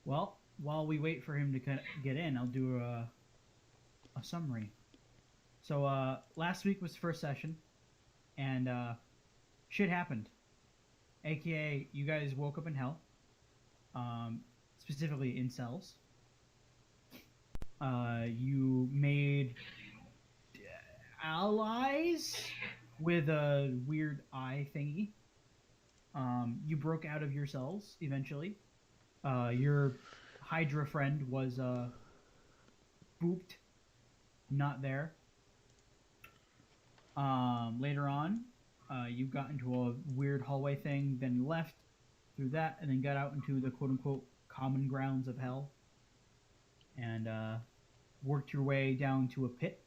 Well, while we wait for him to get in, I'll do a summary. So last week was first session, and shit happened. AKA, you guys woke up in hell, specifically in cells. You made allies with a weird eye thingy. You broke out of your cells eventually. Your Hydra friend was booped, not there. Later on, you got into a weird hallway thing, then left through that, and then got out into the quote unquote common grounds of hell, and worked your way down to a pit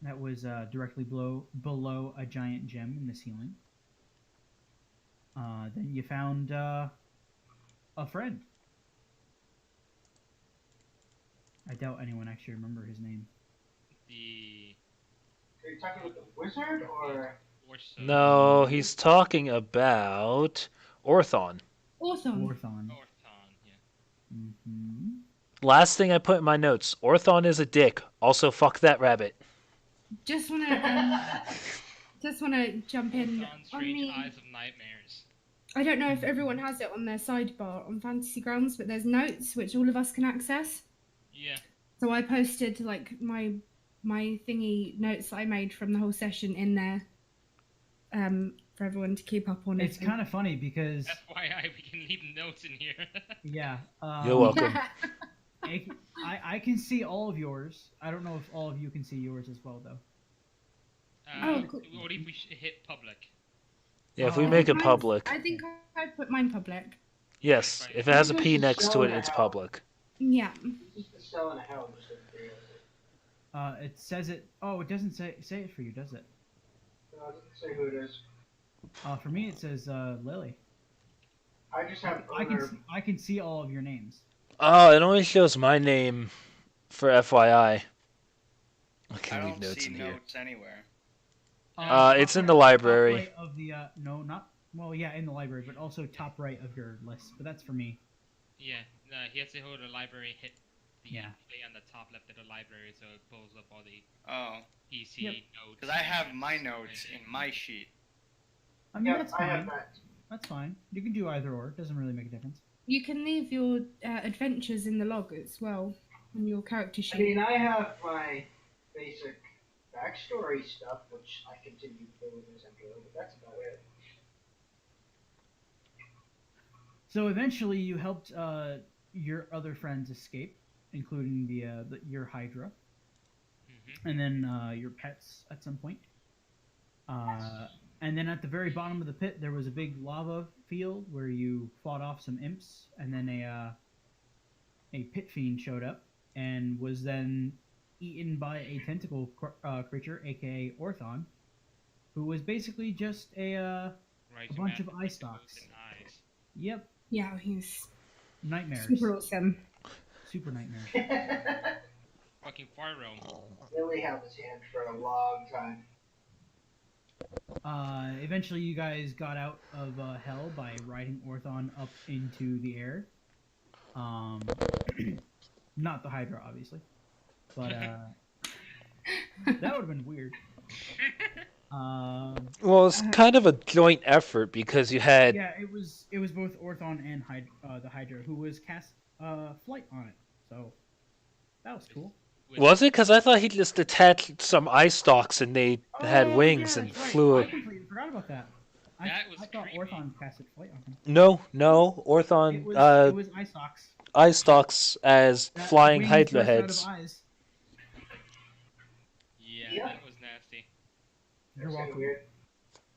that was directly below a giant gem in the ceiling. Then you found a friend. I doubt anyone actually remember his name. The Are you talking about the wizard or? Orso. No, he's talking about Orthon. Awesome. Orthon. Orthon, yeah. Mm-hmm. Last thing I put in my notes: Orthon is a dick. Also, fuck that rabbit. Just wanna jump in. Orthon, Strange Eyes of Nightmares. I don't know if everyone has it on their sidebar on Fantasy Grounds, but there's notes which all of us can access. Yeah. So I posted like my thingy notes that I made from the whole session in there, for everyone to keep up on. It's kind of funny because FYI, we can leave notes in here. yeah, You're welcome. I can see all of yours. I don't know if all of you can see yours as well, though. Oh, cool. What if we hit public? Yeah, if we make it Mine's- public. I think I put mine public. Yes, if it has a P next to it, it's public. Yeah. It's just the cell in a hell, just in curiosity. It says it. Oh, it doesn't say it for you, does it? No, it doesn't say who it is. For me, it says Lily. I just have I can see all of your names. Oh, it only shows my name for FYI. I can I leave don't notes see in here. notes anywhere. It's in the library. Top right of the no, not well, yeah, in the library, but also top right of your list. But that's for me. Yeah, he has to hold the library, hit the Yeah. play on the top left of the library, so it pulls up all the Oh, EC Yep. notes. because I have my notes in my sheet. I mean, Yeah, that's I have fine. that. That's fine. You can do either or. It doesn't really make a difference. You can leave your adventures in the log as well on your character sheet. I mean, I have my basic backstory stuff, which I continue to play with as I go, but that's about it. So eventually, you helped your other friends escape, including your Hydra, and then your pets at some point. And then at the very bottom of the pit, there was a big lava field where you fought off some imps, and then a pit fiend showed up and was then eaten by a tentacle creature, aka Orthon, who was basically just a bunch of eye stalks. Yep, Yeah, he's nightmares. super awesome. Super nightmares. Fucking fire realm. Lily held his hand for a long time. Eventually, you guys got out of hell by riding Orthon up into the air. Not the Hydra, obviously, but that would have been weird. Well, it's kind of a joint effort because you had. Yeah, it was both Orthon and the Hydra who was cast flight on it, so that was cool. Was it? Because I thought he just attached some eye stalks and they had wings and that's right. flew. I completely forgot about that. That was I thought creepy. Orthon casted flight on him. No, Orthon It was eye stalks. eye stalks as That flying wings Hydra burst out of heads. eyes. Yeah, that was nasty. You're That's kinda welcome. weird.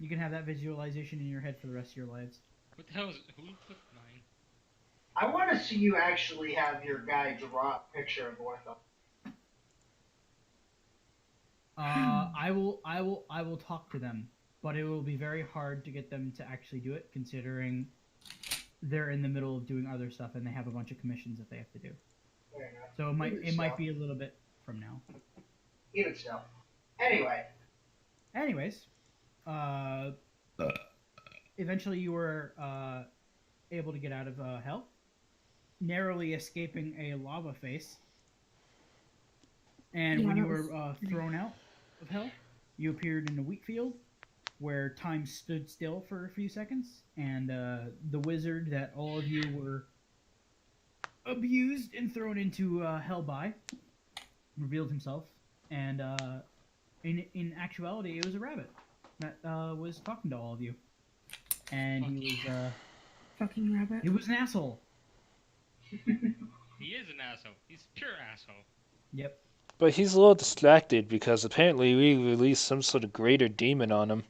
You can have that visualization in your head for the rest of your lives. What the hell is who put mine? I want to see you actually have your guy draw a picture of Ortho. I will talk to them, but it will be very hard to get them to actually do it, considering they're in the middle of doing other stuff and they have a bunch of commissions that they have to do. Fair enough. So it might be a little bit from now. Even so. Anyway, Anyways, eventually you were able to get out of hell, narrowly escaping a lava face. And Yeah, when you that were was- thrown out of hell, you appeared in a wheat field where time stood still for a few seconds, and the wizard that all of you were abused and thrown into hell by revealed himself, and in actuality, it was a rabbit that was talking to all of you, and Fucking rabbit. he was an asshole. He is an asshole. He's pure asshole. Yep. But he's a little distracted because apparently we released some sort of greater demon on him.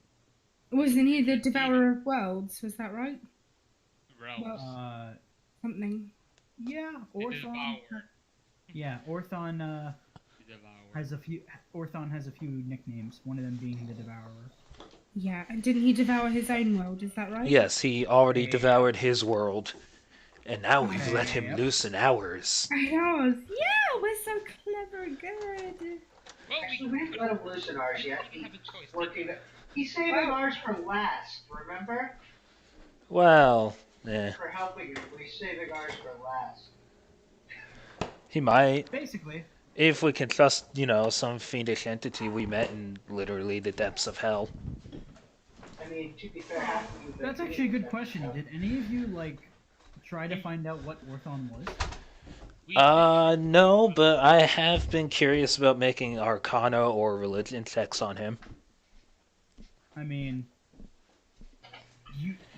Wasn't he the Devourer of Worlds? Was that right? Realms. Well- Something. Yeah, The Orthon. Devourer. Yeah, Orthon The Devourer. has a few. Orthon has a few nicknames. One of them being the Devourer. Yeah, and didn't he devour his own world? Is that right? Yes, he already Yeah. devoured his world, and now we've Okay, let him yep. loose in ours. I know. Yeah, we're so clever and good. Well, Actually, we didn't let him loose in ours yet. we have a choice. Working. He's saving ours for last. Remember? Well, For helping him, he's saving ours for last. he might. Basically, If we can trust, some fiendish entity we met in literally the depths of hell. I mean, to be fair, half of you. that's actually a good question. Did any of you try to find out what Orthon was? We- No, but I have been curious about making Arcana or religion checks on him. I mean,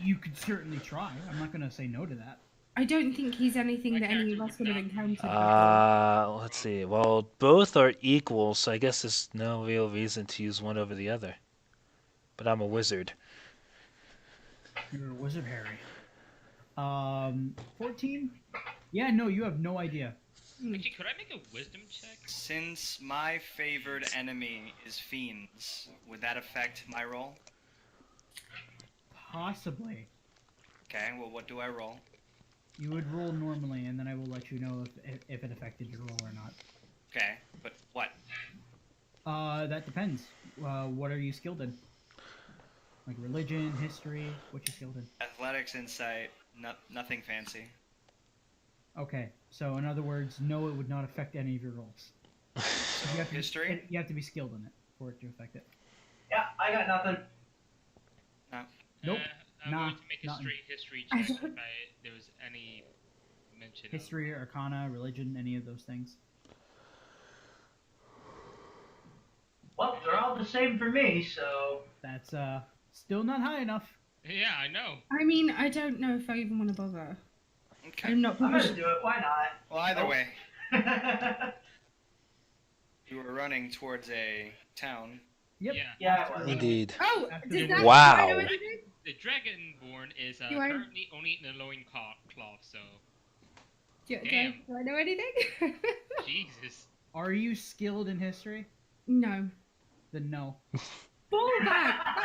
you could certainly try. I'm not gonna say no to that. I don't think he's anything My that any of character us would would have not- encountered before. Let's see. Well, both are equal, so I guess there's no real reason to use one over the other. But I'm a wizard. You're a wizard, Harry. 14. Yeah, no, you have no idea. Actually, could I make a wisdom check? Since my favored enemy is fiends, would that affect my roll? Possibly. Okay, well, what do I roll? You would roll normally, and then I will let you know if it affected your roll or not. Okay, but what? That depends. What are you skilled in? Like religion, history, what you skilled in? Athletics, insight, nothing fancy. Okay, so in other words, no, it would not affect any of your rolls. So you have to History? you have to be skilled in it for it to affect it. Yeah, I got nothing. Nope. I'm Nah, going to make a nothing. straight history I check if don't- there was any mention History, Arcana, religion, any of those things. Well, they're all the same for me, so. That's still not high enough. of. Yeah, I know. I mean, I don't know if I even want to bother. Okay. I'm not I'm gonna proficient. do it. Why Well, either Oh. way, not? you were running towards a town. Yep. Yeah. Yeah, it was. Indeed. Oh, After does the- that Wow. do I know anything? The Dragonborn is Do I- currently only in the loin cloth, so Do I know anything? Jesus. Are you skilled in history? No. Then no. Fall back.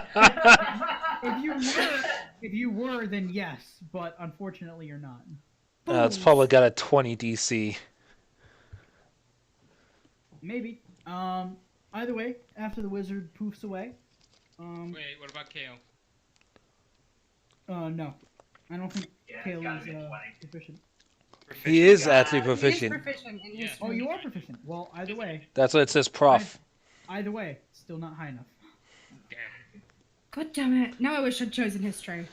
That was If you were, then yes. But unfortunately, you're not. It's probably got a 20 DC. Maybe. Either way, after the wizard poofs away. Wait, what about Kale? No. I don't think Yeah, it's Kale gotta is be 20. proficient. He is guy. actually He is proficient. proficient in Yeah. history. Oh, you are proficient. Well, either way, That's what it says, prof. either way, still not high enough. Damn. God damn it. Now I wish I'd chosen history.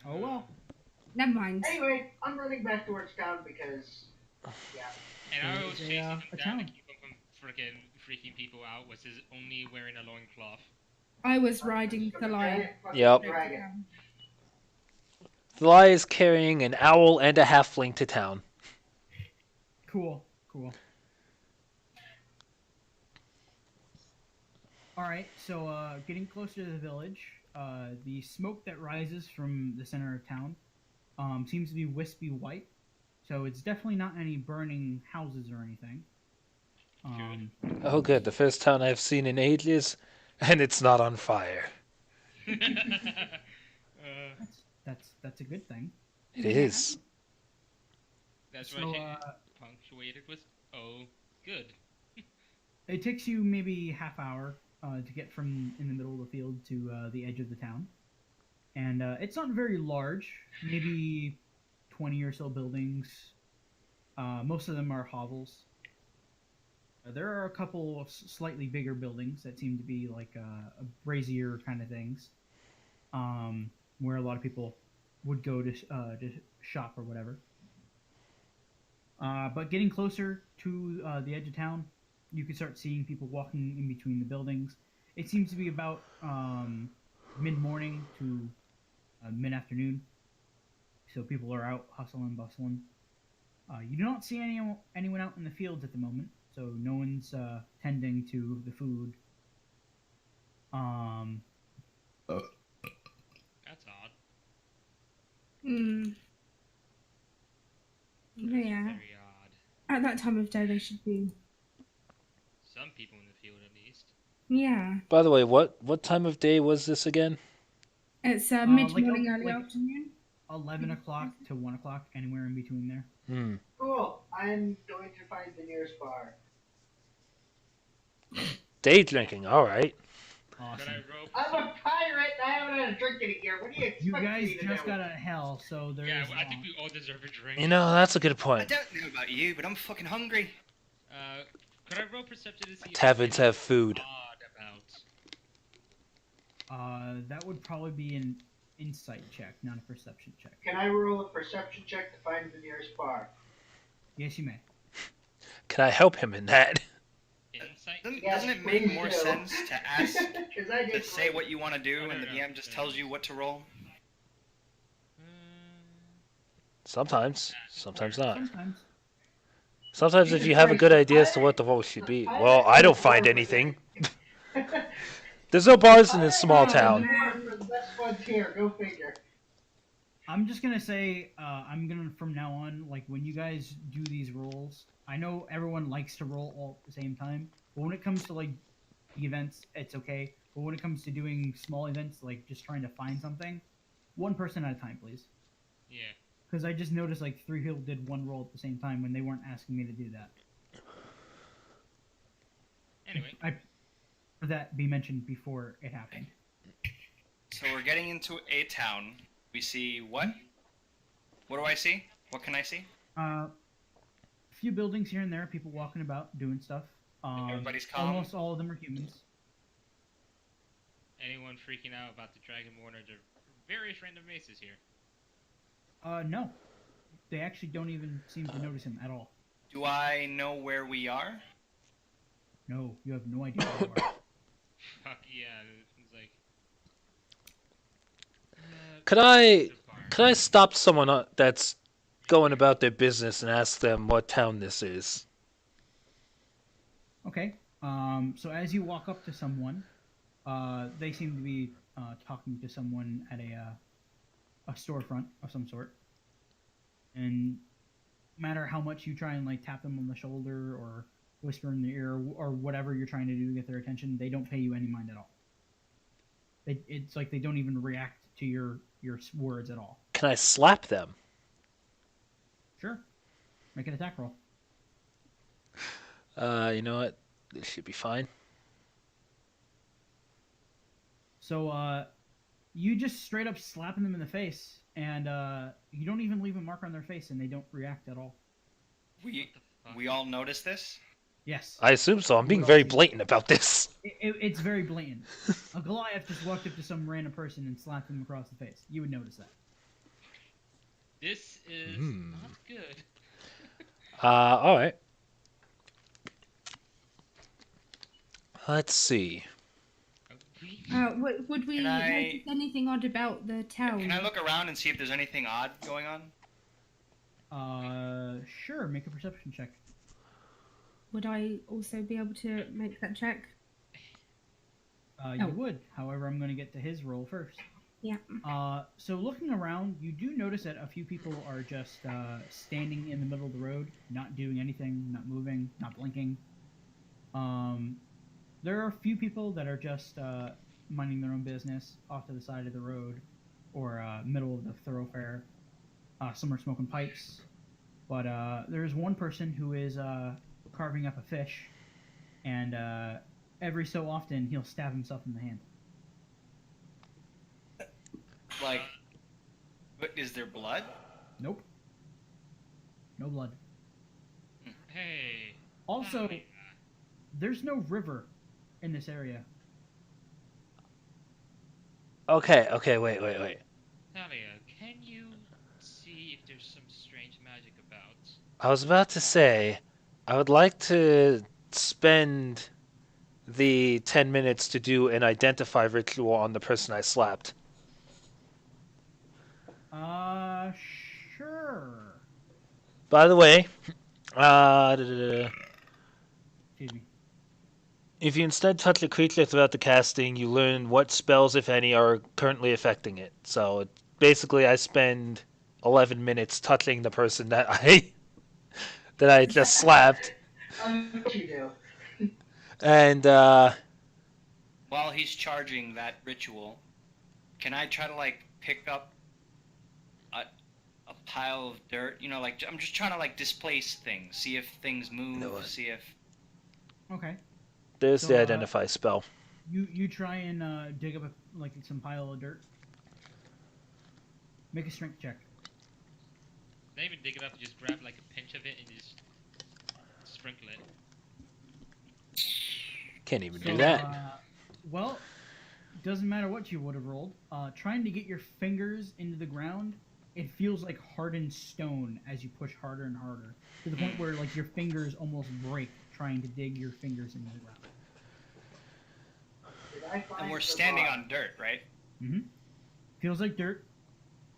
Oh well. Never mind. Anyway, I'm running back towards town because. Yeah. And I was It's a, chasing him a down to town. keep him from freaking people out. Was his only wearing a loincloth? I was riding the lion. Yep. Dragon. The lie is carrying an owl and a halfling to town. Cool. Alright, so getting closer to the village, the smoke that rises from the center of town seems to be wispy white. So it's definitely not any burning houses or anything. Oh, good. The first town I've seen in ages, and it's not on fire. That's a good thing. It is. That's So why she punctuated with "Oh, good." it takes you maybe half hour to get from in the middle of the field to the edge of the town. and it's not very large. Maybe 20 or so buildings. Most of them are hovels. There are a couple of slightly bigger buildings that seem to be like brazier kind of things, where a lot of people would go to shop or whatever. But getting closer to the edge of town, you can start seeing people walking in between the buildings. It seems to be about mid-morning to mid-afternoon, so people are out hustling, bustling. You do not see anyone out in the fields at the moment, so no one's tending to the food. That's odd. Hmm. Yeah. Very odd. At that time of day, they should be. Some people in the field, at least. Yeah. By the way, what time of day was this again? It's Like, mid-morning, early like- afternoon. 11 o'clock to 1 o'clock, anywhere in between there. Hmm. Cool. I'm going to find the nearest bar. Day drinking. All right. Awesome. Could I rope? I'm a pirate and I haven't had a drink in a year. What do you expect You guys me to just do? got out of hell, so there's. Yeah, I think we all deserve a drink. You know, that's a good I point. don't know about you, but I'm fucking hungry. Could I roll perception to see? if Taverns there's have food. anything odd about? That would probably be an insight check, not a perception check. Can I roll a perception check to find the nearest bar? Yes, you may. Can I help him in that? Insight. Yes, Doesn't it make please more do. sense to ask, 'Cause I to did say what you want to do, No, and the no, DM just no. tells you what to roll? Sometimes not. Sometimes. Sometimes if you have a good idea as to what the role should be. Well, I don't find anything. There's no bars in this small town. For the best frontier, go figure. I'm just gonna say, from now on, like when you guys do these rolls, I know everyone likes to roll all at the same time, but when it comes to like the events, it's okay. But when it comes to doing small events, like just trying to find something, one person at a time, please. Yeah. Because I just noticed like 3 people did one roll at the same time when they weren't asking me to do that. Anyway. For that be mentioned before it happened. So we're getting into a town. We see what? What do I see? What can I see? A few buildings here and there, people walking about doing stuff. Everybody's calm? Almost all of them are humans. Anyone freaking out about the Dragonborn or the various random races here? No. They actually don't even seem to notice him at all. Do I know where we are? No, you have no idea who you are. Fuck yeah, it's like. Could I stop someone that's going about their business and ask them what town this is? Okay. So as you walk up to someone, they seem to be talking to someone at a storefront of some sort. And no matter how much you try and like tap them on the shoulder or whisper in their ear or whatever you're trying to do to get their attention, they don't pay you any mind at all. It's like they don't even react to your words at all. Can I slap them? Sure. Make an attack roll. You know what? This should be fine. So, you just straight up slapping them in the face, and you don't even leave a mark on their face, and they don't react at all. We all notice this? Yes. I assume so. I'm being very blatant about this. It's very blatant. A Goliath just walked up to some random person and slapped them across the face. You would notice that. This is not good. All right. Let's see. Would we Can I- notice anything odd about the town? Can I look around and see if there's anything odd going on? Sure. Make a perception check. Would I also be able to make that check? You would. However, I'm going to get to his roll first. Yeah. So looking around, you do notice that a few people are just standing in the middle of the road, not doing anything, not moving, not blinking. There are a few people that are just minding their own business off to the side of the road or middle of the thoroughfare. Some are smoking pipes, but there's one person who is carving up a fish, and every so often he'll stab himself in the hand. like, but is there blood? Nope. No blood. Hey. Also, Talia, there's no river in this area. Okay, wait. Talia, can you see if there's some strange magic about? I was about to say, I would like to spend the 10 minutes to do an identify ritual on the person I slapped. Sure. By the way, Excuse me. if you instead touch a creature throughout the casting, you learn what spells, if any, are currently affecting it. So basically, I spend 11 minutes touching the person that I just slapped, What you do? and While he's charging that ritual, can I try to like pick up a pile of dirt? You know, like I'm just trying to like displace things, see if things move, know what? see if. Okay. there's So, the identify spell. You try and dig up some pile of dirt. Make a strength check. Not even dig it up, just grab like a pinch of it and just sprinkle it. Can't even do So, that. Well, doesn't matter what you would have rolled. Trying to get your fingers into the ground, it feels like hardened stone as you push harder and harder, to the point where like your fingers almost break trying to dig your fingers into the ground. Did I find And we're the standing bar? on dirt, right? Feels like dirt.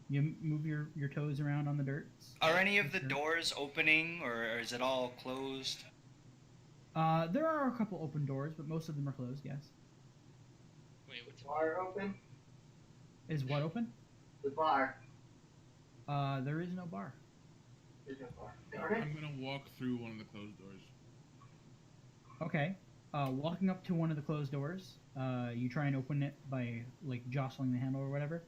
You move your toes around on the dirt. Are any of the Dirt. doors opening, or is it all closed? There are a couple open doors, but most of them are closed. Yes. Wait, what's Bar open? Is what open? The bar. There is no bar. There's no bar. Darn it. I'm gonna walk through one of the closed doors. Okay. Walking up to one of the closed doors, you try and open it by like jostling the handle or whatever.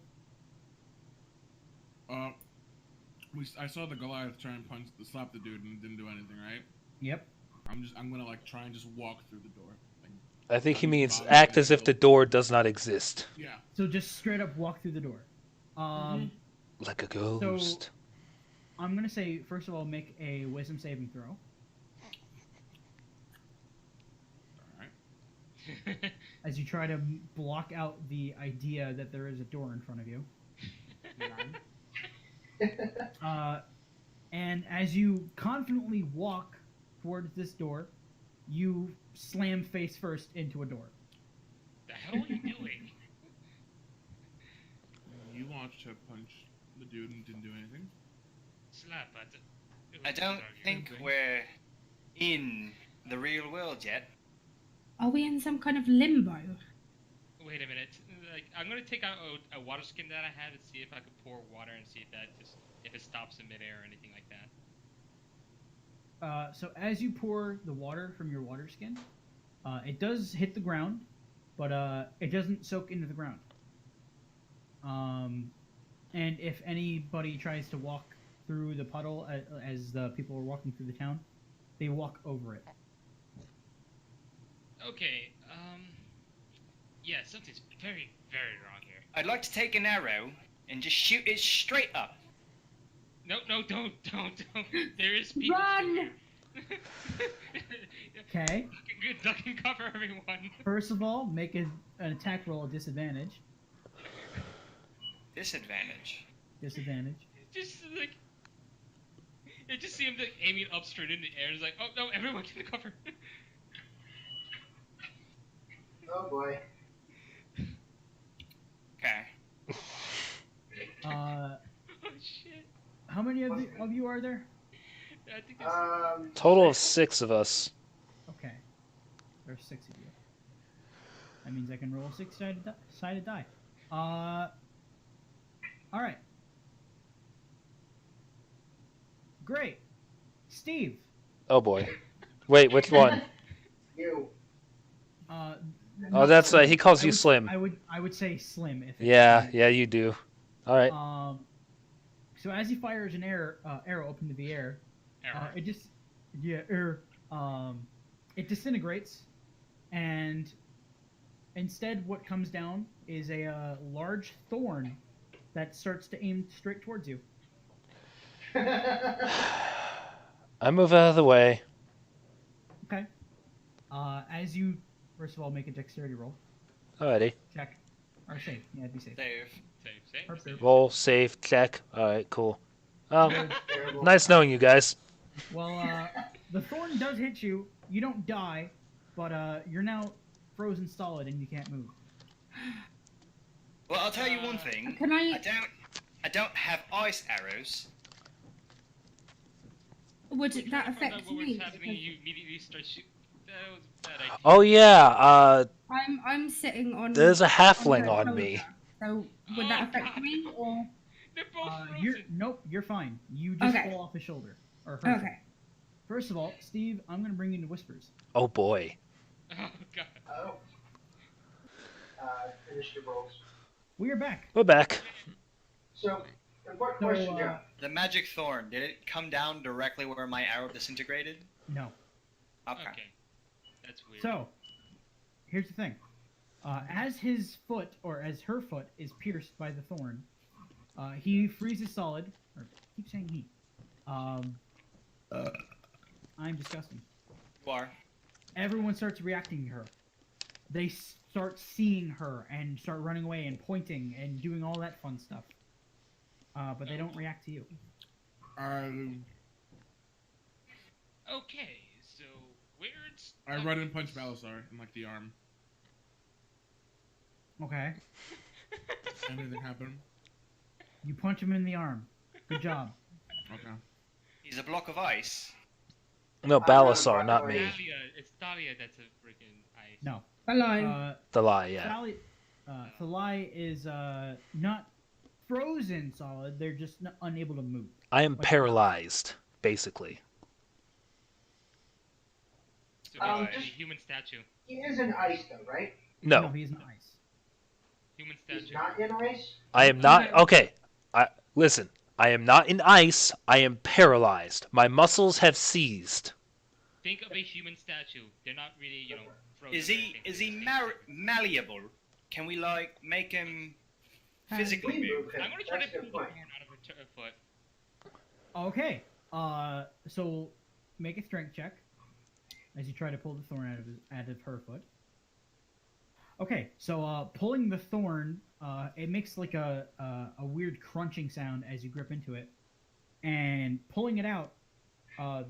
I saw the Goliath try and slap the dude, and it didn't do anything, right? Yep. I'm gonna like try and just walk through the door. Like, I think he I'm means bothered act by as if the open. door does not exist. Yeah. So just straight up walk through the door. Like a ghost. I'm gonna say first of all, make a wisdom saving throw. Alright. As you try to block out the idea that there is a door in front of you. And as you confidently walk towards this door, you slam face first into a door. the hell are you doing? You launched to punch the dude and didn't do anything. Slap, but I don't think we're in the real world yet. Are we in some kind of limbo? Wait a minute. Like, I'm gonna take out a water skin that I had and see if I can pour water and see if it stops in midair or anything like that. So as you pour the water from your water skin, it does hit the ground, but it doesn't soak into the ground. And if anybody tries to walk through the puddle as the people are walking through the town, they walk over it. Okay, yeah, something's very, very wrong here. I'd like to take an arrow and just shoot it straight up. No, don't. There is people. Run! Okay. Duck and cover, everyone. First of all, make an attack roll at disadvantage. Disadvantage. Disadvantage. Just like, you just see him like aiming up straight in the air. It's like, oh no, everyone get the cover. Oh boy. Okay. Uh, Oh shit. how many of you are there? I think that's. Total of 6 of us. Okay. There's 6 of you. That means I can roll a 6-sided die. Alright. Great. Steve. Oh boy. Wait, which one? You. Oh, that's he calls I you would- Slim. I would say Slim. If it- Yeah, you do. All right. So as he fires an arrow up into the air, Error. it disintegrates, and instead what comes down is a large thorn that starts to aim straight towards you. I move out of the way. Okay. As you, first of all, make a dexterity roll. Alrighty. Check. Or save. Yeah, be safe. Save. Save. Perfect. Roll, save, check. Alright, cool. Terrible. Nice knowing you guys. Well, the thorn does hit you. You don't die, but you're now frozen solid and you can't move. Well, I'll tell you one thing. Can I? I don't have ice arrows. Would Trying that to find out affect what was me? happening, you immediately start shooting. That was a bad idea. Oh yeah, I'm sitting on. there's a halfling her on shoulder. me. So would that affect me or? They're both You're frozen. nope. You're fine. You just Okay. fall off his shoulder or her. Okay. First of all, Steve, I'm gonna bring you to whispers. Oh boy. Oh god. Oh. Initiative rolls. We are back. We're back. So, important So, question, Joe. The magic thorn, did it come down directly where my arrow disintegrated? No. Okay. Okay. That's weird. So, here's the thing. As his foot, or as her foot, is pierced by the thorn, he freezes solid. Or keep saying he. I'm disgusting. You are. Everyone starts reacting to her. They start seeing her and start running away and pointing and doing all that fun stuff. But they don't react to you. Okay, so where's I run and punch Balasar in like the arm. Okay. Anything happen? You punch him in the arm. Good job. Okay. He's a block of ice. No, Balasar, not me. Thalia? It's Thalia that's a freaking ice. No. Hello. The lie, yeah. Sally, Thalai is not frozen solid. They're just unable to move. I am paralyzed, basically. So Um, a just- human statue. He is in ice, though, right? No, he's not ice. Human He's statue. not in ice? I am not. Okay, listen. I am not in ice. I am paralyzed. My muscles have seized. Think of a human statue. They're not really, frozen. Is or he anything. malleable? Can we like make him physically We move? move him. I'm gonna try That's to a pull good the point. horn out of her foot. Okay. So make a strength check as you try to pull the thorn out of her foot. Okay. So pulling the thorn, it makes like a weird crunching sound as you grip into it, and pulling it out,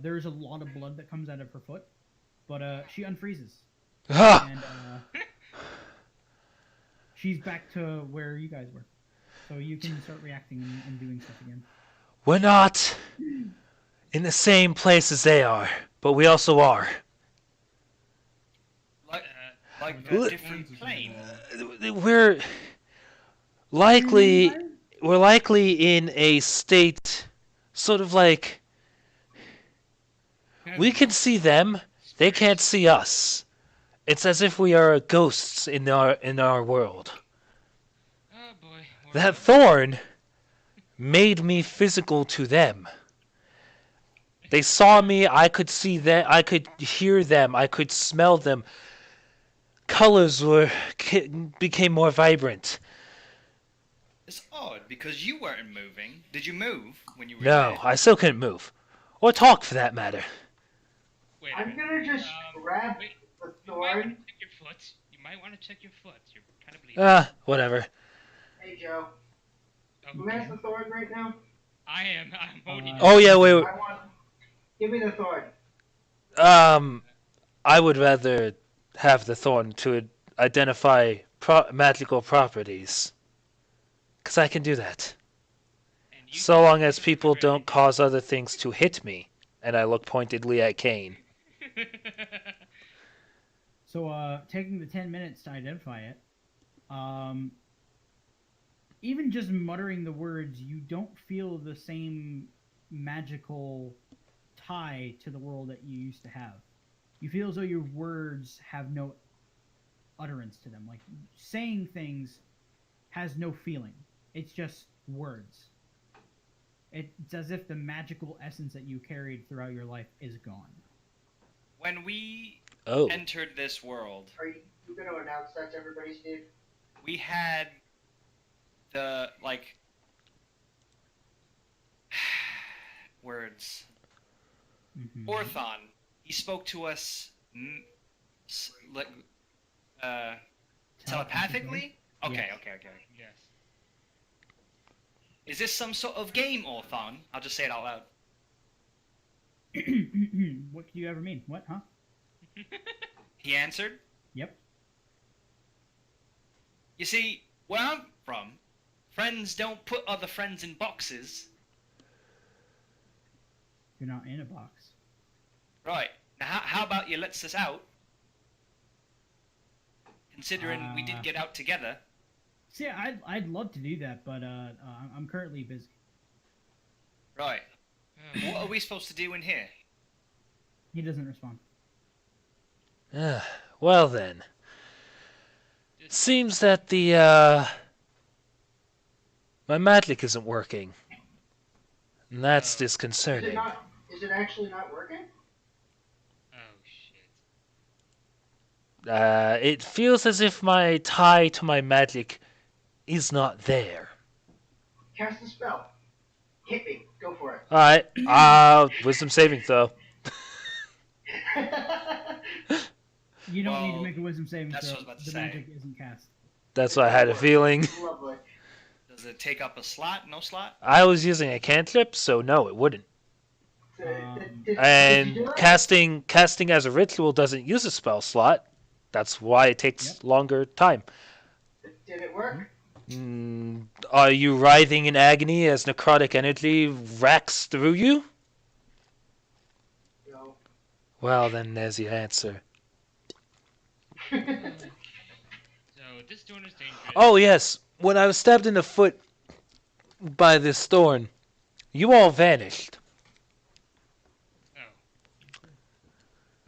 there's a lot of blood that comes out of her foot, but she unfreezes. Ah! And she's back to where you guys were. So you can start reacting and doing stuff again. We're not in the same place as they are, but we also are. Like L- a different plane. We're likely in a state sort of like we can see them, they can't see us. It's as if we are ghosts in our world. Oh boy. That thorn made me physical to them. They saw me, I could see them, I could hear them, I could smell them. Colors became more vibrant. It's odd because you weren't moving. Did you move when you were No, there? I still couldn't move. Or talk for that matter. Wait a I'm minute. gonna just grab wait, the You might want thorn. to check your foot. You might want to check your foot. You're kind of bleeding. Whatever. Hey, Joe. Who Okay. has the thorn right now? I'm holding. Oh yeah, wait. I want. Give me the thorn. I would rather have the thorn to identify magical properties. 'Cause I can do that. And you So can- long as people don't cause other things to hit me. And I look pointedly at Kane. So, taking the 10 minutes to identify it, even just muttering the words, you don't feel the same magical tie to the world that you used to have. You feel as though your words have no utterance to them. Like, saying things has no feeling. It's just words. It's as if the magical essence that you carried throughout your life is gone. When we Oh. entered this world, Are you going to announce that to everybody, Steve? we had the like words. Mhm. Orthon, he spoke to us telepathically? Okay, Yes. okay. Yes. Is this some sort of game, Orthon? I'll just say it out loud. What could you ever mean? What? Huh? He answered. Yep. You see, where I'm from, friends don't put other friends in boxes. You're not in a box. Right. Now, how about you lets us out? Considering we did get out together. See, I'd love to do that, but I'm currently busy. Right. Oh, What are we supposed to do in here? He doesn't respond. Well then, just- seems that the my Madlik isn't working. And that's Oh. Is it disconcerting. not? Is it actually not working? Oh shit. It feels as if my tie to my Madlik is not there. Cast a spell. Hit me. Go for Alright, wisdom saving throw. it. You don't need to Well, make a wisdom saving that's throw. what I was about to The say. magic isn't cast. That's what I had a feeling. Lovely. Does it take up a slot? No slot? I was using a cantrip, so no, it wouldn't. Did you And do it? casting as a ritual doesn't use a spell slot. That's why it takes longer time. Did it work? Are you writhing in agony as necrotic energy racks through you? No. Well, then there's your answer. So this thorn is dangerous. Oh, yes. When I was stabbed in the foot by this thorn, you all vanished. Oh.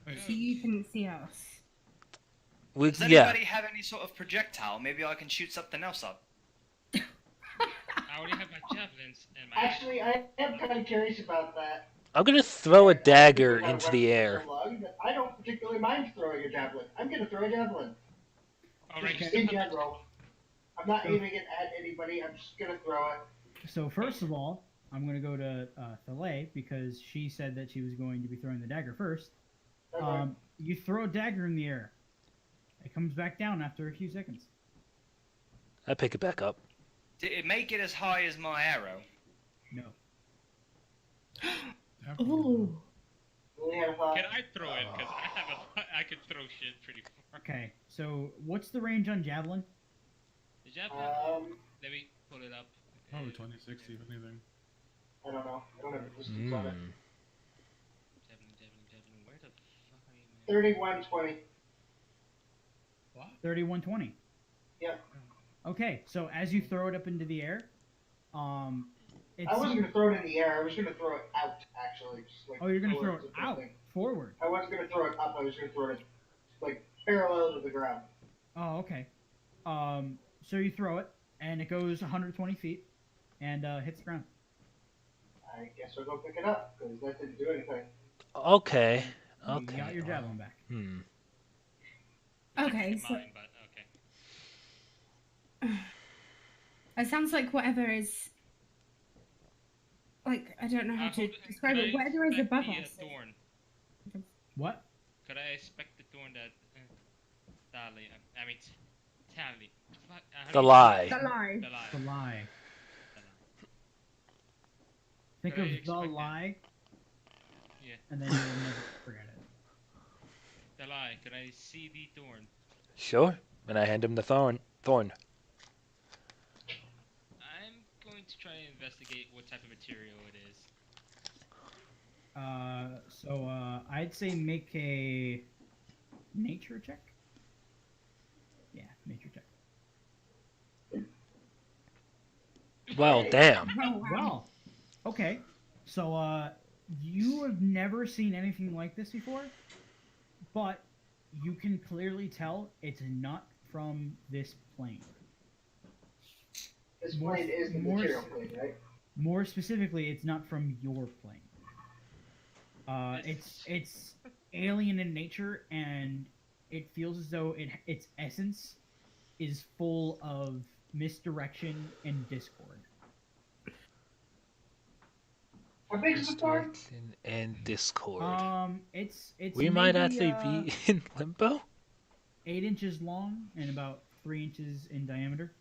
Wait, So you couldn't see us. Does Yeah. anybody have any sort of projectile? Maybe I can shoot something else up. I already have my javelins and my. Actually, I am kind of curious about that. I'm gonna throw a dagger Because I've into the run for air. so long that I don't particularly mind throwing a javelin. I'm going to throw a javelin. Alright, Just you in still have my- general. I'm not aiming it at anybody. I'm just going to throw it. So first of all, I'm going to go to Thalay because she said that she was going to be throwing the dagger first. Okay. You throw a dagger in the air. It comes back down after a few seconds. I pick it back up. Did it make it as high as my arrow? No. Ooh. Really had a thought. Can I throw it? Because I could throw shit pretty far. Okay. So what's the range on javelin? The javelin. Let me pull it up. Probably 26, if anything. I don't know. I don't have the distance on it. Javelin. Where the fuck are you, man? 3120. 3120. Yep. Okay. So as you throw it up into the air, it's. I wasn't going to throw it in the air. I was going to throw it out, actually. Just like Oh, you're going to throw towards it the out, building. forward. I wasn't going to throw it up. I was going to throw it like parallel to the ground. Oh, okay. So you throw it, and it goes 120 feet, and hits the ground. I guess I'll go pick it up because that didn't do anything. Okay. You Okay. got your javelin back. Okay, It's so mine, but okay. it sounds like whatever is. Like, I don't know how to describe it. Whatever is above us. Thorn. What? Could I expect the thorn that Tally? I mean, Tally. Fuck, how do The you- lie. The lie. The lie. The lie. The lie. Think Could I of the expect that? lie, Yeah. and then you'll never forget it. The lie. Could I see the thorn? Sure. And I hand him the thorn. I'm going to try and investigate what type of material it is. So I'd say make a nature check. Yeah, nature check. Well, damn. Oh, wow. Well, okay. So you have never seen anything like this before, but you can clearly tell it's not from this plane. This More- plane is the more material s- plane, right? More specifically, it's not from your plane. It's alien in nature, and it feels as though its essence is full of misdirection and discord. How big is the thorn? And Discord. It's We might maybe, actually be in limbo. 8 inches long and about 3 inches in diameter.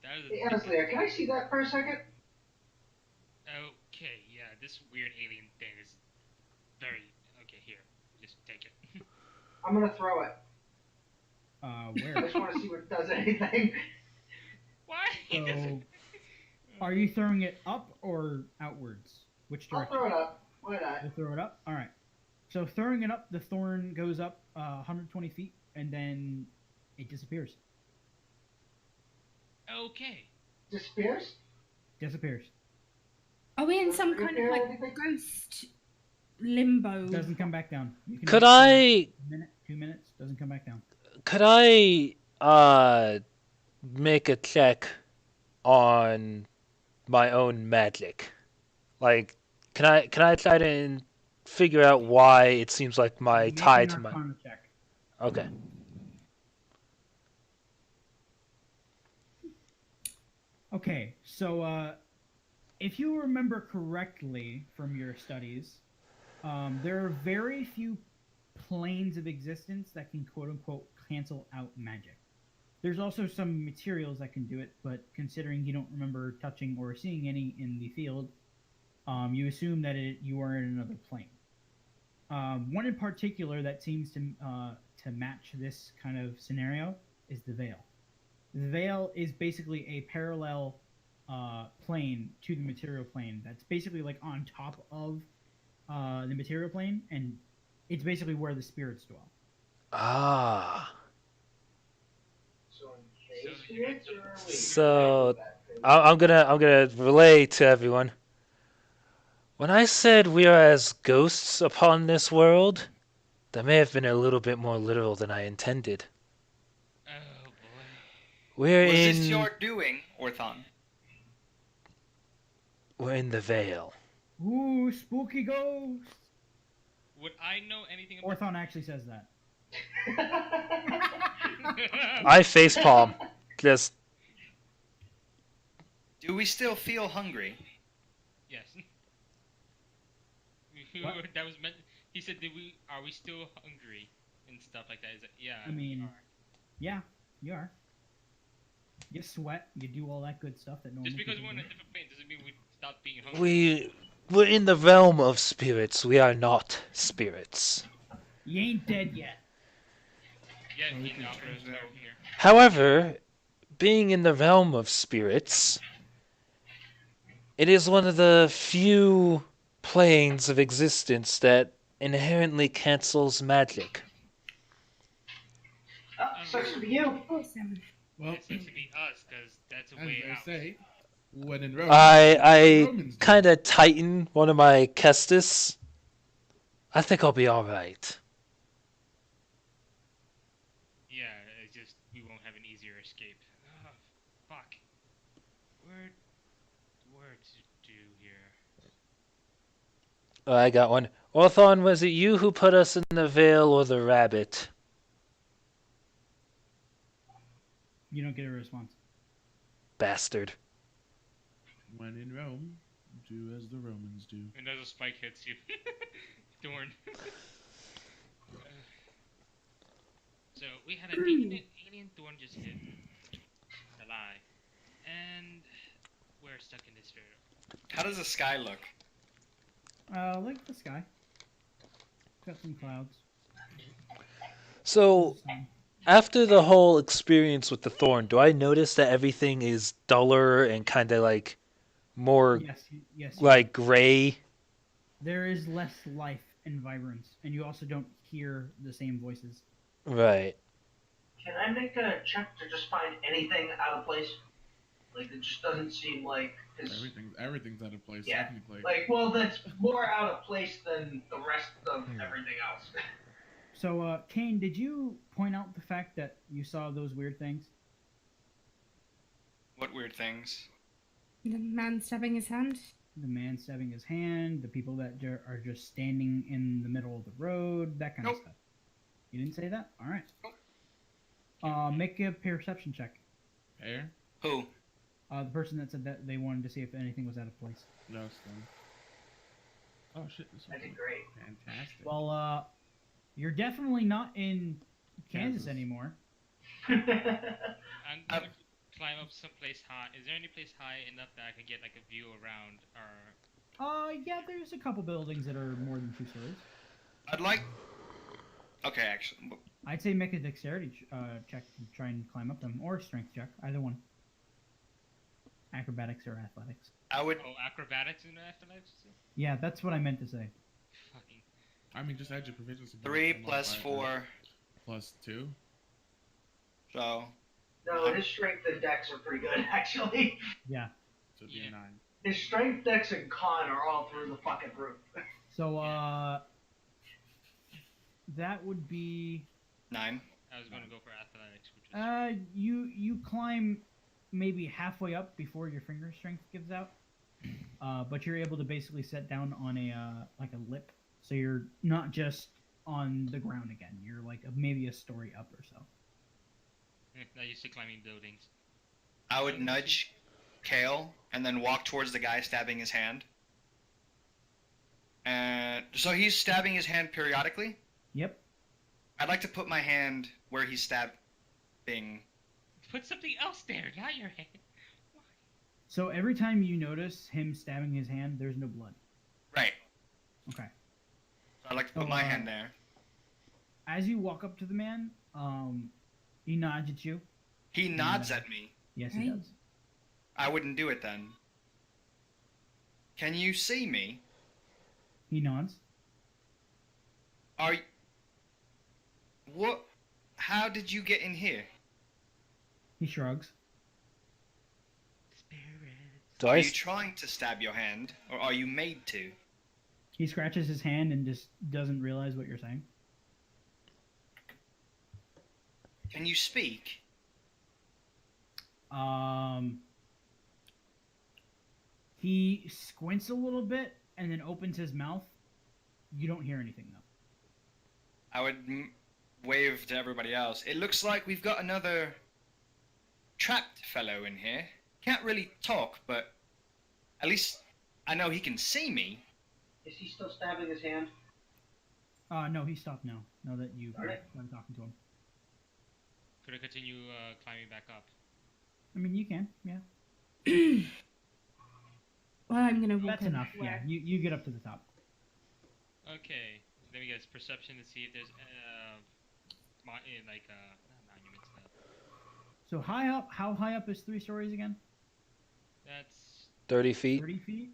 That is Hey, Aslia, can I see that for a second? Okay, yeah, this weird alien thing is very okay. Here, just take it. I'm gonna throw it. I Where? just want to see if it does anything. Why? So, are you throwing it up or outwards? Which I'll direction? throw it up. Why not? You'll throw it up? Alright. So, throwing it up, the thorn goes up 120 feet and then it disappears. Okay. Disappears? Disappears. Are we in some kind of like Anything? ghost limbo? Doesn't come back down. You can Could wait I a minute, 2 minutes, doesn't come back down. make a check on my own magic? Like, can I try to figure out why it seems like my Make tie an to my... Arcana check. Okay. Okay, so if you remember correctly from your studies, there are very few planes of existence that can quote unquote cancel out magic. There's also some materials that can do it, but considering you don't remember touching or seeing any in the field, you assume that you are in another plane. One in particular that seems to match this kind of scenario is the Veil. The Veil is basically a parallel plane to the material plane that's basically like on top of the material plane, and it's basically where the spirits dwell. Ah. So in case spirits or are we? So I'm gonna relay to everyone. When I said we are as ghosts upon this world, that may have been a little bit more literal than I intended. Oh boy. We're Was in this your doing, Orthon? we're in the Veil. Ooh, spooky ghosts! Would I know anything about? Orthon actually says that. I facepalm. Just Do we still feel hungry? Yes. What? That was meant. He said, Are we still hungry and stuff like that?" Is it? Yeah. I mean, we are. Yeah, you are. You sweat, you do all that good stuff that normal Just because people we're in a do. different plane doesn't mean we stop being hungry. we're in the realm of spirits. We are not spirits. You ain't dead yet. Yeah, we in can Alfred's change that. note here. However, being in the realm of spirits, it is one of the few planes of existence that inherently cancels magic. Oh, sucks to be you. Awesome. Well, It seems to be us, because that's a as way they out. say, when in Rome, I Romans do. kind of tighten one of my Kestis. I think I'll be all right. Yeah, it's just we won't have an easier escape. Oh, fuck. Where to do here? Oh, I got one. Orthon, was it you who put us in the Veil or the rabbit? You don't get a response. Bastard. When in Rome, do as the Romans do. And as a spike hits you. Dorn. So we had an alien thorn just hit. A lie. And we're stuck in this field. How does the sky look? Like the sky. Got some clouds. So, Sun. after the whole experience with the thorn, do I notice that everything is duller and kind of like more Yes. like gray? There is less life and vibrance, and you also don't hear the same voices. Right. Can I make a check to just find anything out of place? Like, it just doesn't seem like... 'cause, Everything's out of place, Yeah. technically. like, well, that's more out of place than the rest of everything else. So, Kane, did you point out the fact that you saw those weird things? What weird things? The man stabbing his hand. The man stabbing his hand, the people that are just standing in the middle of the road, that kind of Nope. stuff. You didn't say that? Alright. Make a perception check. Hair? Who? The person that said that they wanted to see if anything was out of place. No, it's done. Oh shit! This I one's did great. fantastic. Well, you're definitely not in Kansas Kansas. anymore. I'm going to climb up someplace high. Is there any place high enough that I can get like a view around? Or Yeah, there's a couple buildings that are more than 2 stories. I'd like. Okay, actually, I'd say make a dexterity check to try and climb up them, or a strength check, either one. Acrobatics or athletics. I would. acrobatics and athletics? Yeah, that's what I meant to say. Fucking. I mean, just add your proficiency. 3 plus 4, plus 2. so No, his strength and dex are pretty good, actually. Yeah. So it'd be Yeah. a 9. His strength, dex, and con are all through the fucking roof. So, that would be 9. I was going to go for athletics, which is. you climb maybe halfway up before your finger strength gives out. But you're able to basically set down on a like a lip, so you're not just on the ground again. You're like maybe a story up or so. Not used to climbing buildings. I would nudge Kale and then walk towards the guy stabbing his hand. And so he's stabbing his hand periodically. Yep. I'd like to put my hand where he's stabbing. Put something else there, not your hand. So every time you notice him stabbing his hand, there's no blood. Right. Okay. So I'd like to put Oh, my hand there. As you walk up to the man, he nods at you. He nods at me. Yes, he Hey. does. I wouldn't do it then. Can you see me? He nods. Are what? How did you get in here? He shrugs. Spirits. Do Are I? you trying to stab your hand, or are you made to? He scratches his hand and just doesn't realize what you're saying. Can you speak? He squints a little bit and then opens his mouth. You don't hear anything though. I would wave to everybody else. It looks like we've got another trapped fellow in here. Can't really talk, but at least I know he can see me. Is he still stabbing his hand? No, he stopped now. Now that you Alright. started talking to him. Could I continue climbing back up? I mean, you can. Yeah. Well, I'm gonna walk That's in enough. Yeah. where- You get up to the top. Okay. Let me guess. Perception to see if there's not monuments. So high up. How high up is 3 stories again? That's 30 feet. 30 feet.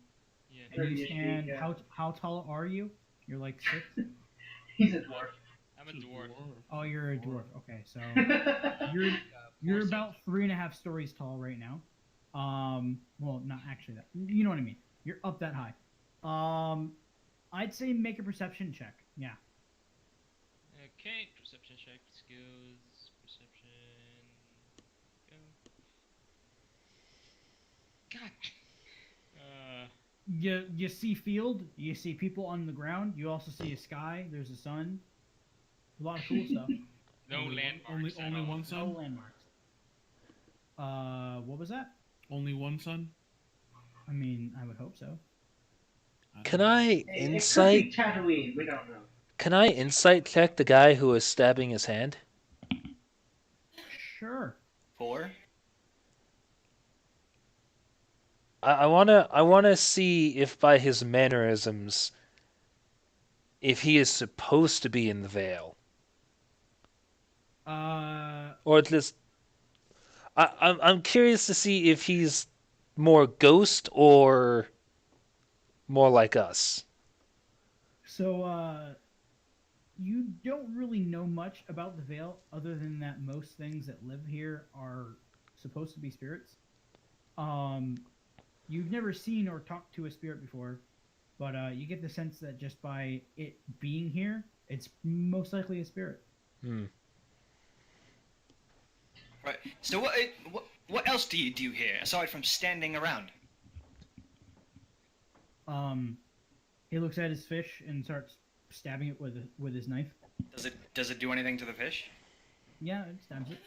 yeah. And 30 you feet, stand. yeah. How tall are you? You're like 6. He's a dwarf. I'm a dwarf. Oh, you're a dwarf. Okay, so That's you're you're 4 about 3.5 stories tall right now. Well, not actually that. You know what I mean. You're up that high. I'd say make a perception check. Yeah. Okay. Perception check. Skills. Perception. Go. God. You see field. You see people on the ground. You also see a sky. There's a sun. A lot of cool stuff. No Only one- landmarks. at only all. one No sun. landmarks. What was that? Only one sun. I mean, I would hope so. Can I It could be insight? Tatooine. We don't know. Can I insight check the guy who is stabbing his hand? Sure. 4. I wanna see if by his mannerisms, if he is supposed to be in the Vale, or just I'm curious to see if he's more ghost or more like us. So, you don't really know much about the Vale other than that most things that live here are supposed to be spirits. You've never seen or talked to a spirit before, but you get the sense that just by it being here, it's most likely a spirit. Hmm. Right. So what else do you do here aside from standing around? He looks at his fish and starts stabbing it with his knife. Does it do anything to the fish? Yeah, it stabs it.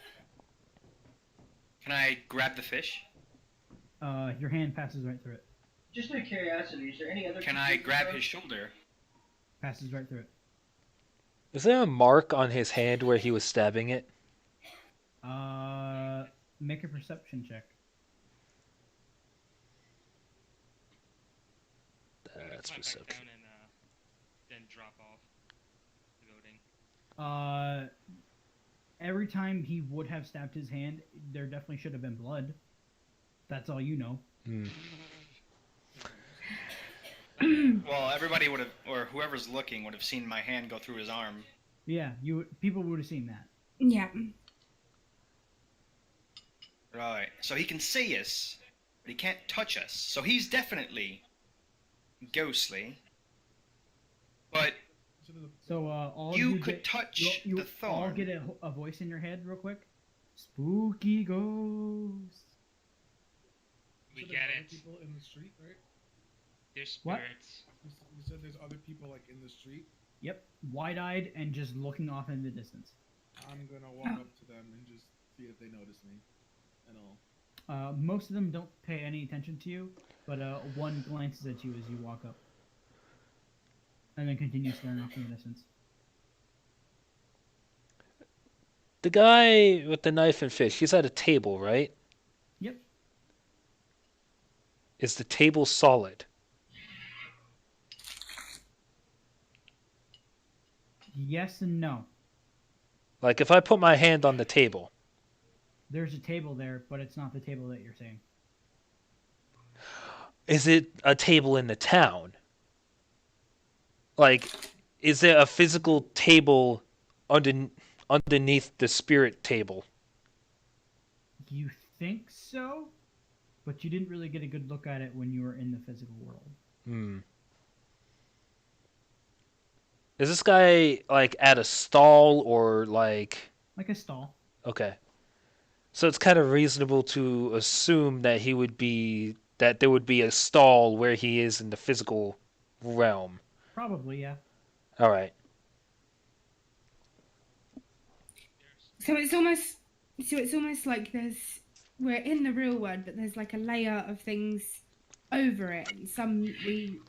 Can I grab the fish? Your hand passes right through it. Just out of curiosity, is there any other? Can I grab his shoulder? Passes right through it. Is there a mark on his hand where he was stabbing it? Make a perception check. I'm gonna That's climb back perception. down and then drop off the building. Every time he would have stabbed his hand, there definitely should have been blood. That's all you know. Hmm. Well, everybody would have, or whoever's looking would have seen my hand go through his arm. Yeah, people would have seen that. Yeah. Right. So he can see us, but he can't touch us. So he's definitely ghostly. But So all you you could get, touch you the all thorn. get a voice in your head real quick. Spooky ghost. We So get there's other it. people in the street, right? There's What? spirits. You said there's other people like in the street. Yep, wide-eyed and just looking off in the distance. I'm gonna walk up to them and just see if they notice me, and all. Most of them don't pay any attention to you, but one glances at you as you walk up, and then continues staring off in the distance. The guy with the knife and fish, he's at a table, right? Yep. Is the table solid? Yes and no. Like, if I put my hand on the table, There's a table there, but it's not the table that you're seeing. is it a table in the town? Like, is there a physical table underneath the spirit table? You think so, but you didn't really get a good look at it when you were in the physical world. Hmm. Is this guy, like, at a stall or, like... Like a stall. Okay. So it's kind of reasonable to assume that he would be... that there would be a stall where he is in the physical realm. Probably, yeah. Alright. So it's almost like we're in the real world, but there's like a layer of things over it, and some we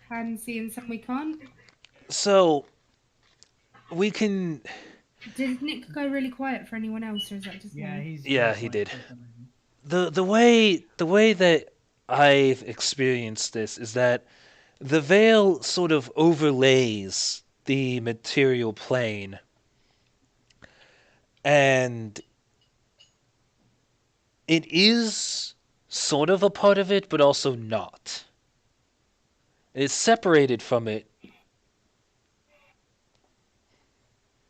can see and some we can't. So... we can... Did Nick go really quiet for anyone else, or is that just Yeah, me? he's. Yeah, he's he like did. for some reason. The way that I've experienced this is that the veil sort of overlays the material plane, and it is sort of a part of it, but also not. It's separated from it,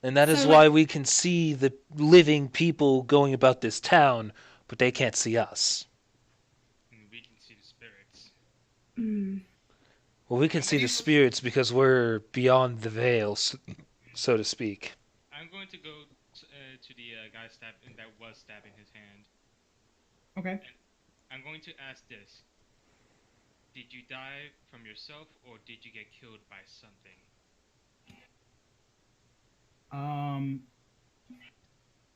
and that is So, why like- we can see the living people going about this town, but they can't see us. And we can see the spirits. Mm. Well, we can see the spirits because we're beyond the veil, so to speak. I'm going to go to the guy that was stabbing his hand. Okay. I'm going to ask this. Did you die from yourself, or did you get killed by something?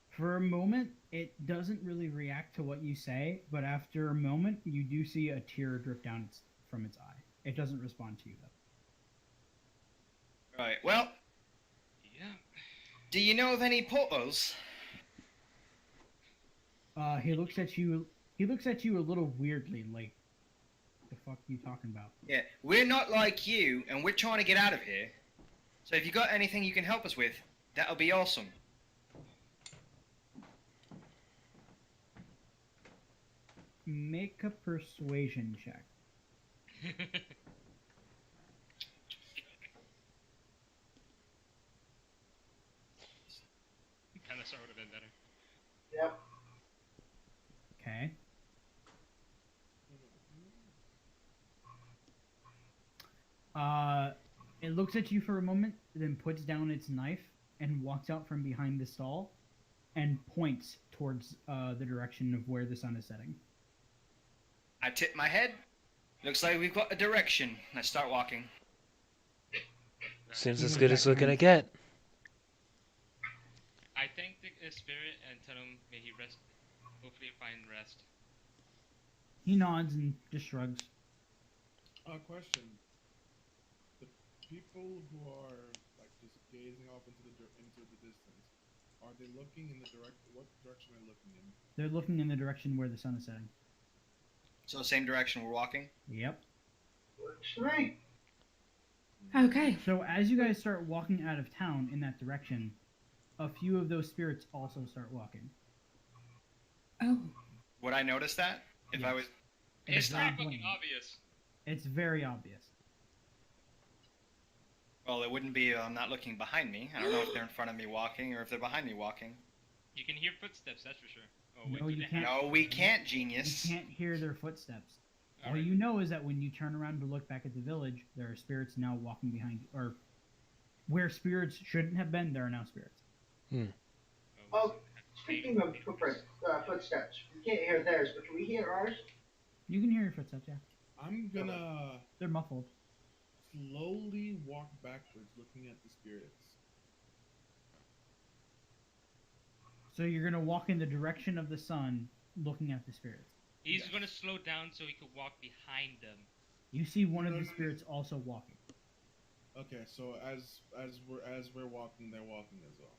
For a moment, it doesn't really react to what you say, but after a moment, you do see a tear drip down from its eye. It doesn't respond to you, though. Right. Well, Yeah. do you know of any portals? He looks at you. He looks at you a little weirdly, like, "The fuck you talking about?" Yeah, we're not like you, and we're trying to get out of here. So if you got anything you can help us with, that'll be awesome. Make a persuasion check. Dinosaur would have been better. Yep. Okay. It looks at you for a moment, then puts down its knife and walks out from behind the stall, and points towards the direction of where the sun is setting. I tip my head. Looks like we've got a direction. Let's start walking. Seems He as goes good back as we're behind. gonna get. I thank the spirit and tell him may he rest. Hopefully find rest. He nods and just shrugs. Question. The people who are like just gazing off into the distance, are they looking in the what direction are they looking in? They're looking in the direction where the sun is setting. So same direction we're walking. Yep. Works for me. Okay. So as you guys start walking out of town in that direction, a few of those spirits also start walking. Oh. Would I notice that if I Yes. was? It's very pretty fucking plain. obvious. It's very obvious. Well, it wouldn't be. I'm not looking behind me. I don't know if they're in front of me walking or if they're behind me walking. You can hear footsteps, that's for sure. Oh, No, do you they can't. have- No, we can't, genius. You can't hear their footsteps. All Alright. you know is that when you turn around to look back at the village, there are spirits now walking behind you. Or where spirits shouldn't have been, there are now spirits. Oh, speaking of footsteps, we can't hear theirs, but can we hear ours? You can hear your footsteps, yeah. I'm gonna They're muffled. slowly walk backwards, looking at the spirits. So you're gonna walk in the direction of the sun, looking at the spirits. He's gonna slow down so he could walk behind them. You see one of the spirits also walking. Okay, so as we're walking, they're walking as well.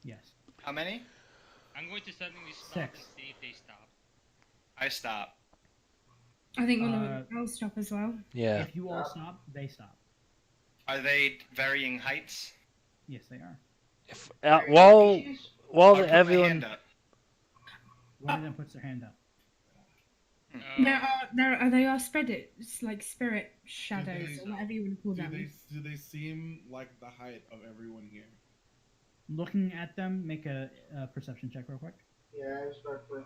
Yes. How many? I'm going to suddenly stop 6. and see if they stop. I stop. I think one of them will stop as well. Yeah. If you all stop, they stop. Are they varying heights? Yes, they are. If, Are you while confused? I'll put my everyone hand up. One of them puts their hand up. They are spread it's like spirit shadows or whatever you want to call them. Do they seem like the height of everyone here? Looking at them, make a perception check real quick. Yeah, I was about to.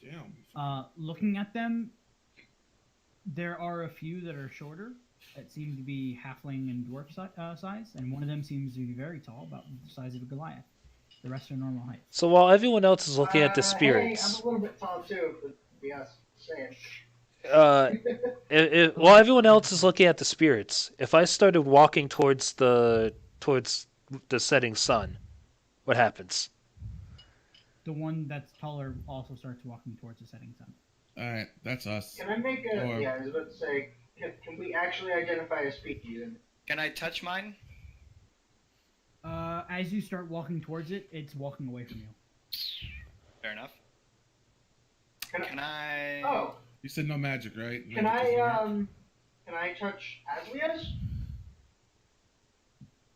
Damn. Looking at them, there are a few that are shorter that seem to be halfling and dwarf size, and one of them seems to be very tall, about the size of a Goliath. The rest are normal height. So while everyone else is looking at the Hey, I'm spirits, a little bit tall too, but be us saying. while everyone else is looking at the spirits, if I started walking towards the setting sun, what happens? The one that's taller also starts walking towards the setting sun. Alright, that's us. Can I make a? Or- Yeah, I was about to say. Can we actually identify a species? Can I touch mine? As you start walking towards it, it's walking away from you. Fair enough. Can I? Oh, You said no magic, right? can Magic doesn't work? Can I touch Aslia's?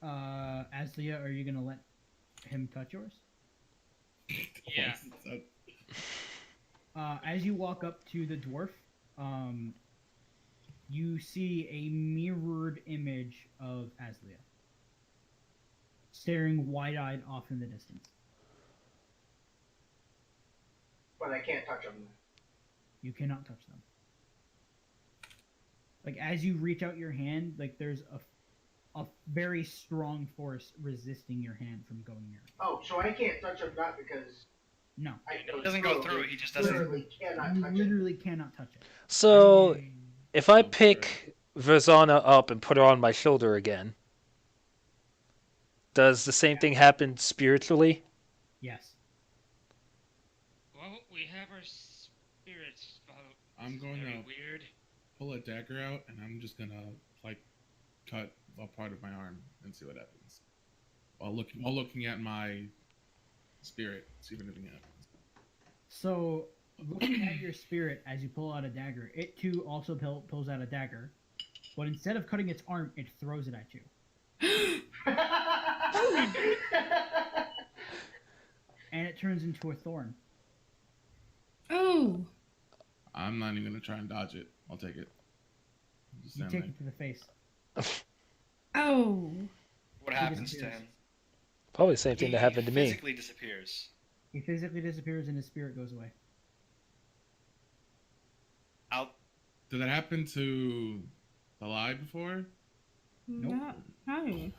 Aslia, are you gonna let him touch yours? Yeah. As you walk up to the dwarf, you see a mirrored image of Aslia, staring wide-eyed off in the distance. But I can't touch him. You cannot touch them. Like, as you reach out your hand, like, there's a very strong force resisting your hand from going near it. Oh, so I can't touch him not because No. It doesn't go through. He just doesn't. Literally cannot You touch it. literally cannot touch it. So if I pick Verzana up and put her on my shoulder again, does the same thing happen spiritually? Yes. Well, we have our spirits. I'm going very to weird. pull a dagger out, and I'm just gonna like cut a part of my arm and see what happens. While looking at my spirit, see if anything happens. So, looking at your spirit as you pull out a dagger, it too also pulls out a dagger, but instead of cutting its arm, it throws it at you. And it turns into a thorn. Oh. I'm not even gonna try and dodge it. I'll take it. Just You stand take there. it to the face. Oh. What happens to disappears. him? Probably the same thing that happened to me. Physically disappears. He physically disappears and his spirit goes away. Out. Did that happen to the lie before? Nope. No.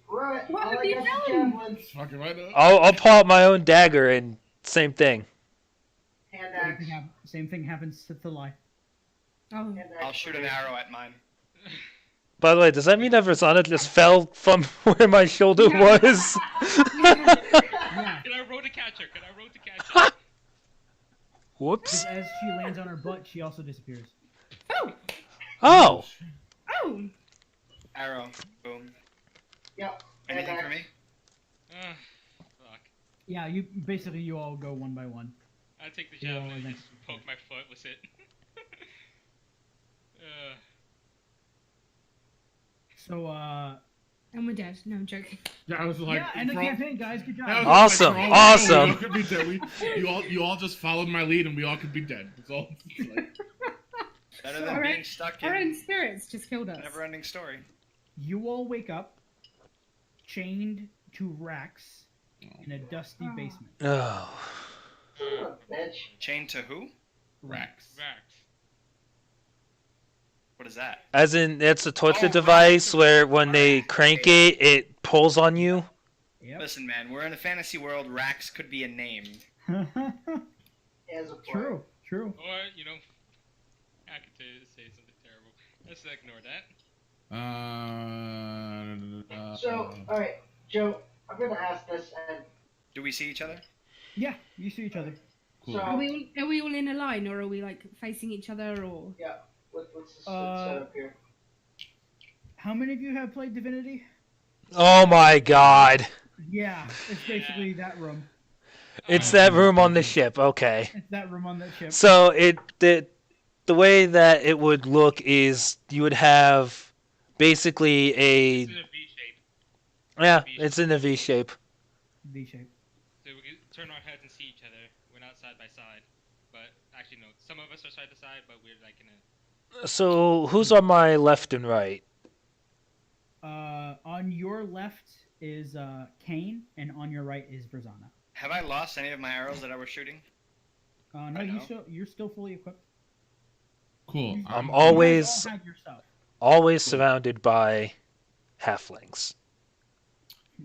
Right. What all have I you got is done? javelins, Fucking right up. I'll pull out my own dagger and same thing. hand axe. Same thing happens to the lie. Oh. Hand axe I'll shoot an for me. arrow at mine. By the way, does that mean that Versana just fell from where my shoulder was? Yeah. Can I roll to catch her? Can I roll to catch her? Whoops. Just as she lands on her butt, she also disappears. Oh, Oh! oh. Arrow. Boom. Yep. Anything for me? Fuck. Yeah, you all go one by one. I take the Yeah, javelin and that's- just poke my foot with it. So, And we're dead. No, I'm joking. Yeah, I was like, yeah, end of for all- campaign, guys. Good job. that was Awesome, like, awesome. We all could be dead. You all just followed my lead, and we all could be dead. It's all. It's like, Better than Alright. being stuck Our in own spirits just killed us. a never-ending story. You all wake up, chained to racks in a dusty Oh. basement. Oh. Son of a bitch. Chained to who? Rex. Rax. What is that? As in, it's a torture Oh, device right. where when they crank it, it pulls on you. Yep. Listen, man, we're in a fantasy world. Rax could be a name. As a player. True. True. Or, you know, I could say something terrible. Let's ignore that. So, alright, Joe, I'm gonna ask this, and Do we see each other? Yeah, you see each other. Cool. so, Are we all in a line, or are we like facing each other, or? yeah, what's the Uh, setup here? How many of you have played Divinity? Oh my god. Yeah, it's basically that room. It's that room on the ship, okay. It's that room on that ship. So the way that it would look is you would have basically a It's in a V shape. yeah, it's in a V shape. V shape. So we can turn our heads and see each other. We're not side by side. But actually, no. Some of us are side to side, but we're like in a. So who's on my left and right? On your left is Kane, and on your right is Verzana. Have I lost any of my arrows that I was shooting? No, I know. you're still fully equipped. Cool. I'm You always guys all have your stuff. always surrounded by halflings.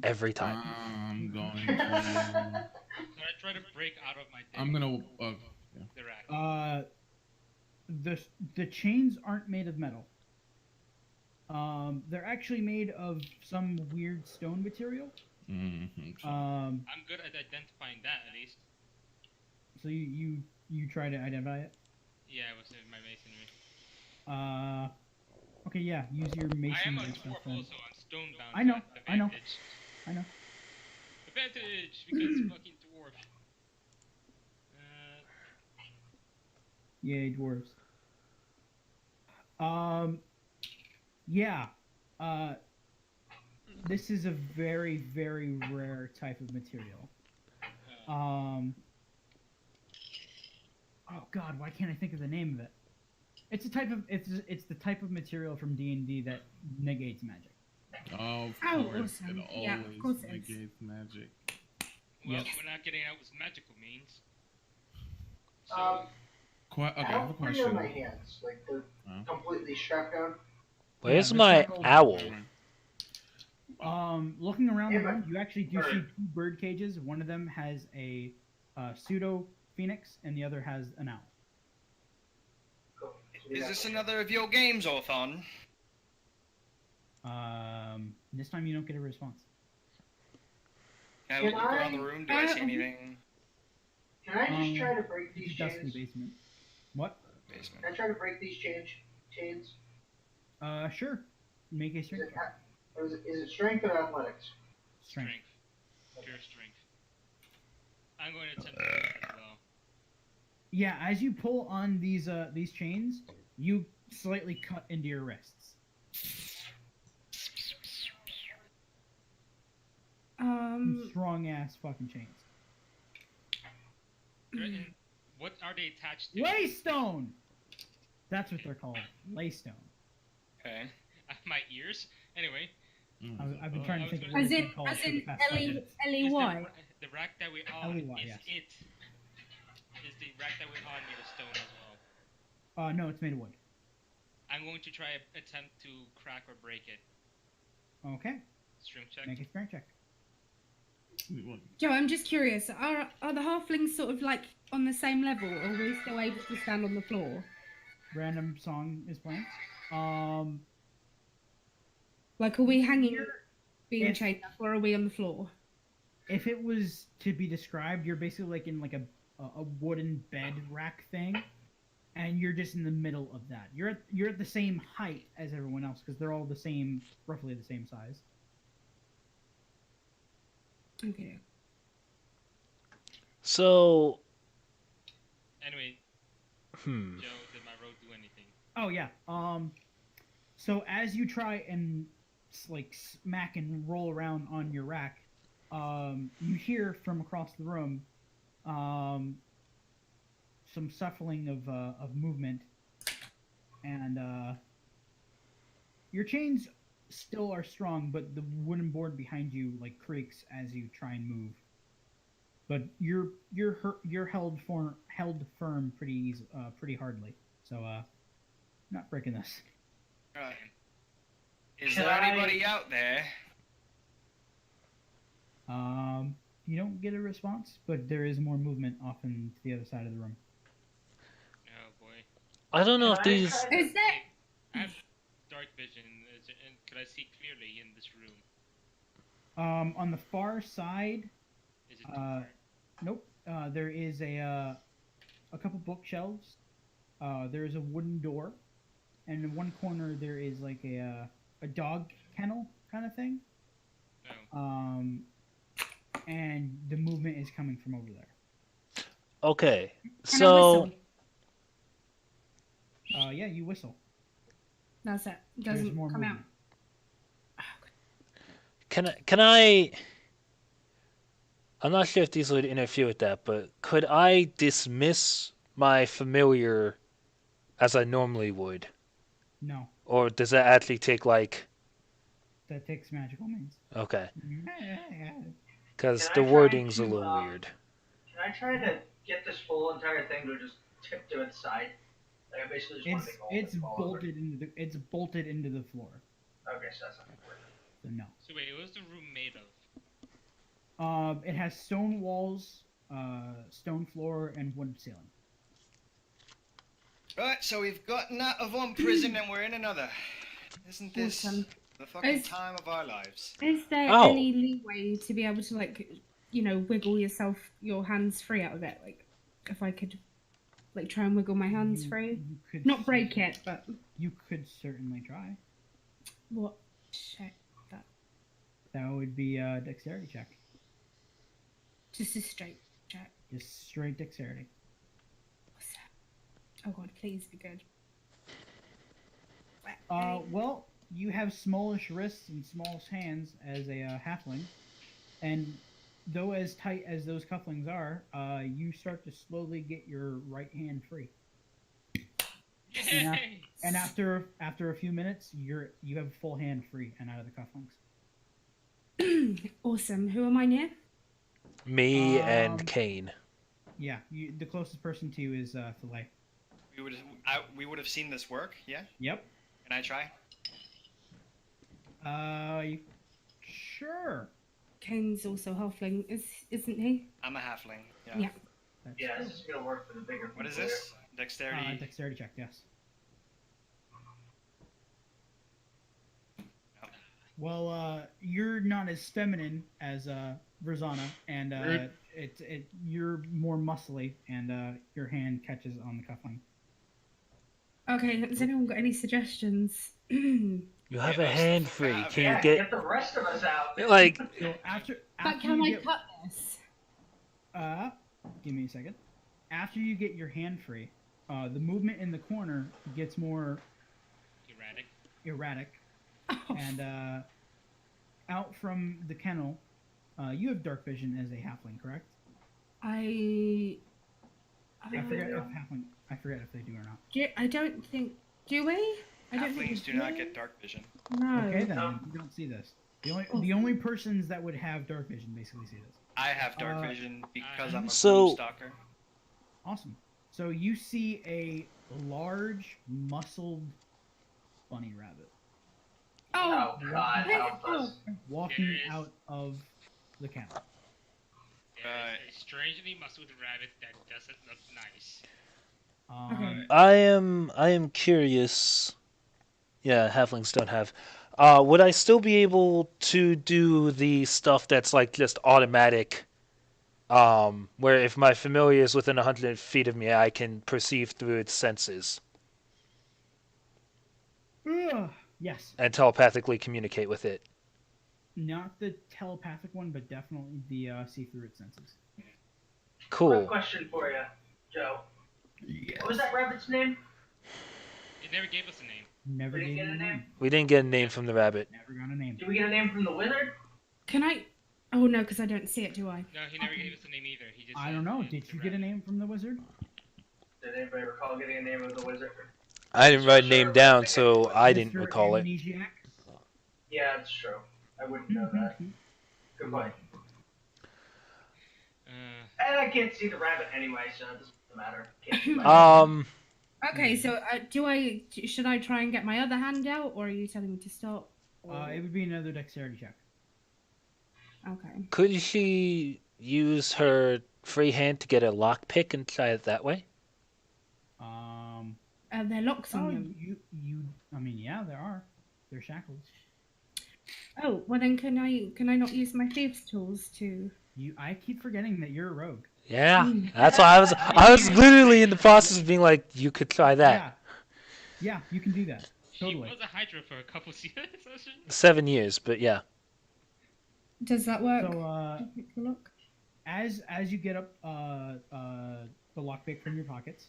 Every time. I'm going to. So I try to break out of my thing. I'm gonna. The rack. The chains aren't made of metal. They're actually made of some weird stone material. I'm good at identifying that at least. So you try to identify it. Yeah, it was in my masonry. Okay, yeah. Use your I am masonry a stuff dwarf then. also. I'm stonebound. I know, so I know. advantage. I know. Advantage because fucking dwarf. Yay, dwarves. Yeah. This is a very, very rare type of material. Oh God, why can't I think of the name of it? It's a type of it's the type of material from D&D that negates magic. Of Oh, course, awesome. it Yeah, of always course it is. negates magic. Well, Yep. we're not getting out with magical means. So, Okay, I I have a have 3 on my question. hands, like they're Oh. completely strapped down. Where's the my circle- owl? Looking around the Yeah, room, you actually do see bird. 2 bird cages. One of them has a pseudo phoenix, and the other has an owl. Cool. So we Is got this that. another of your games, Orthon? This time you don't get a response. Can I Can look around the I- room? Do I see anything? Can I just Um, try to break It's these a dusty chains? basement. What? Basement. Can I try to break these chains? Sure. Make a Is strength it, check. or is it strength or athletics? Strength. Pure strength. I'm going to attempt to do that as well. Yeah, as you pull on these chains, you slightly cut into your wrists. Strong ass fucking chains. And what are they attached to? Laystone. That's what they're called. Laystone. Okay. My ears? Anyway. I've been trying to think of As what in, they're called as for the in past 5 minutes. L-E-Y. The rack that we're on LEY, is yes. is the rack that we're on made of stone as well. No, it's made of wood. I'm going to try attempt to crack or break it. Okay. Strength check. Make a strength check. Joe, I'm just curious. Are the halflings sort of like on the same level, or are we still able to stand on the floor? Random song is playing. Like, are we hanging, being If- chained up, or are we on the floor? If it was to be described, you're basically like in like a wooden bed rack thing, and you're just in the middle of that. You're at the same height as everyone else because they're all the same, roughly the same size. Okay. So, Anyway, hmm. Joe, did my road do anything? Oh yeah. So as you try and like smack and roll around on your rack, you hear from across the room, some shuffling of movement, and your chains still are strong, but the wooden board behind you like creaks as you try and move. But you're held firm pretty hardly. So not breaking this. Right. Is Can there I- anybody out there? You don't get a response, but there is more movement off in to the other side of the room. Oh boy. I don't know if Can I these. try- Is there? I have dark vision. And could I see clearly in this room? On the far side, Is it too far? nope. There is a couple bookshelves. There is a wooden door, and in one corner there is like a dog kennel kind of thing. No. And the movement is coming from over there. Okay, Can I so whistle? Yeah, you whistle. That's it. It There's doesn't more come out. movement. can I? I'm not sure if these would interfere with that, but could I dismiss my familiar as I normally would, No, or does that actually take like? that takes magical means. Okay, Mm-hmm. because Can the I try wording's a to, little weird. Can I try to get this whole entire thing to just tip to its side? Like I basically just want to make all It's of it fall over. bolted into the floor. Okay, so that's not gonna work. So no. So wait, what was the room made of? It has stone walls, stone floor, and wood ceiling. Right, so we've gotten out of one prison and we're in another. Isn't this Awesome. the fucking Is- time of our lives? Is there Oh. any leeway to be able to, like, wiggle your hands free out of it? Like, if I could, like, try and wiggle my hands free? You could Not break it, but You could certainly try. what? Shit. That would be a dexterity check. Just a straight check. Just straight dexterity. What's that? Oh god, please be good. Well, you have smallish wrists and smallish hands as a halfling, and though as tight as those cufflinks are, you start to slowly get your right hand free. Yeah. Yay! And after a few minutes, you have full hand free and out of the cufflinks. Awesome. Who am I near? Me and Um, Kane. Yeah, the closest person to you is Filet. We would have seen this work, yeah? Yep. Can I try? Sure. Kane's also halfling, isn't he? I'm a halfling. Yeah. Yeah. That's Yeah, this is gonna work for the bigger. What is people this? Dexterity. dexterity check, yes. Oh. Well, you're not as feminine as Verzana, and you're more muscly, and your hand catches on the cufflink. Okay, has anyone got any suggestions? You have Yeah, a hand free. yeah, Can Yeah, you get get the rest of us out. like? So after But can you I get, cut this? give me a second. After you get your hand free, the movement in the corner gets more erratic, Oh, and out from the kennel, you have dark vision as a halfling, correct? I forget if they do or not. I don't think. Do we? I don't think we Halflings do not get dark vision. No. Okay, then you don't see this. The only persons that would have dark vision basically see this. I have dark Uh, vision because I'm a So- broom stalker. Awesome. So you see a large, muscled bunny rabbit Oh, Oh God, help us. walking There is- out of the kennel. There's a strangely muscled rabbit that doesn't look nice. Okay. I am curious. Yeah, halflings don't have. would I still be able to do the stuff that's like just automatic? Where if my familiar is within 100 feet of me, I can perceive through its senses Ugh. Yes. and telepathically communicate with it. Not the telepathic one, but definitely the see through its senses. Cool. Quick question for you, Joe. Yes. What was that rabbit's name? It never gave us a name. Never Did he gave get you a a name? name. We didn't get a name from the rabbit. Never got a name. Did we get a name from the wizard? Can I? Oh no, because I don't see it, do I? No, he never gave us a name either. He just. I said don't know. it's Did the you get a rabbit. name from the wizard? Did anybody recall getting a name of the wizard? I didn't write a name Sure, down, but so I didn't Mr. recall it. Amnesiac? Yeah, that's true. I wouldn't know that. Good point. And I can't see the rabbit anyway, so it doesn't matter. Can't see my Okay, so should I try and get my other hand out, or are you telling me to stop? It would be another dexterity check. Okay. Could she use her free hand to get a lockpick and try it that way? There locks on Oh, them. I mean, yeah, there are. They're shackles. Oh, well then can I not use my thieves' tools to? I keep forgetting that you're a rogue. Yeah, that's why I was literally in the process of being like, you could try that. Yeah, you can do that. Totally. She was a Hydra for a couple seasons. 7 years, but yeah. Does that work? So, Pick the lock? as you get up the lockpick from your pockets,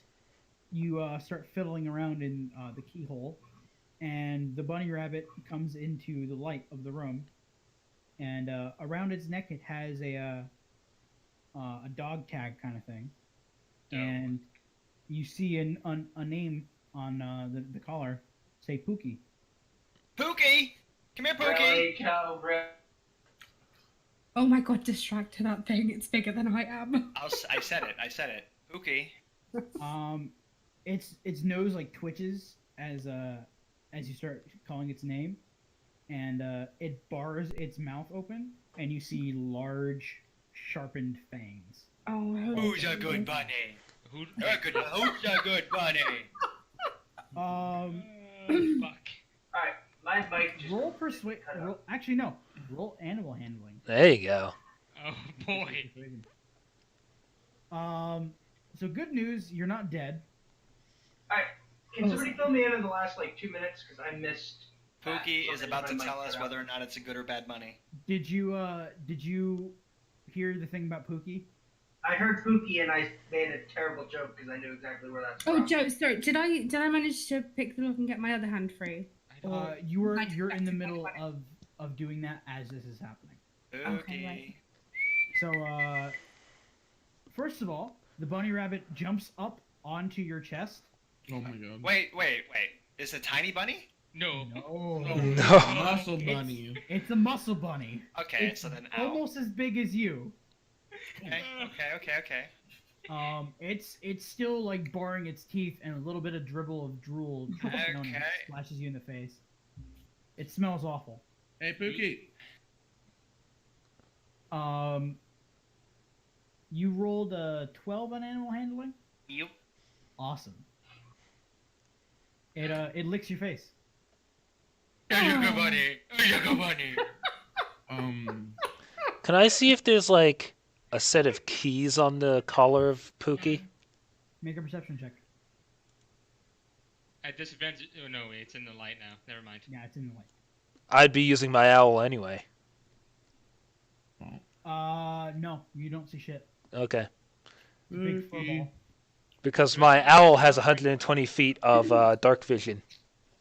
you start fiddling around in the keyhole, and the bunny rabbit comes into the light of the room, and around its neck it has a dog tag kind of thing, and you see a name on the collar say Pookie. Pookie! Come here, Pookie! Really, Joe, really? Oh my god, distract that thing. It's bigger than I am. I said it. Pookie. Its nose like twitches as you start calling its name, and it bars its mouth open, and you see large, sharpened fangs. Oh, Who's a good bunny? Who? Who's a good bunny? Fuck. Alright, my mic just... Roll persuade. Actually, no. Roll animal handling. There you go. Oh boy. So good news, you're not dead. Alright, can somebody fill me in the last, 2 minutes? Because I missed... Pookie is something about to in my mic tell us cut out. whether or not it's a good or bad bunny. Did you hear the thing about Pookie? I heard Pookie and I made a terrible joke because I knew exactly where that's Oh, from. Joe, sorry. Did I manage to pick the lock and get my other hand free? You're I just in the accidentally middle got it. of doing that as this is happening. Pookie. right. So first of all, the bunny rabbit jumps up onto your chest. Oh my god. Wait. Is it a tiny bunny? No. No, Muscle It's- bunny. it's a muscle bunny. Okay, It's so then ow. almost as big as you. Okay. It's still like baring its teeth, and a little bit of dribble of drool drips down and Okay. splashes you in the face. It smells awful. Hey, Pookie. You rolled a 12 on animal handling. Yep. Awesome. It licks your face. Bunny. Can I see if there's like a set of keys on the collar of Pookie? Make a perception check. At disadvantage. Oh no, it's in the light now. Never mind. Yeah, it's in the light. I'd be using my owl anyway. No, you don't see shit. Okay. It's a big fur Pookie. ball. Because my owl has 120 feet of dark vision.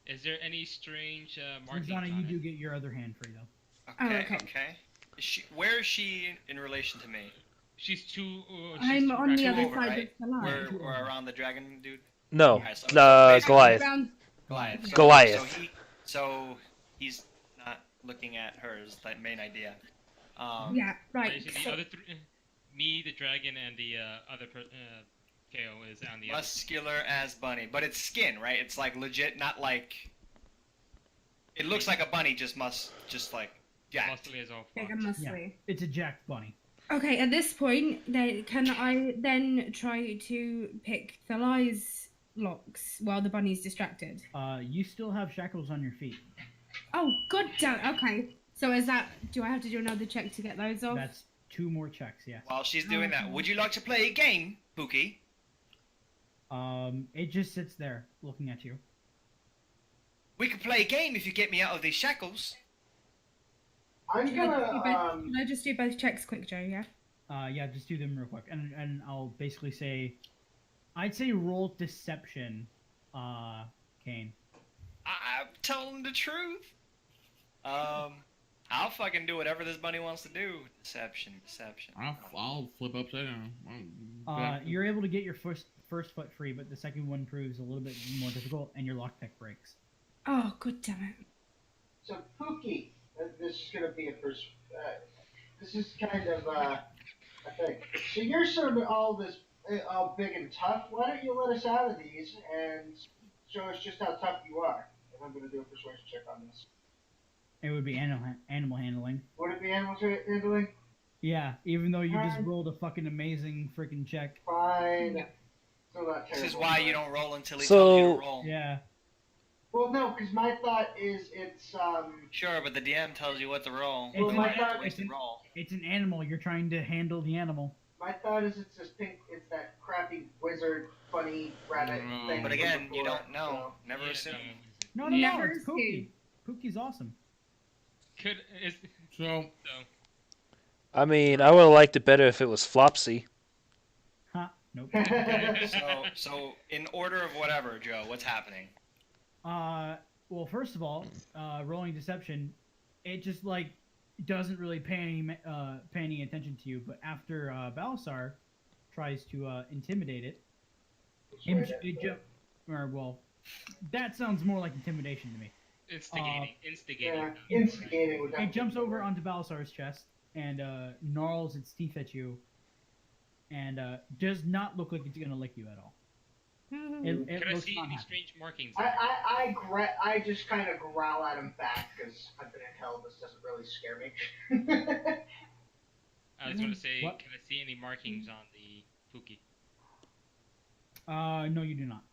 Is there any strange markings Rosanna, you on do it? get your other hand free though. Okay. okay. Where is she in relation to me? She's too. I'm too on the raccoon. other over, side right? of the line. We're around the dragon dude? No, Alright, so- Goliath. Around- Goliath. So, Goliath. So he's not looking at her is the main idea. Yeah, right. Basically, the other me, the dragon, and the other KO is on the other. Muscular as bunny, but it's skin, right? It's like legit, not like. It looks like a bunny, just like jacked. Muscly as all Big fuck. and muscly. It's a jacked bunny. Okay, at this point, then can I then try to pick Thalai's locks while the bunny's distracted? You still have shackles on your feet. Oh, god damn. Okay. So is that? Do I have to do another check to get those off? That's 2 more checks. Yes. While she's doing that, would you like to play a game, Pookie? It just sits there looking at you. We could play a game if you get me out of these shackles. I'm Can gonna I just do both checks quick, Joe? Yeah. Yeah, just do them real quick, and I'll basically say, I'd say roll deception, Kane. I'm telling the truth. I'll fucking do whatever this bunny wants to do. Deception. I'll flip upside down. You're able to get your first foot free, but the second one proves a little bit more difficult, and your lockpick breaks. Oh, god damn it. So Pookie, this is gonna be a first. This is kind of a thing. So you're sort of all big and tough. Why don't you let us out of these and show us just how tough you are? And I'm gonna do a persuasion check on this. It would be animal handling. Would it be animal handling? Yeah, even though you just Fine. rolled a fucking amazing freaking check. Fine. Still not This is terrible, why but- you don't roll until he So- tells you to roll. Yeah. Well, no, because my thought is it's Sure, but the DM tells you what to roll. Well, my thought- Ways to roll. It's an animal. You're trying to handle the animal. My thought is it's this pink. It's that crappy wizard, funny rabbit thing. But from again, you before, don't know. Never Yeah, assume. No, no, Never no. It's Pookie. assume. Pookie's awesome. Could is So so. I mean, I would have liked it better if it was Flopsy. Huh? Nope. So in order of whatever, Joe, what's happening? Well, first of all, rolling deception, it just like doesn't really pay any attention to you. But after Balasar tries to intimidate it, that sounds more like intimidation to me. Instigating. Yeah, instigating would It jumps over onto Balasar's chest and gnarls its teeth at you, and does not look like it's gonna lick you at all. It Can I looks see not any happy. strange markings? I just kind of growl at him back because I've been in hell. This doesn't really scare me. I was going to say, What? can I see any markings on the Pookie? No, you do not.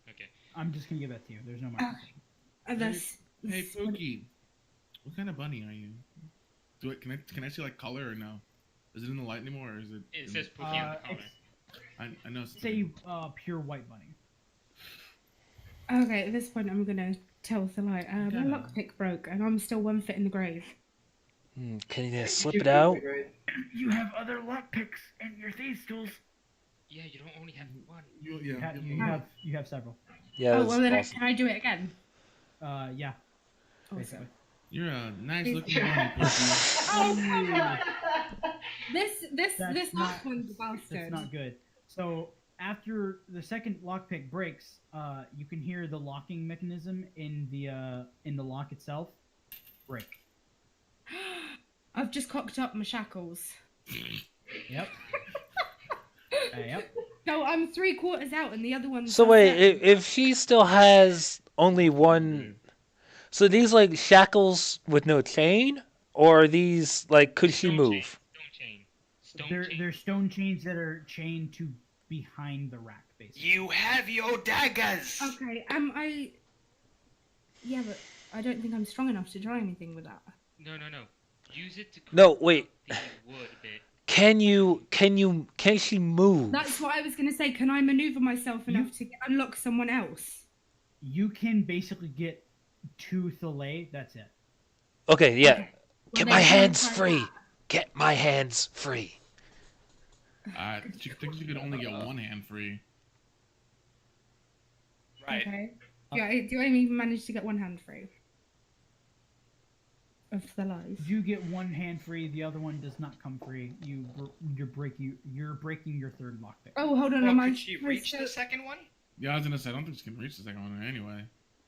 Okay. I'm just gonna give that to you. There's no markings. That's. hey Pookie, what kind of bunny are you? Can I see like color or no? Is it in the light anymore or is it? It says Pookie on the collar. It's I know. It's say pure white bunny. Okay, at this point, I'm gonna tell the light. My Okay. lockpick broke, and I'm still 1 foot in the grave. Can you slip it out? You have other lockpicks in your thieves' tools. Yeah, you don't only have one. You have several. Yeah, Oh that's well, then awesome. can I do it again? Yeah, basically. Awesome. You're a nice Is- looking bunny, Pookie. Oh, come on. This That's last not- one's a That's bastard. not good. So after the second lockpick breaks, you can hear the locking mechanism in the lock itself break. I've just cocked up my shackles. Yep. Yep. So I'm 3/4 out, and the other one's. So wait, half set. if she still has only one, so these like shackles with no chain, or are these like could she Stone move? chain. Stone chain. They're stone chains that are chained to behind the rack, basically. You have your daggers. Okay, I. Yeah, but I don't think I'm strong enough to try anything with that. No. Use it to. No, carve wait. out the wood bit. Can she move? That's what I was gonna say. Can I maneuver myself You- enough to unlock someone else? You can basically get to Thalay. That's it. Okay, yeah. Okay. Well, Get then my can I hands try free. that? Get my hands free. She thinks you could only get one hand free. Right. Okay. Do I even manage to get one hand free? Of the lies. You get one hand free. The other one does not come free. You're breaking your third lockpick. Oh, hold on. Well, am I could she reach supposed the to- second one? Yeah, I was gonna say I don't think she can reach the second one anyway.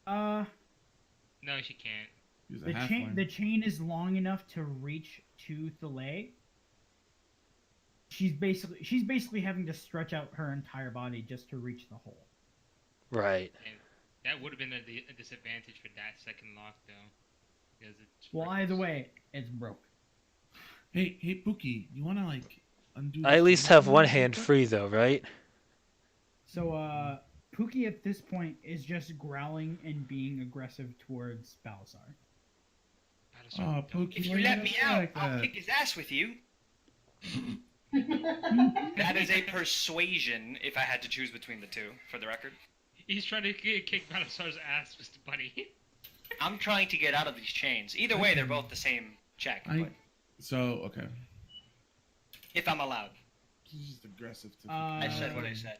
No, she can't. She's a The halfling. chain is long enough to reach to Thalay. She's basically having to stretch out her entire body just to reach the hole. Right. And that would have been a disadvantage for that second lock, though. Because it's Well, either way, it's broke. Hey, Pookie, you wanna like undo? I at this least chain have for one me real hand quick? free though, right? So, Pookie at this point is just growling and being aggressive towards Balasar. Dinosaur. Oh, Don't- Pookie. If why you let gotta me be out, like I'll that? kick his ass with you. That is a persuasion if I had to choose between the two, for the record. He's trying to kick Dinosaur's ass, Mr. Bunny. I'm trying to get out of these chains. Either way, they're both the same check, but Okay. if I'm allowed. This is just aggressive to I said what I said.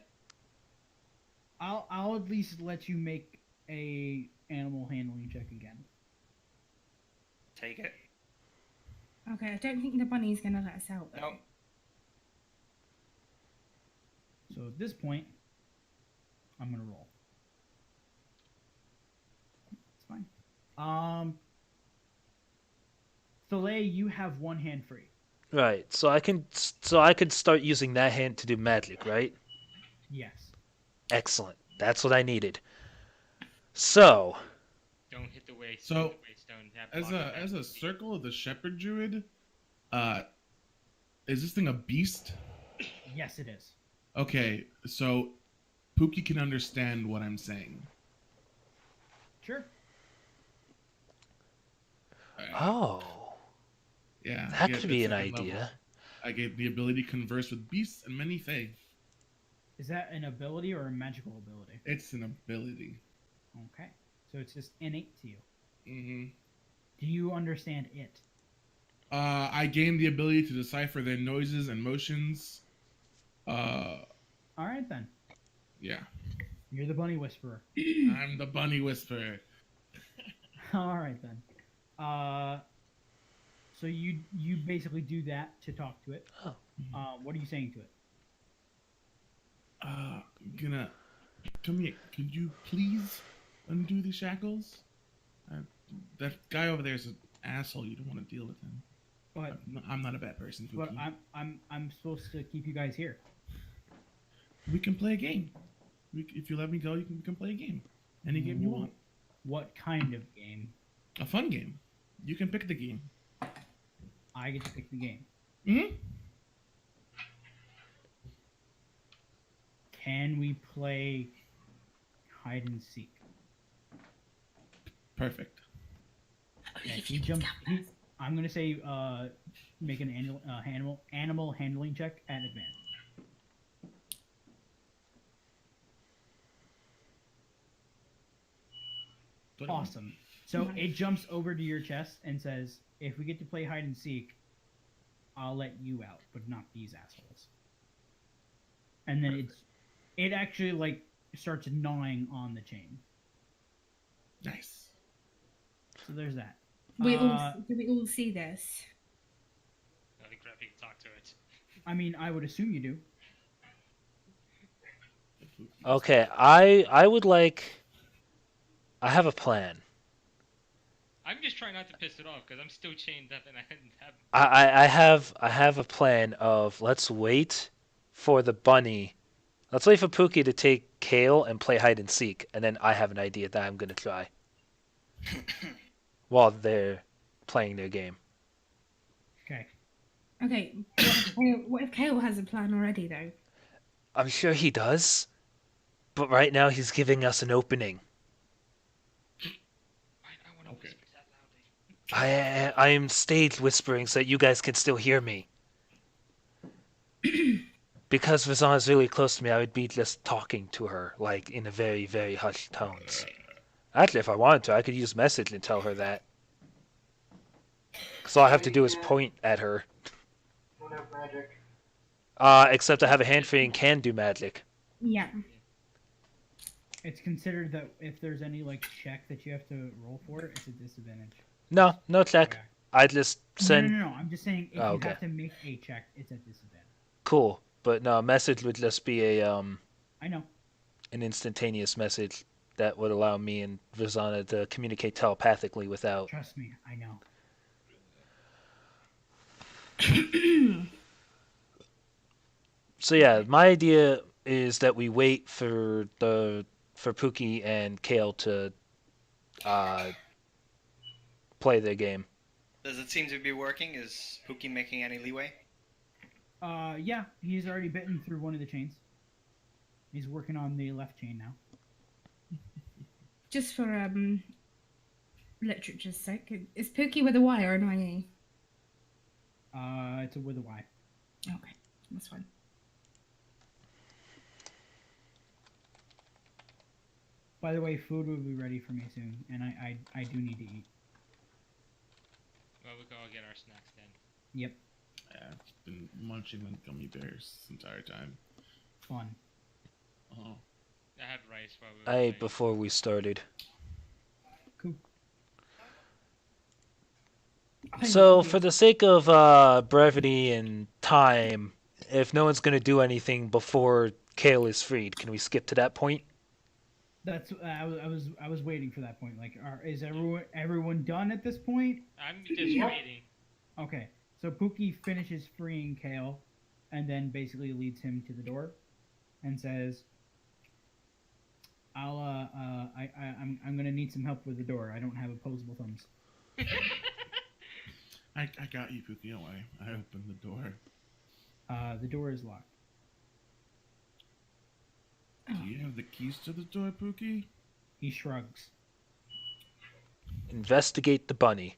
I'll at least let you make a animal handling check again. Take it. Okay, I don't think the bunny's gonna let us out. Though. Nope. So at this point, I'm gonna roll. It's fine. Filet, you have one hand free. Right. So I could start using that hand to do magic, right? Yes. Excellent. That's what I needed. So, Don't hit the waist. So, hit the waist, don't have As block a that. circle of the shepherd druid, is this thing a beast? Yes, it is. Okay, so Pookie can understand what I'm saying. Sure. oh, Yeah, that yeah, could be an that's second idea. level. I gave the ability to converse with beasts and many fae. Is that an ability or a magical ability? It's an ability. Okay. So it's just innate to you. Mm-hmm. Do you understand it? I gained the ability to decipher their noises and motions. All right then. Yeah. You're the bunny whisperer. I'm the bunny whisperer. All right then. So you basically do that to talk to it. Oh. What are you saying to it? Come here. Could you please undo the shackles? That guy over there is an asshole. You don't want to deal with him. But I'm not a bad person. but Pookie. I'm supposed to keep you guys here. We can play a game. If you let me go, we can play a game. Any game you want. What kind of game? A fun game. You can pick the game. I get to pick the game. Hmm? Can we play hide and seek? Perfect. If you jump, I'm gonna say make an animal handling check at advantage. Awesome. So it jumps over to your chest and says, "If we get to play hide and seek, I'll let you out, but not these assholes." And then it actually like starts gnawing on the chain. Nice. So there's that. Do we all see this? I think Grab can talk to it. I mean, I would assume you do. Okay, I would like. I have a plan. I'm just trying not to piss it off because I'm still chained up and I hadn't have. I have a plan of let's wait for the bunny. Let's wait for Pookie to take Kale and play hide and seek, and then I have an idea that I'm gonna try while they're playing their game. Okay. Okay. What if Kale has a plan already, though? I'm sure he does, but right now he's giving us an opening. I want to Okay. whisper that loudly. I am stage whispering so that you guys can still hear me. Because Vazan is really close to me, I would be just talking to her, like, in a very, very hushed tones. Actually, if I wanted to, I could use message and tell her that. Because all I have to do is point at her. Don't have magic. Except I have a hand free and can do magic. Yeah. It's considered that if there's any like check that you have to roll for, it's a disadvantage. No check. Okay. I just send... No. I'm just saying if Oh, you okay. have to make a check, it's a disadvantage. Cool. But no, message would just be I know. an instantaneous message that would allow me and Vazana to communicate telepathically without... Trust me, I know. So yeah, my idea is that we wait for Pookie and Kale to play their game. Does it seem to be working? Is Pookie making any leeway? Yeah, he's already bitten through one of the chains. He's working on the left chain now. Just for literature's sake, is Pookie with a Y or an IE? It's a with a Y. Okay, that's fine. By the way, food will be ready for me soon, and I do need to eat. Well, we can all get our snacks then. Yep, Yeah, it's been munching on gummy bears this entire time. fun. Oh. I had rice while we were I ate playing. before we started. Cool. So, for the sake of brevity and time, if no one's gonna do anything before Kale is freed, can we skip to that point? That's I was waiting for that point. Like, is everyone done at this point? I'm just Yep. waiting. Okay, so Pookie finishes freeing Kale, and then basically leads him to the door, and says, I'm gonna need some help with the door. I don't have opposable thumbs." I got you, Pookie. Don't worry. I opened the door. The door is locked. Do you have the keys to the door, Pookie? He shrugs. Investigate the bunny.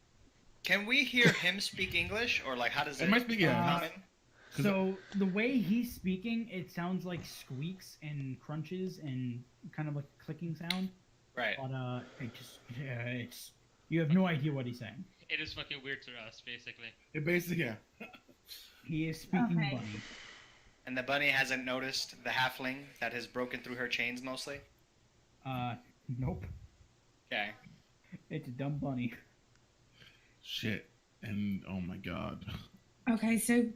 Can we hear him speak English, or like how does it? Am I speaking? common? So the way he's speaking, it sounds like squeaks and crunches and kind of like a clicking sound. Right. But it's you have no idea what he's saying. It is fucking weird to us, basically. It basically, yeah. He is speaking Okay. bunny. And the bunny hasn't noticed the halfling that has broken through her chains mostly. Nope. Okay. It's a dumb bunny. Shit. And oh my god. Okay, so.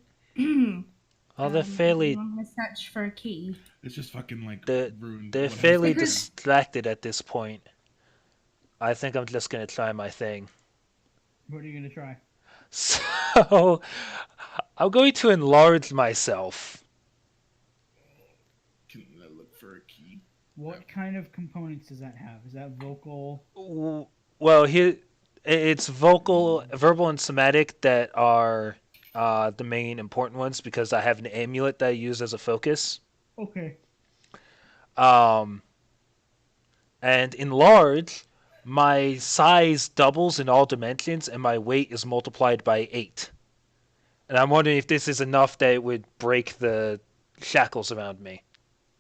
Oh, they're fairly I'm gonna search for a key. It's just fucking like They're- ruined. they're what fairly happened. distracted at this point. I think I'm just gonna try my thing. What are you gonna try? So, I'm going to enlarge myself. Can I look for a key? What kind of components does that have? Is that vocal? Well, here it's verbal, and somatic that are the main important ones because I have an amulet that I use as a focus. Okay. And enlarge, my size doubles in all dimensions and my weight is multiplied by 8. And I'm wondering if this is enough that it would break the shackles around me.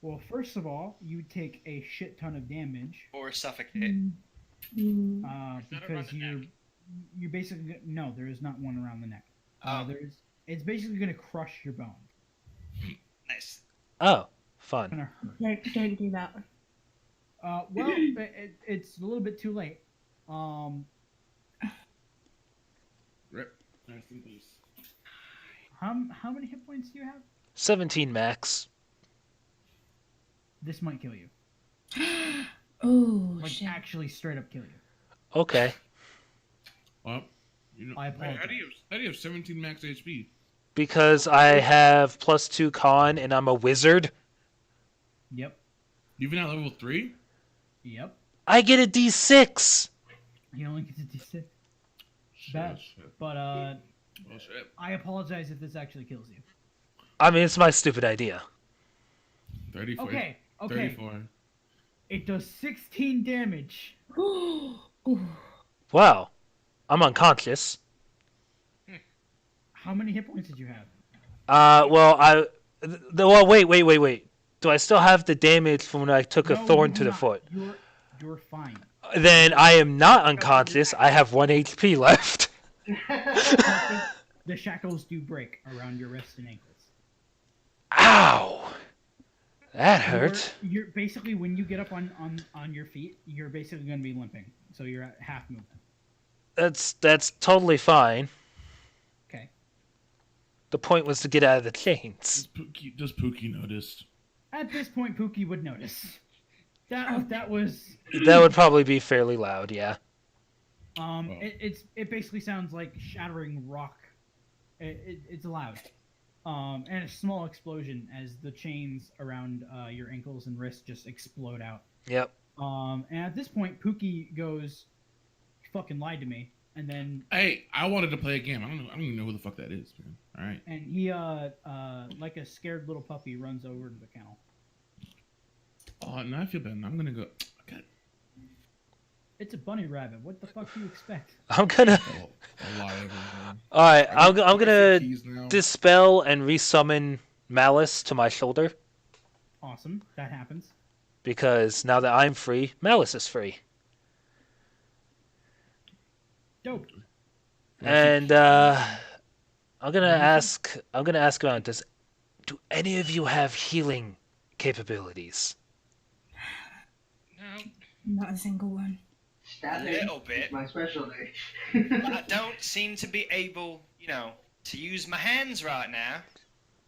Well, first of all, you take a shit ton of damage. Or suffocate. Mm. Uh, Is that around because the neck? you're basically no, there is not one around the neck. Oh. It's basically gonna crush your bone. Nice. Oh, fun. Gonna hurt. Don't do that. Well, it's a little bit too late. Rip. Rest in peace. How many hit points do you have? 17 max. This might kill you. Oh Like shit. actually straight up kill you. Okay. Well, you know, I how do apologize. how do you have 17 max HP? Because I have +2 con and I'm a wizard, Yep. Even at level 3? Yep. I get a d6! He only gets a d6. Shit, Bad. shit. But Oh shit. I apologize if this actually kills you. I mean, it's my stupid idea. 34. Okay. 34. It does 16 damage. Ooh. Wow. I'm unconscious. How many hit points did you have? Well, well, wait. Do I still have the damage from when I took a No, thorn you to do the not. foot? You're fine. Then I am not unconscious. I have 1 HP left. The shackles do break around your wrists and ankles. Ow! That hurt. You're basically when you get up on your feet, you're basically going to be limping. So you're at half movement. That's totally fine. Okay. The point was to get out of the chains. Does Pookie notice? At this point, Pookie would notice. That was That would probably be fairly loud, yeah. Oh. it basically sounds like shattering rock. It's loud. And a small explosion as the chains around your ankles and wrists just explode out. Yep. And at this point, Pookie goes, "You fucking lied to me," and then Hey, I wanted to play a game. I don't even know who the fuck that is, man. All right. and he like a scared little puppy runs over to the kennel. Oh, now I feel bad. I'm gonna go. Okay. It's a bunny rabbit. What the fuck do you expect? I'm gonna. A lot of everything. All right, I'm I gonna see keys now. dispel and resummon Malice to my shoulder Awesome. That happens. because now that I'm free, Malice is free. Dope. And I'm gonna ask around. Do any of you have healing capabilities? No. Not a single one. Stabbing A little bit. is my specialty. I don't seem to be able, to use my hands right now.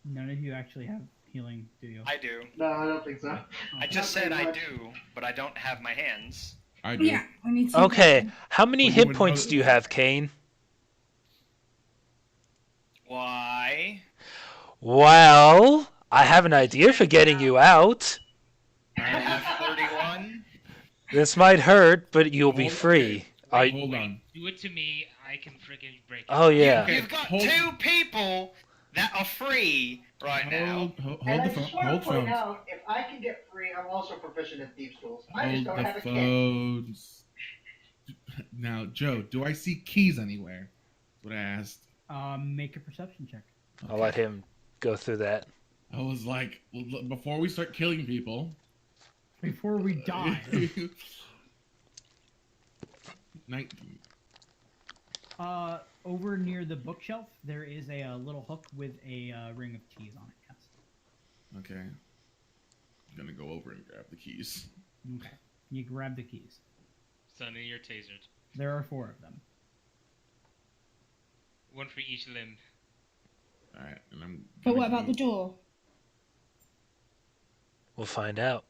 None of you actually have healing, do you? I do. No, I don't think so. I just Not said very I much. do, but I don't have my hands. I do. Yeah, I need to. Okay, how many Well, you hit would points know- do you have, Kane? Why? Well, I have an idea for getting you out. I have 31. This might hurt, but you'll be Hold- free. okay. I- Hold on. Do it to me. I can freaking break it. Oh yeah. Okay, You've got hold- 2 people that are free right now. Hold And I the phone. just want Hold to point phones. out, if I can get free, I'm also proficient in Thieves' Tools. I just Hold don't the have a kit. phones. Now, Joe, do I see keys anywhere? That's what I asked. Make a perception check. I'll let him go through that. I was like, before we start killing people. Before we die. 19. Over near the bookshelf, there is a little hook with a ring of keys on it. Yes. Okay. I'm gonna go over and grab the keys. Okay. You grab the keys. Sonny, you're tasered. There are 4 of them. One for each limb. Alright, and I'm. But gonna what about go- the door? We'll find out.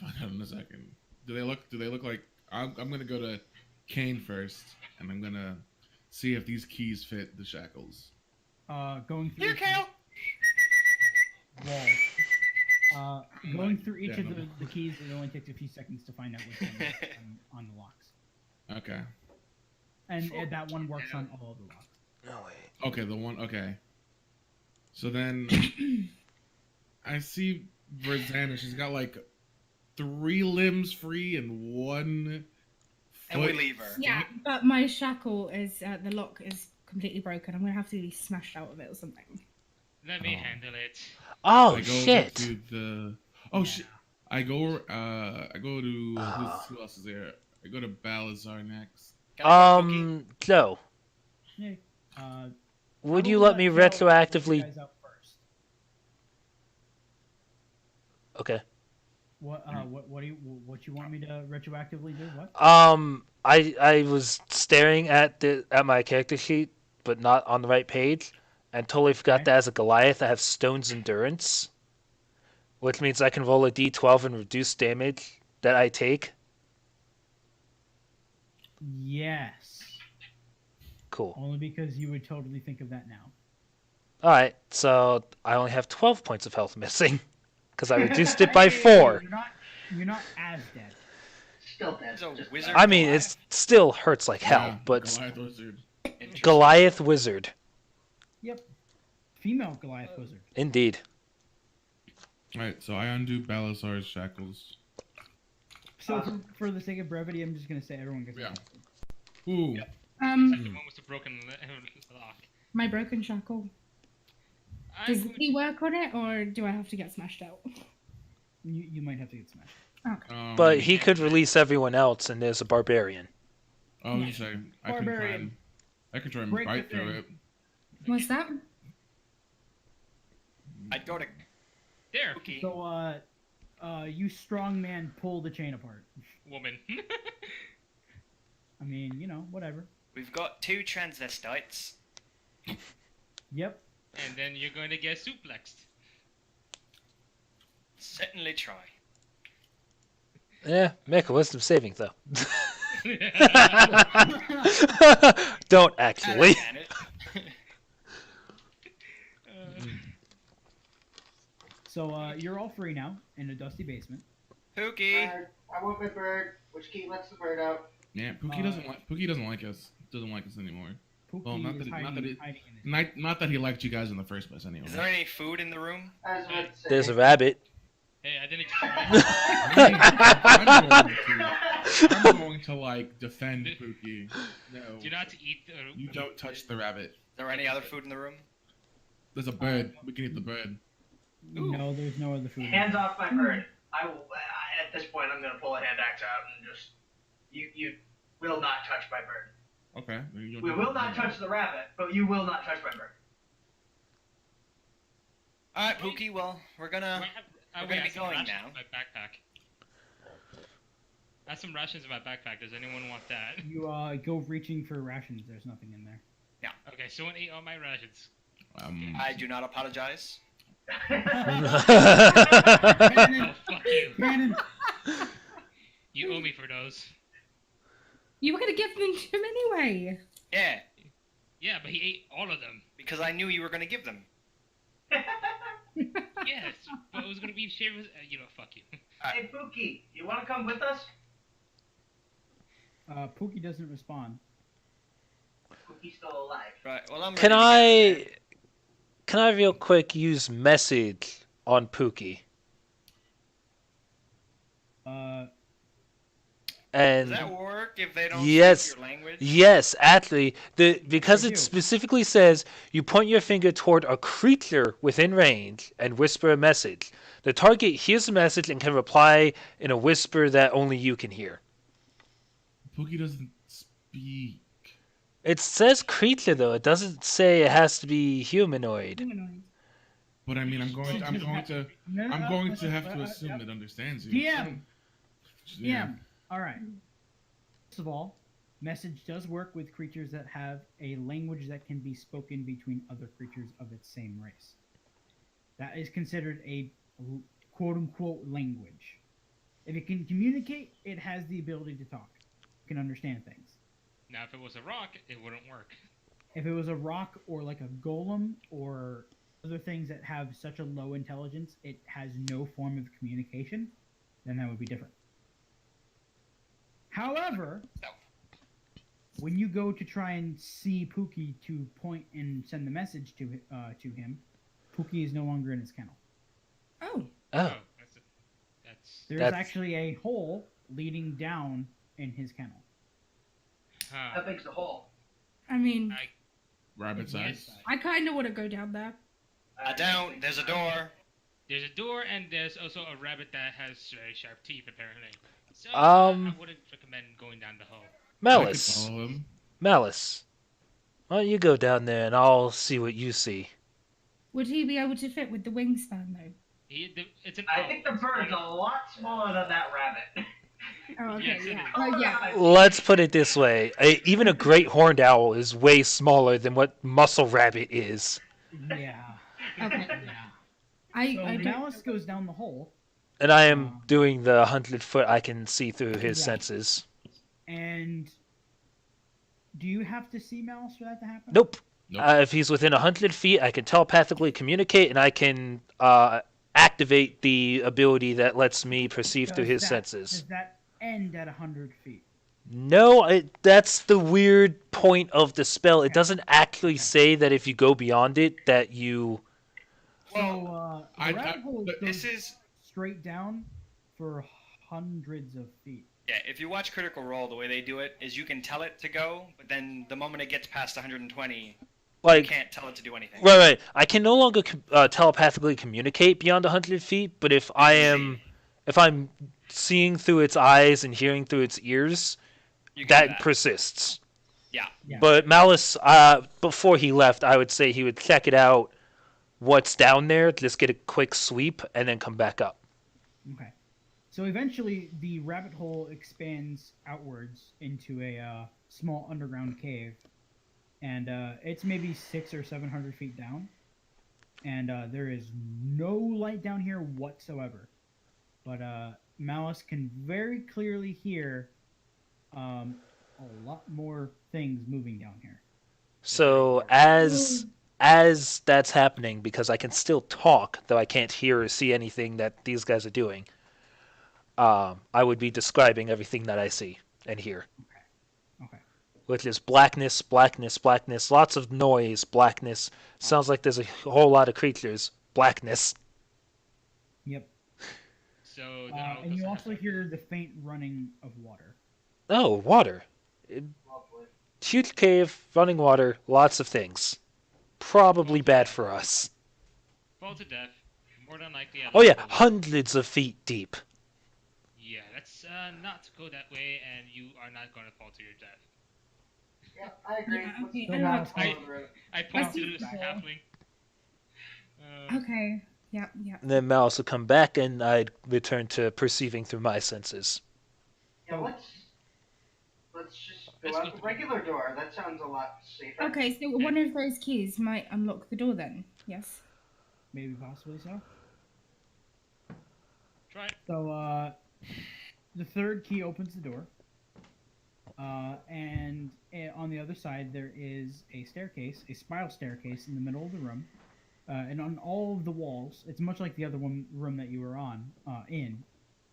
Find out in a second. Do they look like? I'm gonna go to Kane first, and I'm gonna see if these keys fit the shackles. Going through Here, Kale. walls. Going through each Yeah, of no. the keys, it only takes a few seconds to find out which one is on the locks. Okay. And that one works on all of the locks. No way. Okay, the one. Okay. So then, I see Brazana. She's got like 3 limbs free and 1. And we foot. leave her. Yeah, but my shackle is the lock is completely broken. I'm gonna have to be smashed out of it or something. Let me Oh. handle it. Oh I go shit! To the. Oh shit! I go. I go to. Who else is there? I go to Balazar next. Can I go, Cookie? Joe, Yay. would I you will let me Joe let you retroactively? guys out first. Okay. What do you want me to retroactively do? What? I was staring at my character sheet, but not on the right page, and totally forgot Okay. that as a Goliath I have Stone's Endurance, which means I can roll a d12 and reduce damage that I take. Yes. Cool. Only because you would totally think of that now. All right, so I only have 12 points of health missing because I reduced it by 4. You're not as dead. Still dead. It's a Just- wizard. I mean, Goliath. it still hurts like hell, Yeah, but Goliath Wizard. Interesting. Goliath Wizard, Yep. Female Goliath wizard. indeed. Alright, so I undo Balazar's shackles. So for the sake of brevity, I'm just gonna say everyone gets. Yeah. a Ooh. The Um, one with the broken lock. my broken shackle. I Does would- he work on it, or do I have to get smashed out? You might have to get smashed. Okay. But he could release everyone else, and there's a barbarian. I was gonna say I can try. Barbarian. I can try and Break the bite through thing. it. What's that? I'd go to There, Cookie. So you strong man pull the chain apart. woman. I mean, whatever. We've got 2 transvestites. Yep. And then you're going to get suplexed. Certainly try. Yeah, make a wisdom saving though. Don't actually. Can it? So you're all free now in a dusty basement. Pookie. Bird. I want my bird. Which key lets the bird out? Yeah, Pookie doesn't like us. Doesn't like us anymore. Pookie Well, not is that it- not hiding, that it- hiding in his Not that he liked you guys in the first place anyway. Is there any food in the room? I was about to say. There's a rabbit. Hey, I didn't. I'm going to- I'm going to like defend Pookie. No, Do not eat the. you don't touch the rabbit. Is there any other food in the room? There's a bird. We can eat the bird. Ooh. No, there's no other food. Hands off my bird. I will. At this point, I'm gonna pull a hand axe out and just. You will not touch my bird. Okay. We will not touch the rabbit, but you will not touch my bird. All right, Pookie. Well, we're gonna. We're gonna be going rations now. in my backpack. I have some rations in my backpack. Does anyone want that? You go reaching for rations. There's nothing in there. Okay, someone ate all my rations. I do not apologize. Cannon, Oh, fuck you. cannon. You owe me for those. You were gonna give them to him anyway. Yeah, Yeah, but he ate all of them. because I knew you were gonna give them. Yes, but it was gonna be shared with. Fuck you. Hey, Pookie, you want to come with us? Pookie doesn't respond. Pookie's still alive. Right. Well, I'm. Can ready to get I? Can I real quick use message on Pookie? Uh, Does And that work if they don't Yes. speak your language? yes, actually, because I it do. specifically says you point your finger toward a creature within range and whisper a message. The target hears the message and can reply in a whisper that only you can hear. Pookie doesn't speak. It says creature though. It doesn't say it has to be humanoid. Humanoid. But I mean, I'm going to have to assume it understands you. DM. Yeah. All right. First of all, message does work with creatures that have a language that can be spoken between other creatures of its same race. That is considered a quote-unquote language. If it can communicate, it has the ability to talk. It can understand things. Now, if it was a rock, it wouldn't work. If it was a rock or like a golem or other things that have such a low intelligence, it has no form of communication, then that would be different. However, when you go to try and see Pookie to point and send the message to him, Pookie is no longer in his kennel. Oh. Oh, That's. There's That's- actually a hole leading down in his kennel. How big's the hole? I mean, Rabbit size. I kind of want to go down there. I don't. There's a door. There's a door, and there's also a rabbit that has very sharp teeth, apparently. So I wouldn't recommend going down the hole. I could Malice. follow him. Malice. Why don't you go down there and I'll see what you see. Would he be able to fit with the wingspan though? It's an I owl. think the bird's a lot smaller than that rabbit. Oh, okay, Yes, it yeah. is. Oh, yeah. Let's put it this way. Even a great horned owl is way smaller than what Muscle Rabbit is. Yeah. Okay. Yeah. I So don't. Malice goes down the hole, And I am doing the 100-foot I can see through his Yeah. senses. and do you have to see Malice for that to happen? Nope. Nope. If he's within 100 feet, I can telepathically communicate and I can activate the ability that lets me perceive through his senses. Does that end at 100 feet? No, that's the weird point of the spell. It doesn't actually say that if you go beyond it, that you... So the rabbit hole but goes This is. straight down for hundreds of feet. Yeah, if you watch Critical Role, the way they do it is you can tell it to go, but then the moment it gets past 120, you Like, can't tell it to do anything. right. I can no longer telepathically communicate beyond 100 feet, but if I'm seeing through its eyes and hearing through its ears, You can do that persists. Yeah. Yeah. But Malice, before he left, I would say he would check it out, what's down there, just get a quick sweep, and then come back up. Okay. So eventually, the rabbit hole expands outwards into a small underground cave, and it's maybe 600 or 700 feet down. And there is no light down here whatsoever. But Malice can very clearly hear a lot more things moving down here. So as that's happening, because I can still talk, though I can't hear or see anything that these guys are doing, I would be describing everything that I see and hear. Okay. Which is blackness, blackness, blackness, lots of noise, blackness. Sounds like there's a whole lot of creatures, blackness. Yep. So and you also hear the faint running of water. Oh, water. Lovely. Huge cave, running water, lots of things. Probably bad for us. fall to death. More than likely. At Oh yeah, level- hundreds of feet deep. Yeah, let's not go that way, and you are not going to fall to your death. Yeah, I agree. Yeah, Let's okay, go I down like- follow the road. I point to see this people. halfling. Okay. Yeah, yeah. And then Mouse would come back, and I'd return to perceiving through my senses. Yeah, let's just go Let's out go the through. regular door. That sounds a lot safer. Okay, so one of those keys might unlock the door then. Yes. Maybe possibly so. Try it. So the third key opens the door. And on the other side there is a staircase, a spiral staircase in the middle of the room. And on all of the walls, it's much like the other room that you were in,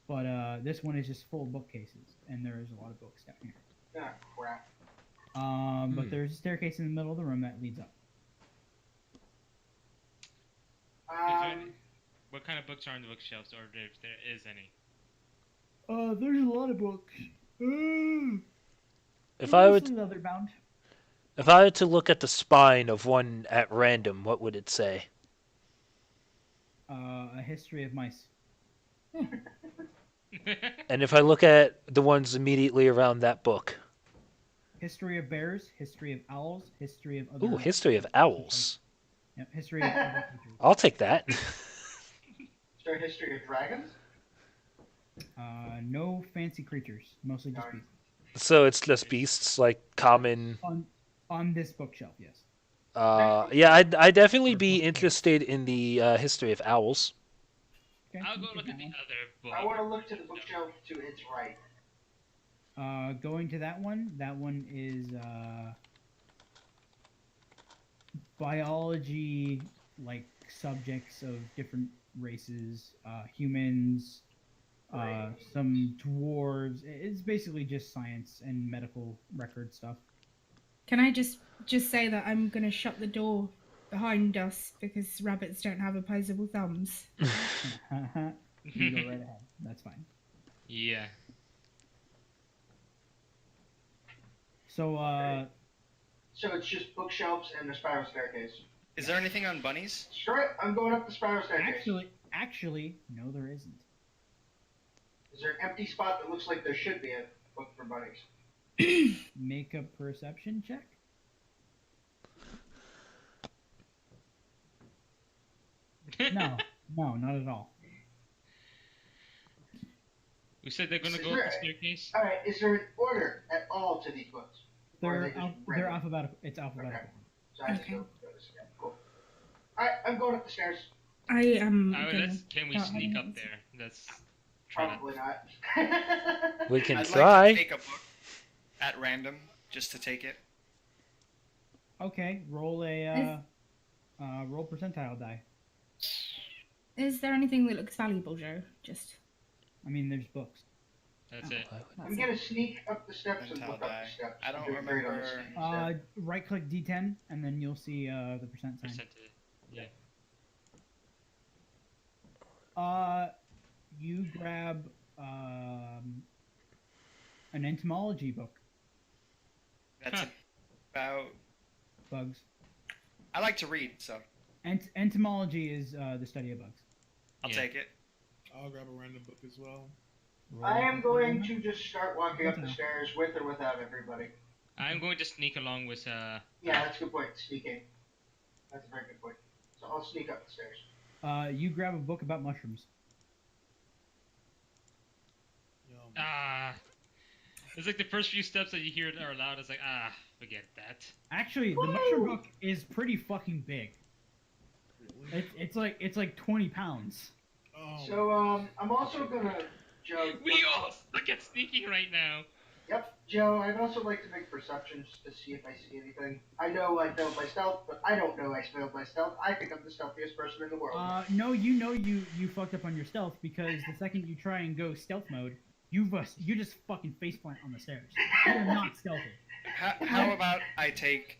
but this one is just full of bookcases, and there is a lot of books down here. Ah, crap. But there's a staircase in the middle of the room that leads up. What kind of books are on the bookshelves, or if there is any? There's a lot of books. If I Mostly would, leather bound. if I were to look at the spine of one at random, what would it say? A history of mice. And if I look at the ones immediately around that book, History of bears, history of owls, history of other. ooh, history of owls. Yep, history of other creatures. I'll take that. Is there a history of dragons? No fancy creatures, mostly just Darn. beasts. So it's just beasts, like common. On this bookshelf, yes. Yeah, I'd definitely be interested in the history of owls. Okay, I'll go you look take at the that other book. I want to look to the bookshelf to its right. one. Going to that one is biology, like subjects of different races, humans, some dwarves. It's basically just science and medical record stuff. Can I just say that I'm gonna shut the door behind us because rabbits don't have opposable thumbs? You go right ahead. That's fine. Yeah. So, So it's just bookshelves and a spiral staircase. Is there anything on bunnies? Sure, I'm going up the spiral staircase. actually, no, there isn't. Is there an empty spot that looks like there should be a book for bunnies? Make a perception check. No, not at all. We said they're gonna Is go up there- the staircase. All right, is there an order at all to these books? Or are They're they just they're random? alphabetical. It's alphabetical. Okay. So I just Okay. go to the stairs. Cool. All right, I'm going up the stairs. I am. Can we start sneak having up this. there? Let's try that. Probably not. We can I'd try. like to take a book at random just to take it. Okay, roll a roll percentile die. Is there anything that looks valuable, Joe? Just. I mean, there's books. That's it. I'm gonna sneak up the steps and Percentile look up die. the steps. I don't I'm doing great on this remember- sneaky step. Right click D10 and then you'll see the percent sign. Percentage. Yeah. You grab an entomology book. That's Huh. about. Bugs. I like to read, so Entomology is the study of bugs. I'll Yeah. take it. I'll grab a random book as well. Roll I am going percentile. to just start walking up the Okay. stairs with or without everybody. I'm going to sneak along with Yeah, that's a good point. Sneaking. That's a very good point. So I'll sneak up the stairs. You grab a book about mushrooms. Yum. It's like the first few steps that you hear are loud. It's like forget that. Actually, the mushroom book is pretty fucking big. Really? It's like 20 pounds. Oh, So I'm also gonna, Joe. We all suck at sneaking right now. Yep, Joe. I'd also like to make perceptions to see if I see anything. I know I failed my stealth, but I don't know I failed my stealth. I think I'm the stealthiest person in the world. No, you fucked up on your stealth because the second you try and go stealth mode, you just fucking faceplant on the stairs. You're not stealthy. How about I take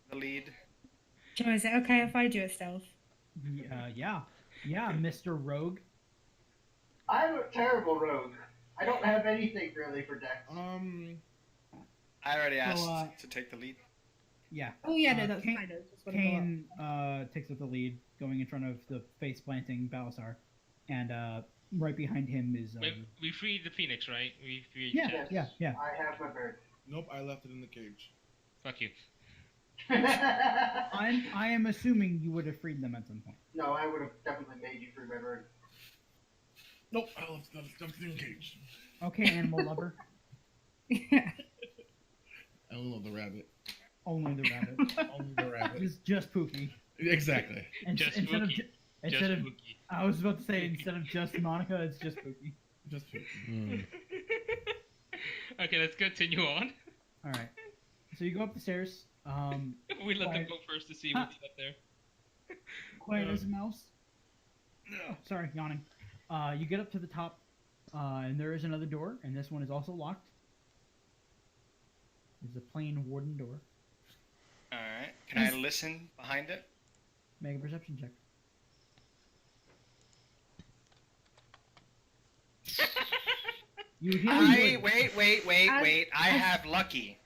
the lead? Joe, is it okay if I do a stealth? Yeah, Mr. Rogue. I'm a terrible rogue. I don't have anything really for Dex. I already asked uh, to take the lead. Yeah. Oh yeah, no, that's Kane- fine. I just wanna go up. Kane takes up the lead, going in front of the face-planting Balasar, and right behind him is. We freed the Phoenix, right? We freed. Yeah, Jack. yeah. I have my bird. Nope, I left it in the cage. Fuck you. I am assuming you would have freed them at some point. No, I would have definitely made you free my bird. Nope, I left it in the cage. Okay, animal lover. I only love the rabbit. Only the rabbit. Only the rabbit. Just Pookie. Exactly. Just instead of Pookie. instead of Pookie. I was about to say instead of just Monica, it's just Pookie. Just Okay, let's continue on. All right. So you go up the stairs. We let them Quiet. go first to see what's up there. Quiet as a mouse. Sorry, yawning. You get up to the top, and there is another door, and this one is also locked. It's a plain wooden door. Alright. Can I listen behind it? Make a perception check. You hear Wait. I have lucky.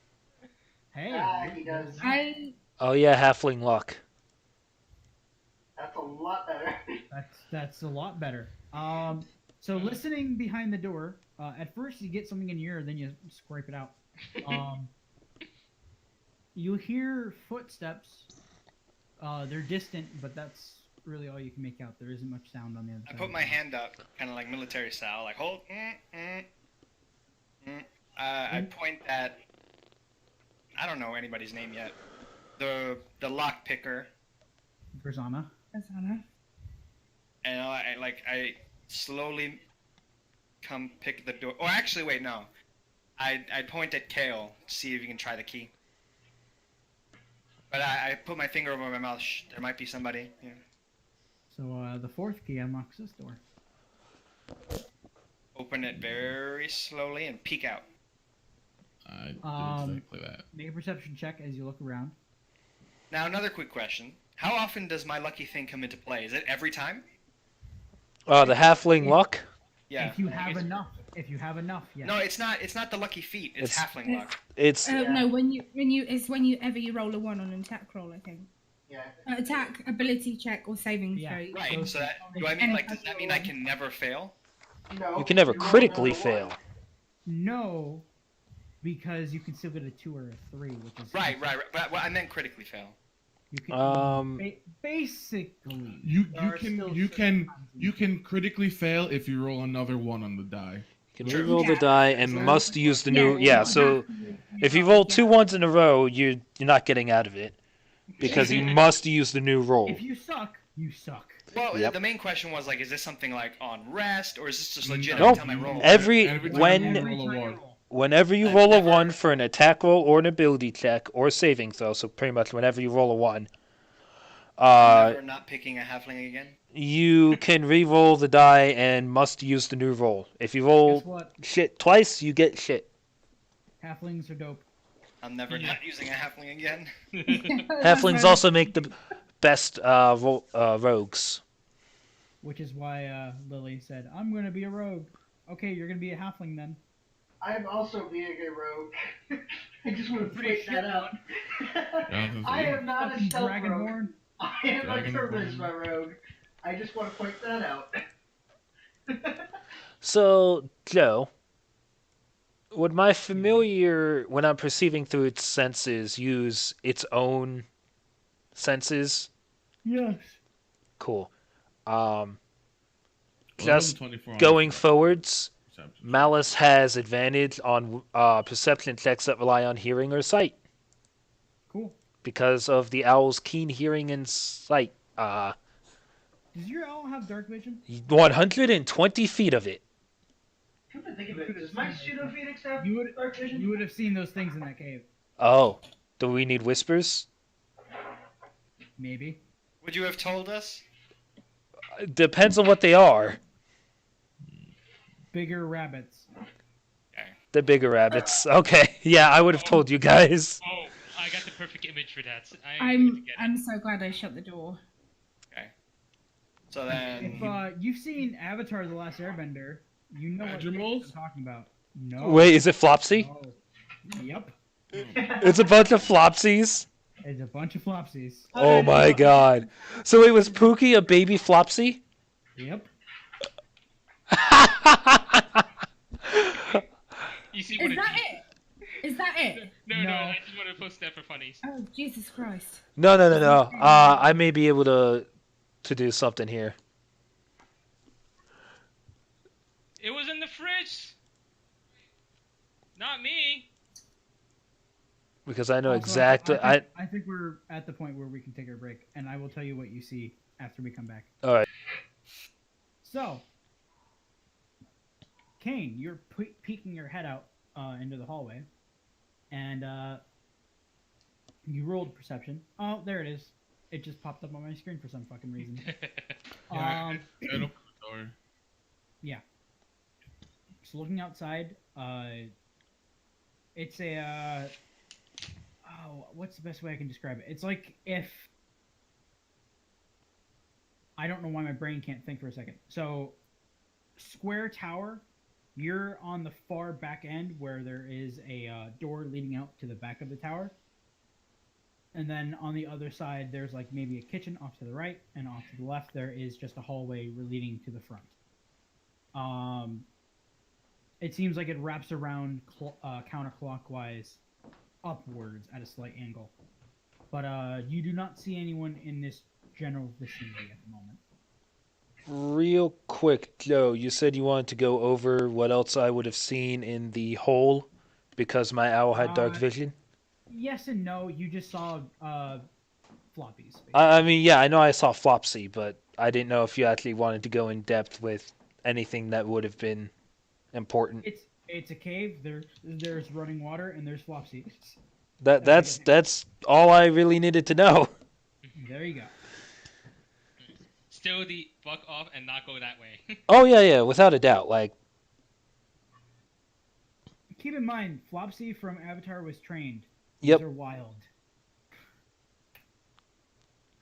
Hey. He does. Oh yeah, halfling luck. That's a lot better. That's a lot better. So listening behind the door, at first you get something in your ear, then you scrape it out. You hear footsteps. They're distant, but that's really all you can make out. There isn't much sound on the other I side. put my hand up, kind of like military style, like hold. I point at. I don't know anybody's name yet. The lock picker, Grisana. Asana. and I slowly come pick the door. Oh, actually, wait, no. I point at Kale to see if you can try the key. But I put my finger over my mouth. Shh, there might be somebody. Yeah. So the fourth key unlocks this door. Open it very slowly and peek out. I did exactly that. Make a perception check as you look around. Now, another quick question. How often does my lucky thing come into play? Is it every time? Oh, the halfling luck. Yeah. If you have enough. If you have enough, yes. No, it's not. It's not the lucky feat. It's It's- halfling luck. It's No, when you whenever you roll a 1 on an attack roll, I think. Yeah. Attack, ability check, or saving Yeah. throw. Right. So that, do I mean like? Does that mean I can never fail? No. you can never you roll critically another fail. one. No, because you can still get a 2 or a 3, which is Right. But I meant critically fail. You can, basically. You there are still you certain can times you can critically fail if you roll another 1 on the die. You can Sure. reroll the Yeah. die and must use the new. Yeah, Yeah. So if you roll 2 1s in a row, you're not getting out of it because you must use the new roll. If you suck, you suck. Well, Yep. the main question was like, is this something like on rest, or is this just legit Nope. every time I roll? Every Every time when you roll a 1. whenever you I've roll a never- 1 for an attack roll or an ability check or saving throw, so pretty much whenever you roll a 1, Never not picking a halfling again. you can re-roll the die and must use the new roll. If you roll Guess what? shit twice, you get shit. Halflings are dope. I'm never Yeah. not using a halfling again. Halflings also make the best rogues. Which is why Lily said, I'm going to be a rogue. Okay, you're going to be a halfling then. I'm also being a rogue. I just want to Pretty point that out. Yeah, I am not a Fucking stealth rogue. Dragonborn. I am a Dragonborn. charisma rogue. I just want to point that out. So, Joe, would my familiar, when I'm perceiving through its senses, use its own senses? Yes. Cool. Well, Just 24 on going the forwards, perception. Malice has advantage on perception checks that rely on hearing or sight Cool. because of the owl's keen hearing and sight. Does your owl have dark vision? 120 feet of it. Come to think of it, does my pseudo phoenix have You would- dark vision? You would have seen those things in that cave. Oh, do we need whispers? Maybe. Would you have told us? Depends on what they are. Bigger rabbits. The bigger rabbits. Okay, yeah, I would have told you guys. Oh, I got the perfect image for that. I'm going to get it. I'm so glad I shut the door. So then, If you've seen Avatar: The Last Airbender, you know what Madrimals? I'm talking about. No. Wait, is it Flopsy? No. Yep. It's a bunch of Flopsies. It's a bunch of Flopsies. Oh my god. So it was Pookie a baby Flopsy? Yep. You see what Is that it? Is that it? No, No. I just want to post that for funnies. Oh, Jesus Christ. No. I may be able to do something here. It was in the fridge. Not me. Because I know Also, exactly. I think we're at the point where we can take our break, and I will tell you what you see after we come back. All right. So, Kane, you're peeking your head out into the hallway, and you rolled perception. Oh, there it is. It just popped up on my screen for some fucking reason. Yeah, I opened the door. So looking outside, it's a what's the best way I can describe it? It's like if I don't know why my brain can't think for a second. So square tower, you're on the far back end where there is a door leading out to the back of the tower. And then on the other side, there's like maybe a kitchen off to the right, and off to the left there is just a hallway leading to the front. It seems like it wraps around counterclockwise upwards at a slight angle. But you do not see anyone in this general vicinity at the moment. Real quick, Joe, you said you wanted to go over what else I would have seen in the hole because my owl had dark vision? Yes and no. You just saw floppies. I mean, yeah, I know I saw Flopsy, but I didn't know if you actually wanted to go in depth with anything that would have been important. It's a cave. There's running water and there's flopsies. That's all I really needed to know. There you go. Still the fuck off and not go that way. Oh yeah, without a doubt. Like, Keep in mind, Flopsy from Avatar was trained. Yep. These are wild.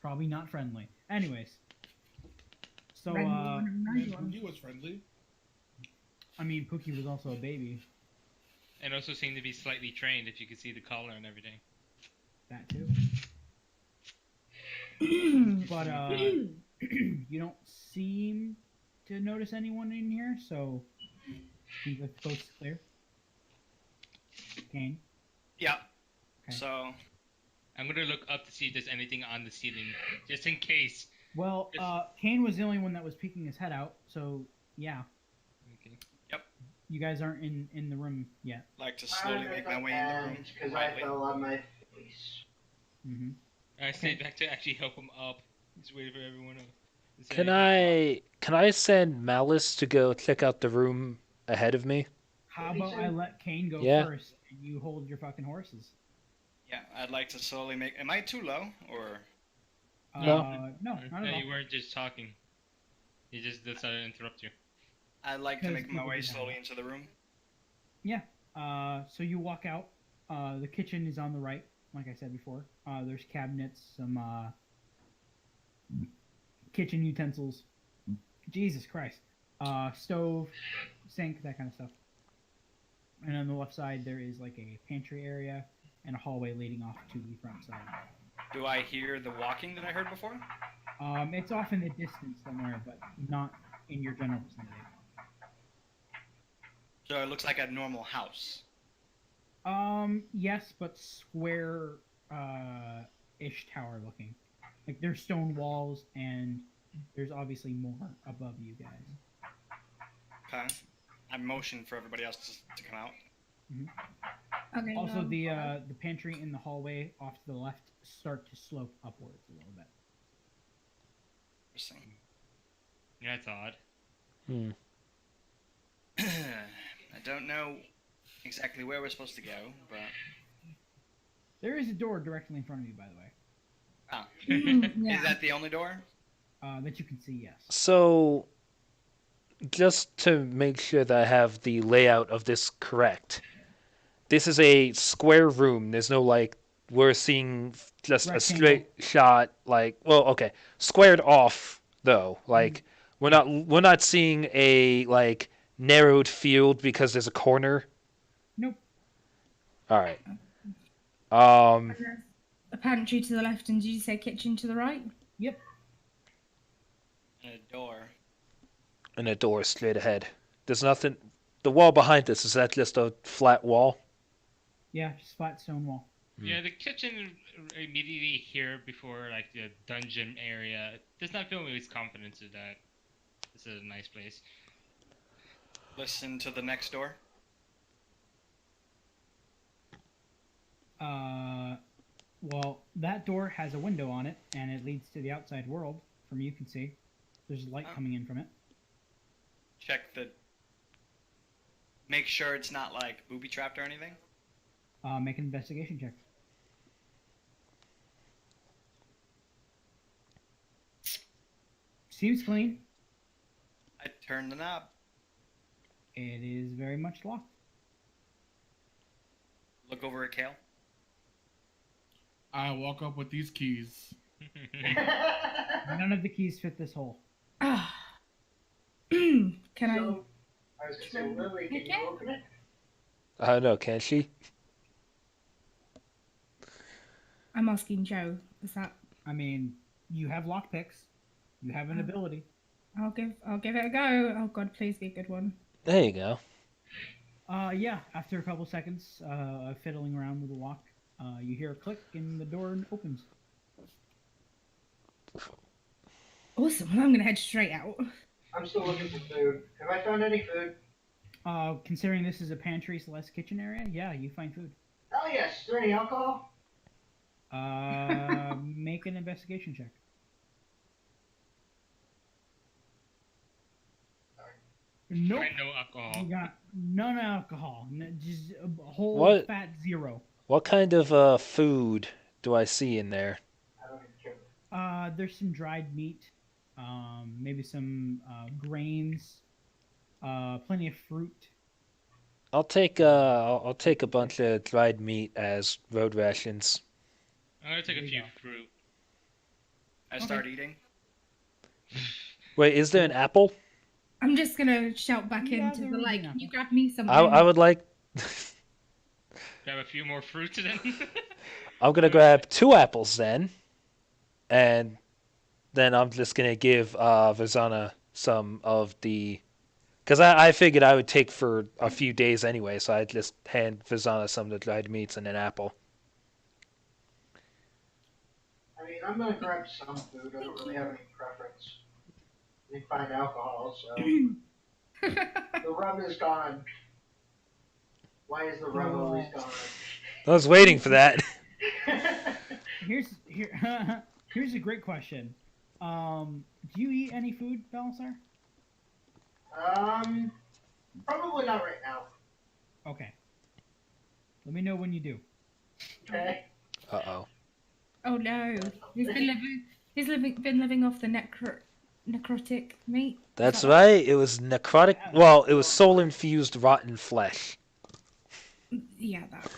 Probably not friendly. Anyways. So, Pookie was friendly. I mean, Pookie was also a baby. And also seemed to be slightly trained if you could see the collar and everything. That too. But, you don't seem to notice anyone in here, so seems like the coast's clear. Kane? yeah. Okay. So I'm gonna look up to see if there's anything on the ceiling, just in case. Well, Kane was the only one that was peeking his head out, so yeah. Okay. You guys aren't in the room yet. like to slowly make my way in the room. Because I quietly. fell on my face. Mm-hmm. I stayed back to actually help him up. Just waiting for everyone to say can anything. I send Malice to go check out the room ahead of me? How about I let Kane go Yeah. first, and you hold your fucking horses? Yeah, I'd like to slowly make. Am I too low or? No. No, not at No, all. you weren't just talking. He just decided to interrupt you. I'd like to Because make my people way do that. slowly into the room. So you walk out. The kitchen is on the right, like I said before. There's cabinets, some kitchen utensils. Jesus Christ. Stove, sink, that kind of stuff. And on the left side, there is like a pantry area and a hallway leading off to the front side. Do I hear the walking that I heard before? It's off in the distance somewhere, but not in your general vicinity. So it looks like a normal house. Yes, but square, ish tower looking. Like there's stone walls and there's obviously more above you guys. Okay. I motioned for everybody else to come out. Okay. Also, the pantry in the hallway off to the left start to slope upwards a little bit. Interesting. Yeah, that's odd. I don't know exactly where we're supposed to go, but There is a door directly in front of you, by the way, Yeah. is that the only door? that you can see. Yes. So, just to make sure that I have the layout of this correct, this is a square room. There's no, like, we're seeing just a Rectangle. straight shot, like, well, okay, squared off though. Like we're not seeing a like narrowed field because there's a corner. Nope. All right. There's a pantry to the left, and did you say kitchen to the right? Yep. And a door. And a door straight ahead. There's nothing. The wall behind us, is that just a flat wall? Yeah, just flat stone wall. Yeah, the kitchen immediately here before like the dungeon area does not fill me with confidence that this is a nice place. Listen to the next door. Well, that door has a window on it, and it leads to the outside world. From you can see, there's light coming in from it. Check the. Make sure it's not like booby trapped or anything. Make an investigation check. Seems clean. I turned the knob. It is very much locked. Look over at Kale. I walk up with these keys. None of the keys fit this hole. Ah. Can I? So, I was gonna say, Lily, can you open it? I don't know, can she? I'm asking Joe. Is that? I mean, you have lockpicks. You have an ability. I'll give it a go. Oh God, please be a good one. There you go. Yeah, after a couple seconds of fiddling around with the lock, you hear a click and the door opens. Awesome. Well, I'm gonna head straight out. I'm still looking for food. Have I found any food? Considering this is a pantry slash kitchen area, yeah, you find food. Oh yes. Is there any alcohol? Make an investigation check. Nope. Find no alcohol. You got none alcohol. Just a whole What? fat zero. What kind of food do I see in there? I don't even care. There's some dried meat, maybe some grains, plenty of fruit. I'll take a bunch of dried meat as road rations. I'm gonna take There a you few go. fruit. I start eating. Wait, is there an apple? I'm just gonna shout back Yeah, into there the is like. an Can you apple. grab me something? I would like. Grab a few more fruits then. I'm gonna grab 2 apples then, and then I'm just gonna give Vazana some of the, because I figured I would take for a few days anyway, so I'd just hand Vazana some of the dried meats and an apple. I mean, I'm gonna grab some food. I don't really have any preference. I can find alcohol, so the rub is gone. Why is the rub always gone? I was waiting for that. Here's a great question. Do you eat any food, Balasar? Probably not right now. Okay. Let me know when you do. Okay. Uh-oh. Oh no, been living off the necrotic meat. That's right. It was necrotic. Well, it was soul-infused rotten flesh. Yeah, that.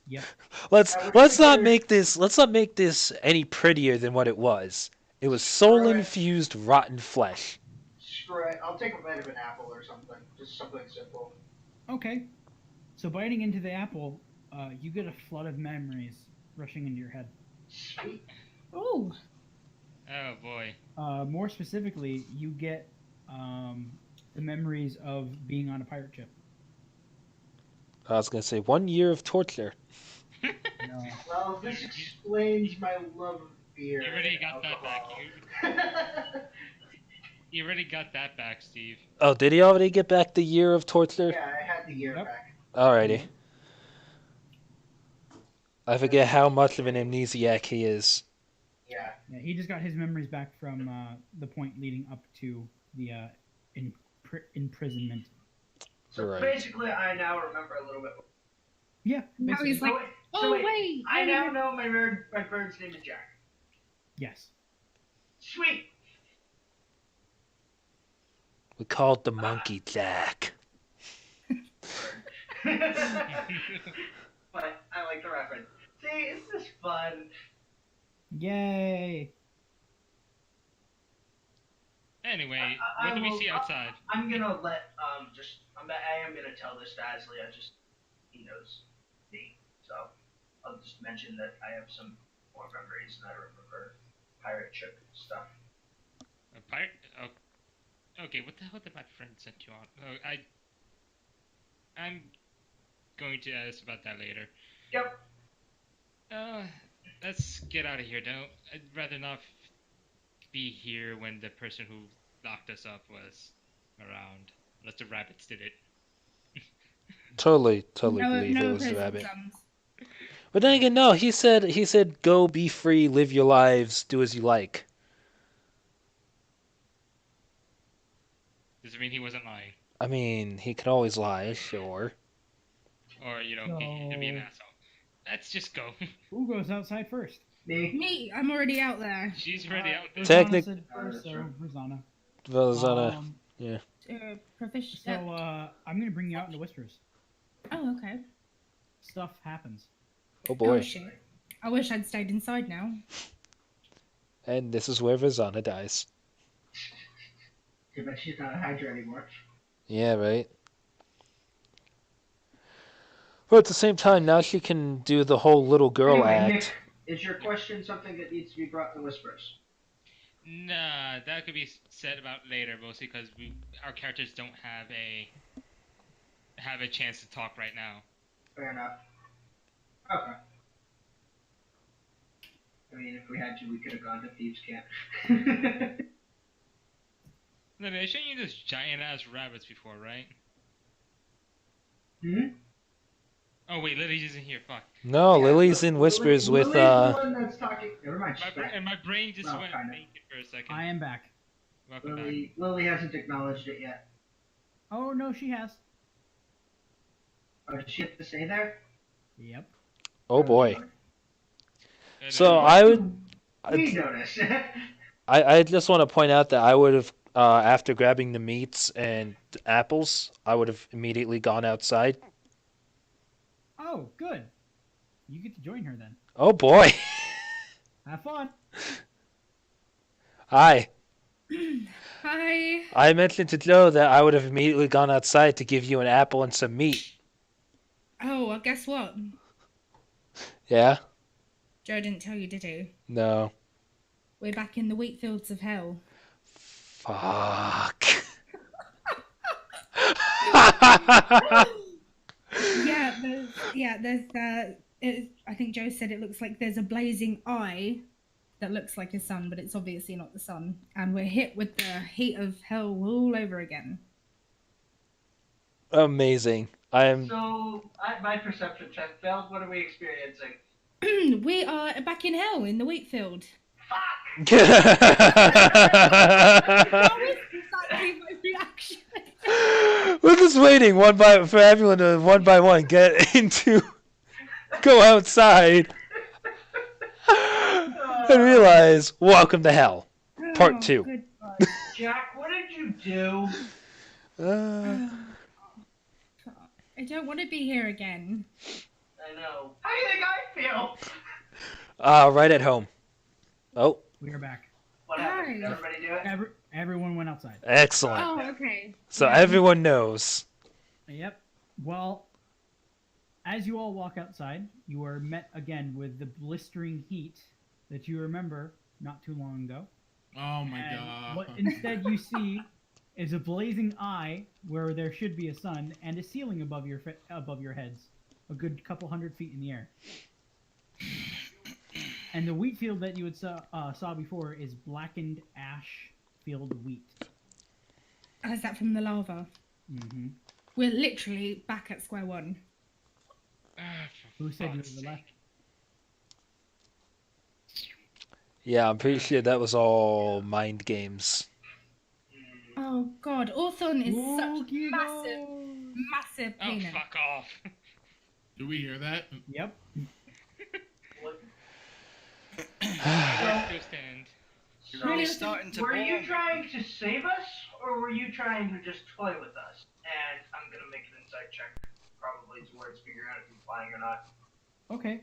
Yep. Let's I would not consider- make this any prettier than what it was. It was soul-infused rotten flesh. Screw it. I'll take a bite of an apple or something. Just something simple. Okay. So biting into the apple, you get a flood of memories rushing into your head. Sweet. Oh, Oh boy. More specifically, you get the memories of being on a pirate ship. I was gonna say 1 year of torture. No. Well, this explains my love of beer. You already and got that back. alcohol. You already got that back, Steve. Oh, did he already get back the year of torture? Yeah, I had the year Yep. back. Alrighty. I forget how much of an amnesiac he is. Yeah. Yeah, he just got his memories back from the point leading up to the imprisonment. So Right. basically, I now remember a little bit. Yeah, Now basically. he's like, So wait, oh wait, I now know my bird's name is Jack. Yes. Sweet. We called the monkey Jack. But I like the reference. See, isn't this fun? Yay! Anyway, I what do we will- see outside? I'm gonna let I am gonna tell this to Asley. He knows me, so I'll just mention that I have some more memories and I remember pirate ship stuff. A pirate? Oh, okay, what the hell did my friend send you on? Oh, I'm going to ask about that later. Yep. Let's get out of here, though. I'd rather not be here when the person who locked us up was around. Unless the rabbits did it. Totally believe it no was the prison rabbit. sums. But then again, no. He said, "Go, be free, live your lives, do as you like." Does it mean he wasn't lying? I mean, he can always lie, sure. Or, be an No. asshole. Let's just go. Who goes outside first? Me. Me, I'm already out there. She's already out there. Technic- Said first, so Rosanna. Velazana, Um, Proficient. so I'm gonna bring you out into whispers. Oh, okay. Stuff happens. oh boy. Oh, shit. I wish I'd stayed inside now. And this is where Velazana dies. Too bad she's not a Hydra anymore. Yeah, right. But at the same time, now she can do the whole little girl Anyway, act. Nick, is your question something that needs to be brought to Whispers? Nah, that could be said about later, mostly because our characters don't have a chance to talk right now. Fair enough. Okay. I mean, if we had to, we could have gone to Thieves' Camp. No, they showed you those giant ass rabbits before, right? Hmm? Oh wait, Lily's isn't here. Fuck. No, Yeah, Lily's in whispers Lily's with the one that's talking. Never mind. she's back. And my brain just Well, went kinda. naked for a second. I am back. Welcome back. Lily hasn't acknowledged it yet. Oh no, she has. Oh, does she have to stay there? Yep. oh boy. And So then- I would, We notice. I just want to point out that I would have, after grabbing the meats and apples, I would have immediately gone outside. Oh, good. You get to join her then. Oh boy. Have fun. Hi. Hi. I mentioned to Joe that I would have immediately gone outside to give you an apple and some meat. Oh, well, guess what? Yeah? Joe didn't tell you, did he? No. We're back in the wheat fields of hell. Fuck. There's I think Joe said it looks like there's a blazing eye that looks like a sun, but it's obviously not the sun. And we're hit with the heat of hell all over again. Amazing. I'm So, my perception check failed. What are we experiencing? We are back in hell in the wheat field. Fuck! That was exactly my reaction. We're just waiting for everyone to one by one go outside and realize welcome to hell. Part Oh, 2. good God. Jack, what did you do? I don't want to be here again. I know. How do you think I feel? Right at home. Oh, We are back. What happened? Did Hi. everybody do it? Everyone went outside. excellent. Oh, okay. So Yeah. everyone knows. Yep. Well, as you all walk outside, you are met again with the blistering heat that you remember not too long ago. Oh my And god. what instead you see is a blazing eye where there should be a sun and a ceiling above your heads, a good couple 100 feet in the air. And the wheat field that you had saw before is blackened ash field wheat. Oh, is that from the lava? Mm-hmm. We're literally back at square one. Who said you Fuck's were left? sake. Yeah, I'm pretty sure that was all mind games. Oh God, Orthon is such Spooky massive, ghost. massive Oh, peanut. fuck off. Do we hear that? Yep. Let's go stand. You're really starting to Were bore you me. trying to save us, or were you trying to just toy with us? And I'm gonna make an insight check, probably towards figuring out if he's lying or not. Okay.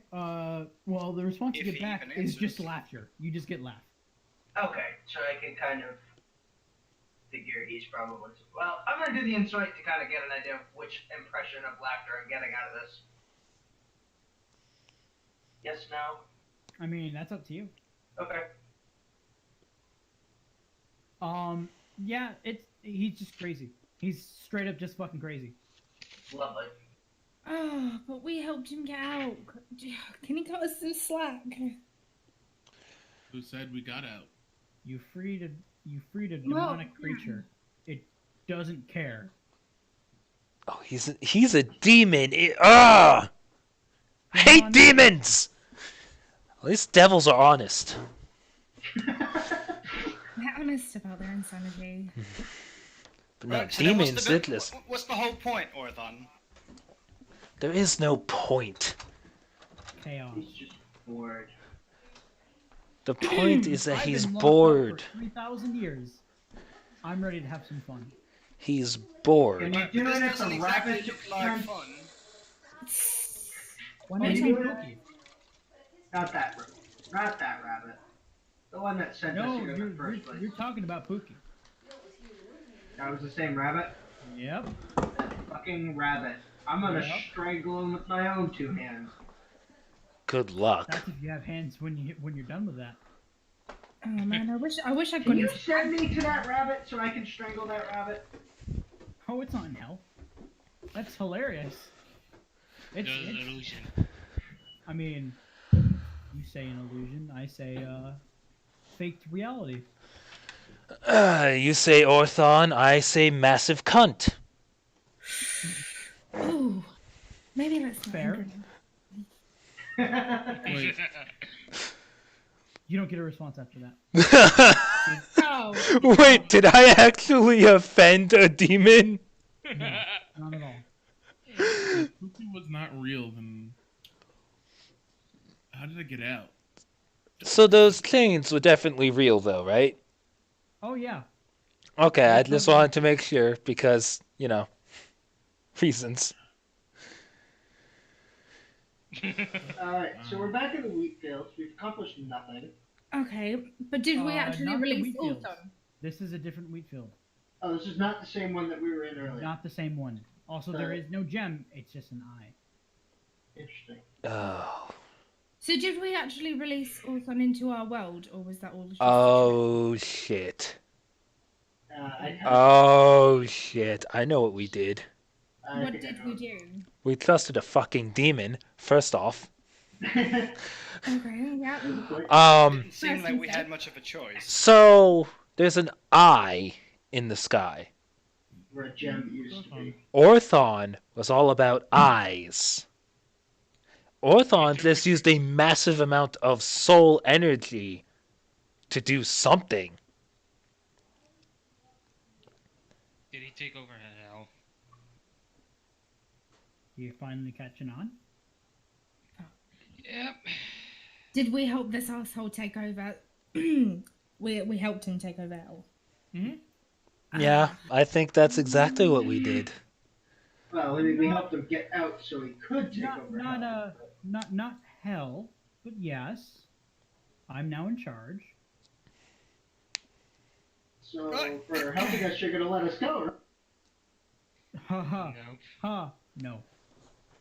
Well, the response you If get he back even is answers. just laughter. You just get laugh. Okay, so I can kind of figure he's probably. Well, I'm gonna do the insight to kind of get an idea of which impression of laughter I'm getting out of this. Yes, no. I mean, that's up to you. Okay. Yeah, he's just crazy. He's straight up just fucking crazy. Lovely. Oh, but we helped him get out. Can he cut us some slack? Who said we got out? You freed a Well, demonic creature. It doesn't care. Oh, he's a demon. I hate demons. At least devils are honest. They're honest about their insanity. But no, Right, so then demons, what's the whole point, Orthon? there is no point. Chaos. He's just bored. The point is that I've he's been locked up bored. For 3,000 years. I'm ready to have some fun. He's bored. Can you But do this it at doesn't the exactly rapid look like time? fun. Why Can not you you do it? Pookie? Not that rabbit. The one that sent us No, here in the first place. you're talking about Pookie. That was the same rabbit? Yep. That fucking rabbit. I'm gonna Yep. strangle him with my own 2 hands. Good luck. That's if you have hands when you're done with that. Oh man, I wish I Can could. you send me to that rabbit so I can strangle that rabbit? Oh, it's not in hell. That's hilarious. It's, There's an it's illusion. I mean, you say an illusion, I say faked reality. You say Orthon, I say massive cunt. Oh, maybe let's not Fair. anger him. Wait, You don't get a response after that. Oh, Wait, did I actually offend a demon? No, not at all. if Pookie was not real, then how did I get out? So those chains were definitely real, though, right? Oh yeah. Okay, I just wanted to make sure because, reasons. Alright, so we're back in the wheat fields. We've accomplished nothing. okay, but did we actually not the release wheat fields. Autumn? This is a different wheat field. Oh, this is not the same one that we were in earlier. Not the same one. Also, there is no gem. It's just an eye. Interesting. Oh. So did we actually release Autumn into our world, or was that all just Oh, shit. I Oh, shit. I know what we did. What did we do? We trusted a fucking demon, first off. Okay, yeah. Didn't seem like we had much of a choice. So, there's an eye in the sky. Where a gem used to be. Orthon was all about eyes. Orthon just used a massive amount of soul energy to do something. Did he take over hell? You finally catching on? Yep. Did we help this asshole take over? we helped him take over hell. Yeah, I think that's exactly what we did. Well, we helped him get out so he could take over. Not hell. not hell, but yes. I'm now in charge. So for helping us, you're gonna let us go. Ha ha. Nope. Ha. No.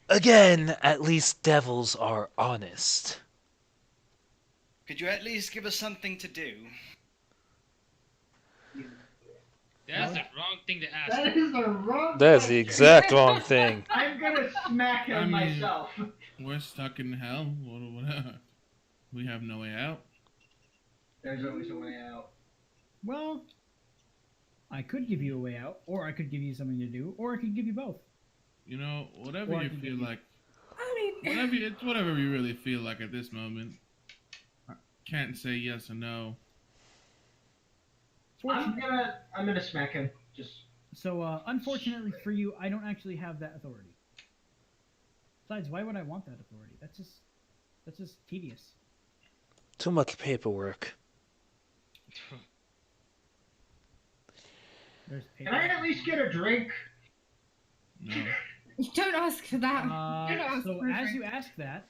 Again, at least devils are honest. Could you at least give us something to do? That's the wrong thing to ask. That is the wrong. That's the question. exact wrong thing. I'm gonna smack him I mean- myself. We're stuck in hell. What? We have no way out. There's always a way out. Well, I could give you a way out, or I could give you something to do, or I could give you both. You know, whatever Or I you can feel give you- like. I mean, It's whatever you really feel like at this moment. I can't say yes or no. I'm gonna smack him. Just So, unfortunately for you, I don't actually have that authority. Besides, why would I want that authority? That's just tedious. Too much paperwork. There's can I at least get a drink? No. don't ask for that. Don't ask So for a as drink. you ask that,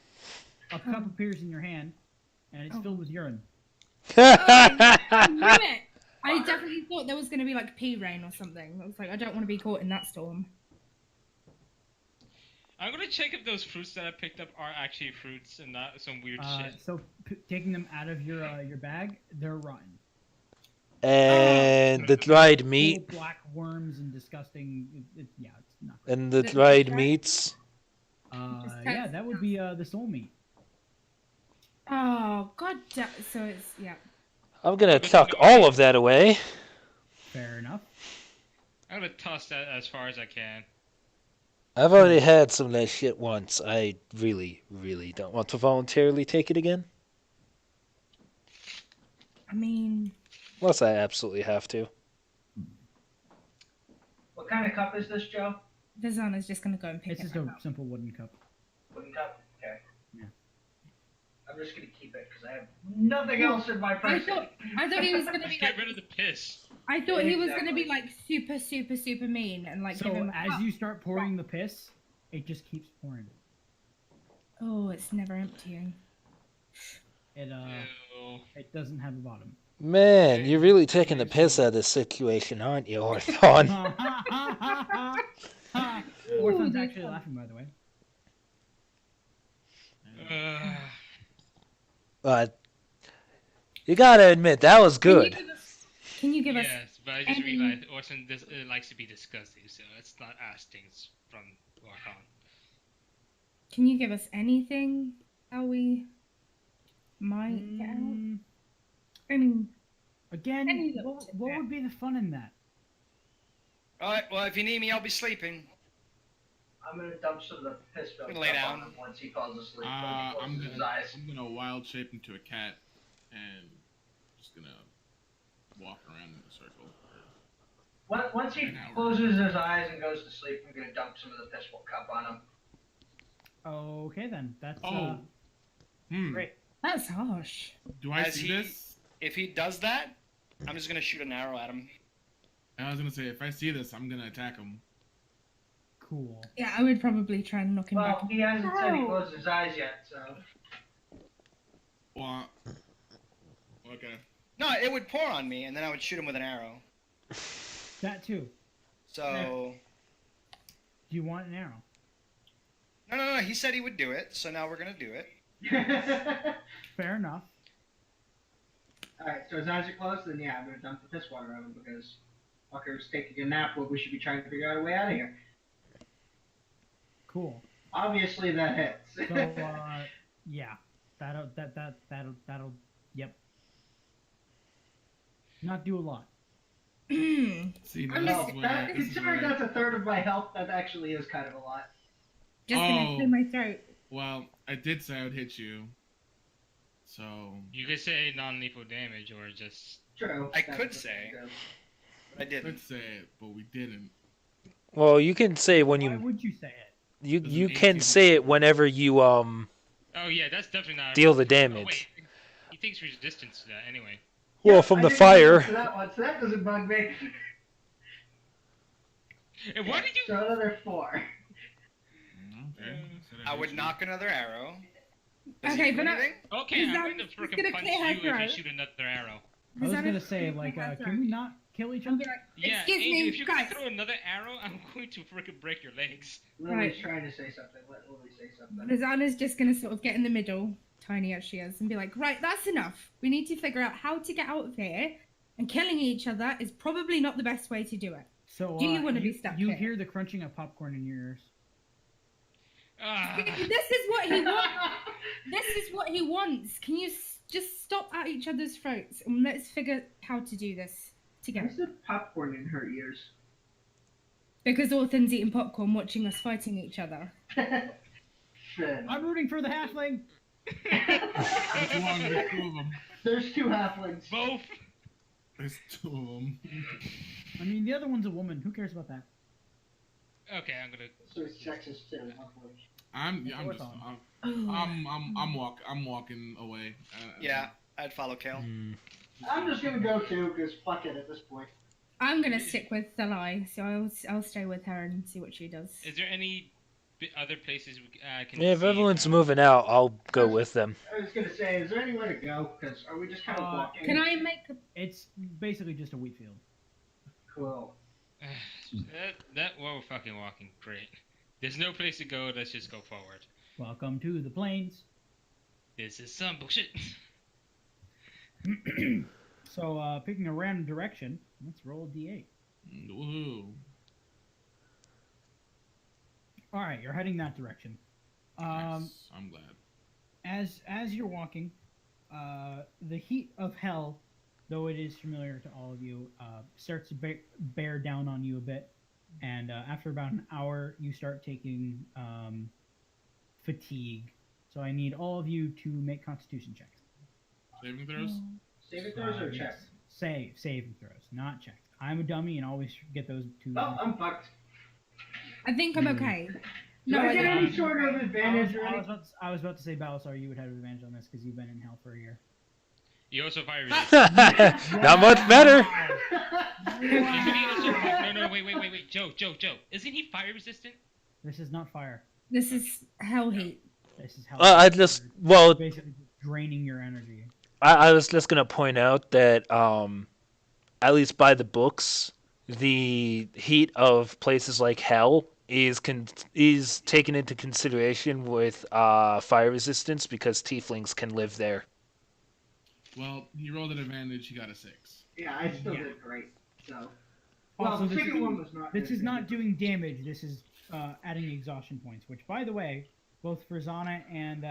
a cup appears in your hand, and it's Oh. filled with urine. I knew it. I definitely thought there was going to be like pea rain or something. I was like, I don't want to be caught in that storm. I'm gonna check if those fruits that I picked up are actually fruits and not some weird shit. So taking them out of your bag, they're rotten. And the dried meat. Full black worms and disgusting. Yeah, it's not. And the dried meats. Yeah, that would be the soul meat. Oh, god damn. So it's, yeah. I'm gonna tuck all of that away. Fair enough. I'm gonna toss that as far as I can. I've already had some of that shit once. I really, really don't want to voluntarily take it again. I mean... Unless I absolutely have to. What kind of cup is this, Joe? Vizana's just going to go and pick It's it just right a now. simple wooden cup. Wooden cup? Okay. Yeah. I'm just gonna keep it because I have nothing else in my I person. thought he was going to be Just get like... rid of the piss. I thought he was going to be like super, super, super mean and like give So him a as cup. you start pouring the piss, it just keeps pouring. Oh, it's never emptying. It Ew. it doesn't have a bottom. Man, you're really taking the piss out of this situation, aren't you, Orthon? Orphan's actually laughing, by the way. But you gotta admit, that was good. Can you give us... Yes, but I just any- realized Orson likes to be disgusting, so let's not ask things from Orson. Can you give us anything how we might get out? I mean, Again, Any little what tidbit. would be the fun in that? Alright, well, if you need me, I'll be sleeping. I'm gonna dump some of the piss filled Lay cup down. on him once he falls asleep. I'm When he closes his gonna eyes. wild shape into a cat and just gonna walk around in a circle. Once he An hour. closes his eyes and goes to sleep, I'm gonna dump some of the piss cup on him. Okay then, that's Oh. great. that's harsh. Do I As see he- this? If he does that, I'm just gonna shoot an arrow at him. I was gonna say, if I see this, I'm gonna attack him. Cool. Yeah, I would probably try and knock him Well, back. he hasn't said he No. closed his eyes yet, so. Well, okay. No, it would pour on me, and then I would shoot him with an arrow. That too. So, Do you want an arrow? no. He said he would do it, so now we're gonna do it. Fair enough. Alright, so his eyes are closed, then yeah, I'm gonna dump the piss water on him because fucker's taking a nap when we should be trying to figure out a way out of here. Cool. Obviously that hits. So yeah, that'll yep. Not do a lot. See, now I'm this just- is where, that, this is considering where, that's a third of my health, that actually is kind of a lot. Just gonna Oh. clear my throat. well, I did say I would hit you. So, You could say non-lethal damage or just. True. I That's could what say. I do. But I didn't. let's say it, but we didn't. Well, you can say when Why you would you say it? you Does you an can 18 say it whenever you Oh yeah, that's definitely not. deal the Oh, damage. wait. He takes resistance to that anyway. Well, Yeah, from I the didn't fire. listen to that one, so that doesn't bug me. And why did you? So another 4. Okay. So that I would hits you. knock another arrow. Does Okay, he do but anything? Okay, Is I'm that- going to it's freaking gonna punch clear her you if you throat? shoot another arrow. I was Vizana gonna should say clear like, my can throat. we not kill each I'll other? be like, Yeah, excuse Angel, me, if you guys. throw another arrow, I'm going to freaking break your legs. Lily's Right. trying to say something. Let Lily say something. Vizana's just gonna sort of get in the middle, tiny as she is, and be like, right, that's enough. We need to figure out how to get out of here, and killing each other is probably not the best way to do it. So Do you wanna be stuck You here? hear the crunching of popcorn in your ears. Ah, This is what he wants. This is what he wants. Can you just stop at each other's throats and let's figure how to do this Why together? is there popcorn in her ears? Because Orthan's eating popcorn, watching us fighting each other. Finn. I'm rooting for the halfling. Which one? There's two of them. There's 2 halflings. both. There's two of them. I mean, the other one's a woman. Who cares about that? Okay, I'm gonna. So it's sexist too. Hopefully. I'm Fourth just, on. I'm walking away. Yeah, I'd follow Kale. I'm just gonna go too, because fuck it at this point. I'm gonna stick with Thalai, so I'll stay with her and see what she does. Is there any other places we can Yeah, if see everyone's around? moving out, I'll go with them. I was gonna say, is there anywhere to go? Because are we just kind of walking? Can I make a? It's basically just a wheat field. Cool. Well, we're fucking walking. Great. There's no place to go. Let's just go forward. Welcome to the plains. This is some bullshit. So, picking a random direction, let's roll a d8. Woohoo. All right, you're heading that direction. Nice. I'm glad. As you're walking, the heat of hell, though it is familiar to all of you, starts to bear down on you a bit, and after about an hour, you start taking fatigue. So I need all of you to make Constitution checks. Saving throws? Saving throws or check? Saving throws, not checks. I'm a dummy and always get those two. Oh, I'm fucked. I think I'm okay. Do I get don't. any sort of advantage or anything? I was about to say, Balasar, you would have advantage on this because you've been in hell for a year. You also fire resistant. Not much better. Isn't he also... No, wait. Joe. Isn't he fire resistant? This is not fire. This is hell heat. This is hell. I just well, basically draining your energy. I was just gonna point out that at least by the books, the heat of places like hell is taken into consideration with fire resistance because tieflings can live there. Well, he rolled an advantage. He got a 6. Yeah, I still did great. So. Well, Also, the second one was not. This is not doing damage. This is adding exhaustion points. Which, by the way, both for Zana and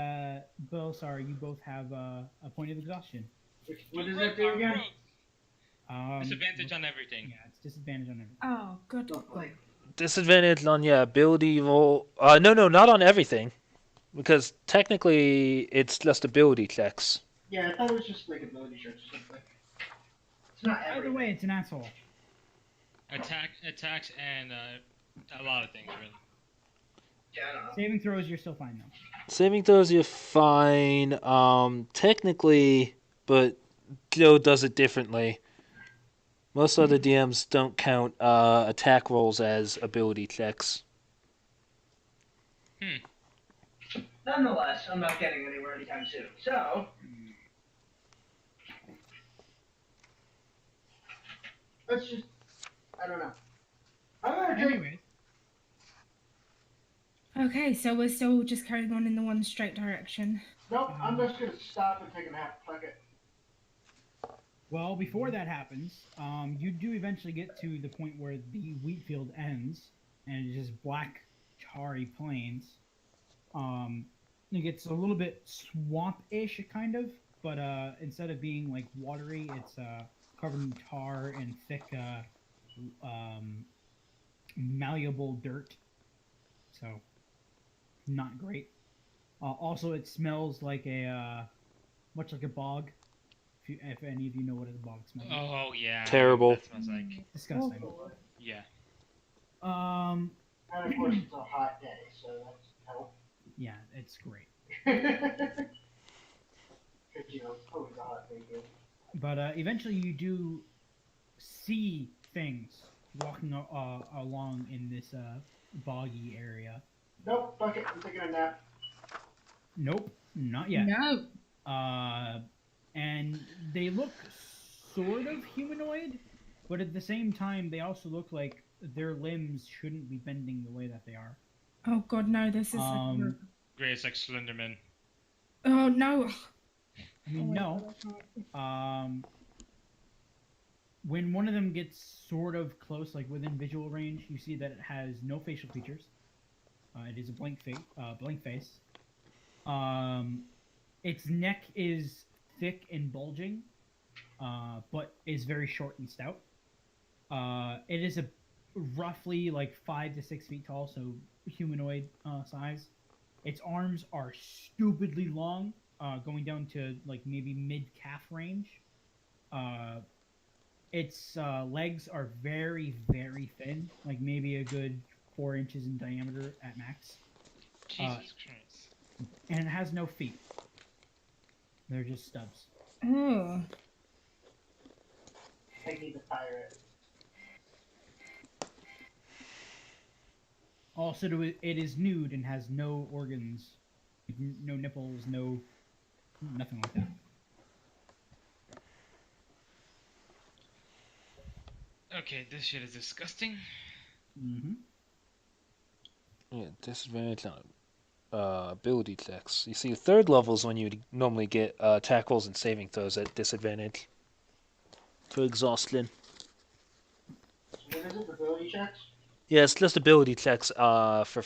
Balasar, you both have a point of exhaustion. What does that do again? Disadvantage on everything. Yeah, it's disadvantage on everything. Oh, good. Disadvantage on ability roll. No, not on everything, because technically it's just ability checks. Yeah, I thought it was just like ability checks or something. It's not Either everything. way, it's an asshole. Attacks, and a lot of things, really. Yeah, I don't know. Saving throws, you're still fine though. Saving throws, you're fine. Technically, but Joe does it differently. Most other DMs don't count attack rolls as ability checks. Nonetheless, I'm not getting anywhere anytime soon. So, let's just. I don't know. I'm gonna drink. Anyways, Okay, so we're still just carrying on in the one straight direction. Nope, I'm just gonna stop and take a nap. Fuck it. well, before that happens, you do eventually get to the point where the wheat field ends, and it's just black, tarry plains. It gets a little bit swamp-ish, kind of, but instead of being like watery, it's covered in tar and thick, malleable dirt. So, not great. Also, it smells like much like a bog. If any of you know what a bog smells like. Oh yeah. Terrible. That smells like. Disgusting. Yeah. And of course, it's a hot day, so that's help. Yeah, it's great. Because, you know, it's always a hot day here. But eventually you do see things walking along in this boggy area. Nope, fuck it, I'm taking a nap. Nope, not yet. No. And they look sort of humanoid, but at the same time, they also look like their limbs shouldn't be bending the way that they are. Oh God, no! This is. Great, it's like Slenderman. Oh no! I mean, no. When one of them gets sort of close, like within visual range, you see that it has no facial features. It is a blank face. Its neck is thick and bulging, but is very short and stout. It is a roughly like 5 to 6 feet tall, so humanoid size. Its arms are stupidly long, going down to like maybe mid-calf range. Its legs are very, very thin, like maybe a good 4 inches in diameter at max. Jesus Christ. And it has no feet. They're just stubs. Oh. Peggy the pirate. Also, it is nude and has no organs, no nipples, nothing like that. Okay, this shit is disgusting. Mm-hmm. Yeah, disadvantage on ability checks. You see, third level is when you normally get tackles and saving throws at disadvantage for exhaustion. What is it? Ability checks? Yeah, it's just ability checks for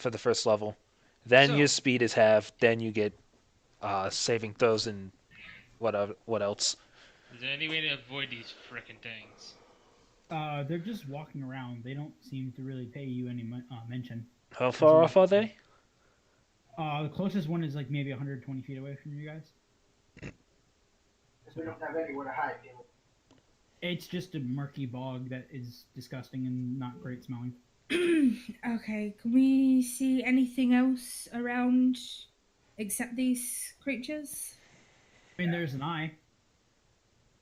the first level. Then So- your speed is halved. Then you get saving throws and what else? Is there any way to avoid these frickin' things? They're just walking around. They don't seem to really pay you any mention. How far off are they? The closest one is like maybe 120 feet away from you guys. Because we don't have anywhere to hide. Do we? It's just a murky bog that is disgusting and not great smelling. Okay, can we see anything else around except these creatures? I mean, there's an eye.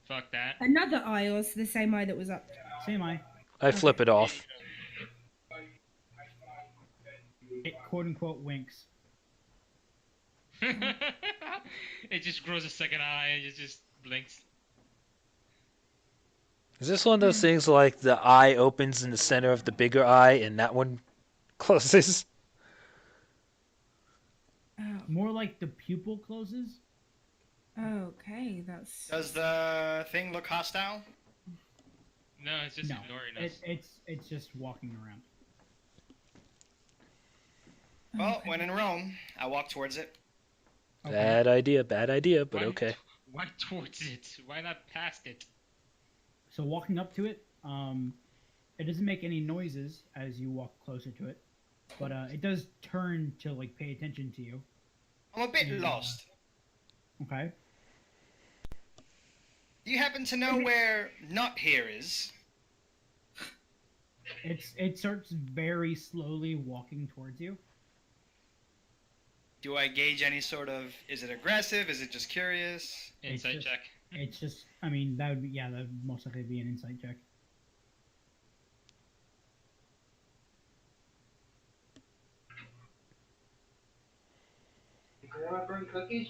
Fuck that. Another eye, or the same eye that was up? Same eye. I flip it off. It quote unquote winks. It just grows a second eye and it just blinks. Is this one of those things like the eye opens in the center of the bigger eye and that one closes? Oh, More like the pupil closes. okay, that's. Does the thing look hostile? No, it's just No, ignoring us. it's just walking around. Well, when in Rome, I walk towards it. Okay. Bad idea, but Why- okay. Why towards it? Why not past it? So walking up to it, it doesn't make any noises as you walk closer to it, but it does turn to like pay attention to you. I'm a bit lost. Okay. Do you happen to know where not here is? It starts very slowly walking towards you. Do I gauge any sort of? Is it aggressive? Is it just curious? It's Insight just- check. It's just, I mean, that would most likely be an insight check. Can I bring cookies?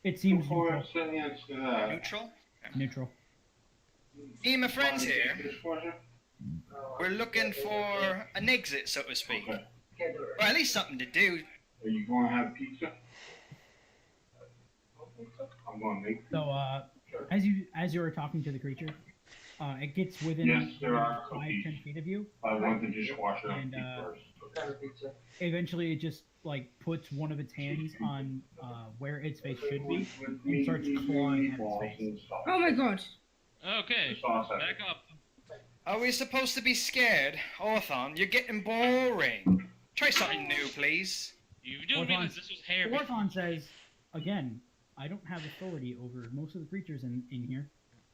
It seems Before neutral. sitting next to that. Neutral? Neutral. Me and my friends here, Dishwasher? No, we're looking for an exit, so to speak. Okay. can't do it. Or at least something to do. Are you going to have pizza? I'm going to make pizza. So, as you were talking to the creature, it gets within Yes, there are 5-10 cookies. feet of you. I want the dishwasher And, empty first. What kind of pizza? Eventually, it just like puts one of its hands on where its face should be, With and meat, starts meat, clawing at its meatballs face. and stuff. Oh my god! Okay, The sauce I back think. up. Are we supposed to be scared? Orthon, you're getting boring. Try something new, please. You do Orthon- realize this was hair before. Orthon says, again, I don't have authority over most of the creatures in here.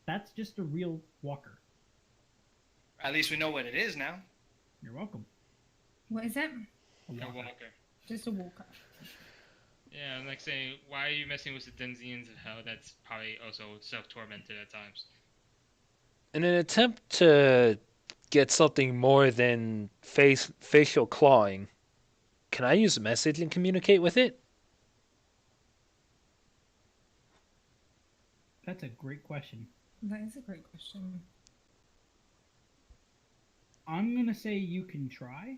That's just a real walker. At least we know what it is now. You're welcome. What is it? A A walker. walker. Just a walker. Yeah, I'm like saying, why are you messing with the Denzians of hell? That's probably also self-tormented at times. In an attempt to get something more than facial clawing, can I use a message and communicate with it? That's a great question. That is a great question. I'm gonna say you can try.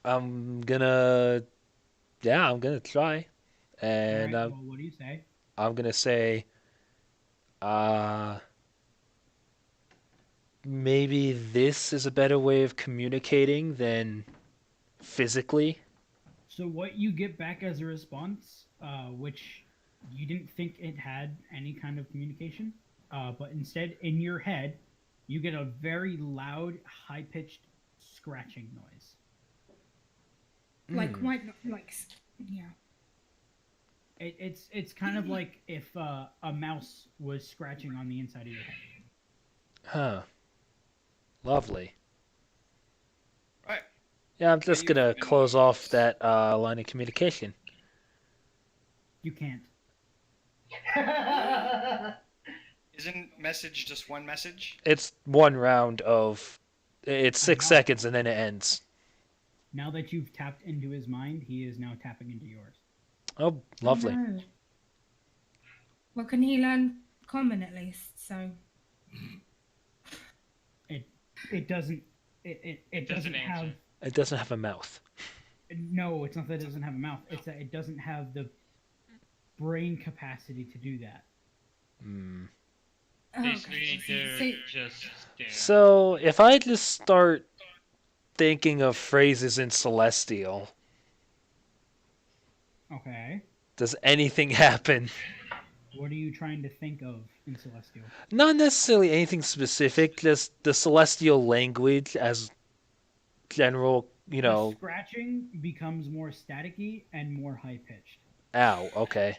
I'm gonna try, and Alright, well, what do you say? I'm gonna say, maybe this is a better way of communicating than physically. So what you get back as a response, which you didn't think it had any kind of communication, but instead in your head, you get a very loud, high-pitched scratching noise. Like, why not? Like, yeah. It's kind of like if a mouse was scratching on the inside of your head. Huh. Lovely. Right. Yeah, I'm just gonna close off that line of communication. You can't. Isn't message just one message? It's one round of. It's 6 Uh-huh. seconds and then it ends. Now that you've tapped into his mind, he is now tapping into yours. Oh, lovely. Oh, no. Well, can he learn common at least? So. It doesn't. It doesn't Doesn't have. answer. It doesn't have a mouth. No, it's not that it doesn't have a mouth. It's that it doesn't have the brain capacity to do that. Hmm. Oh, Basically, okay. they're just there. So, if I just start thinking of phrases in Celestial, Okay. does anything happen? What are you trying to think of in Celestial? Not necessarily anything specific, just the Celestial language as general, The scratching becomes more staticky and more high pitched. Ow, okay.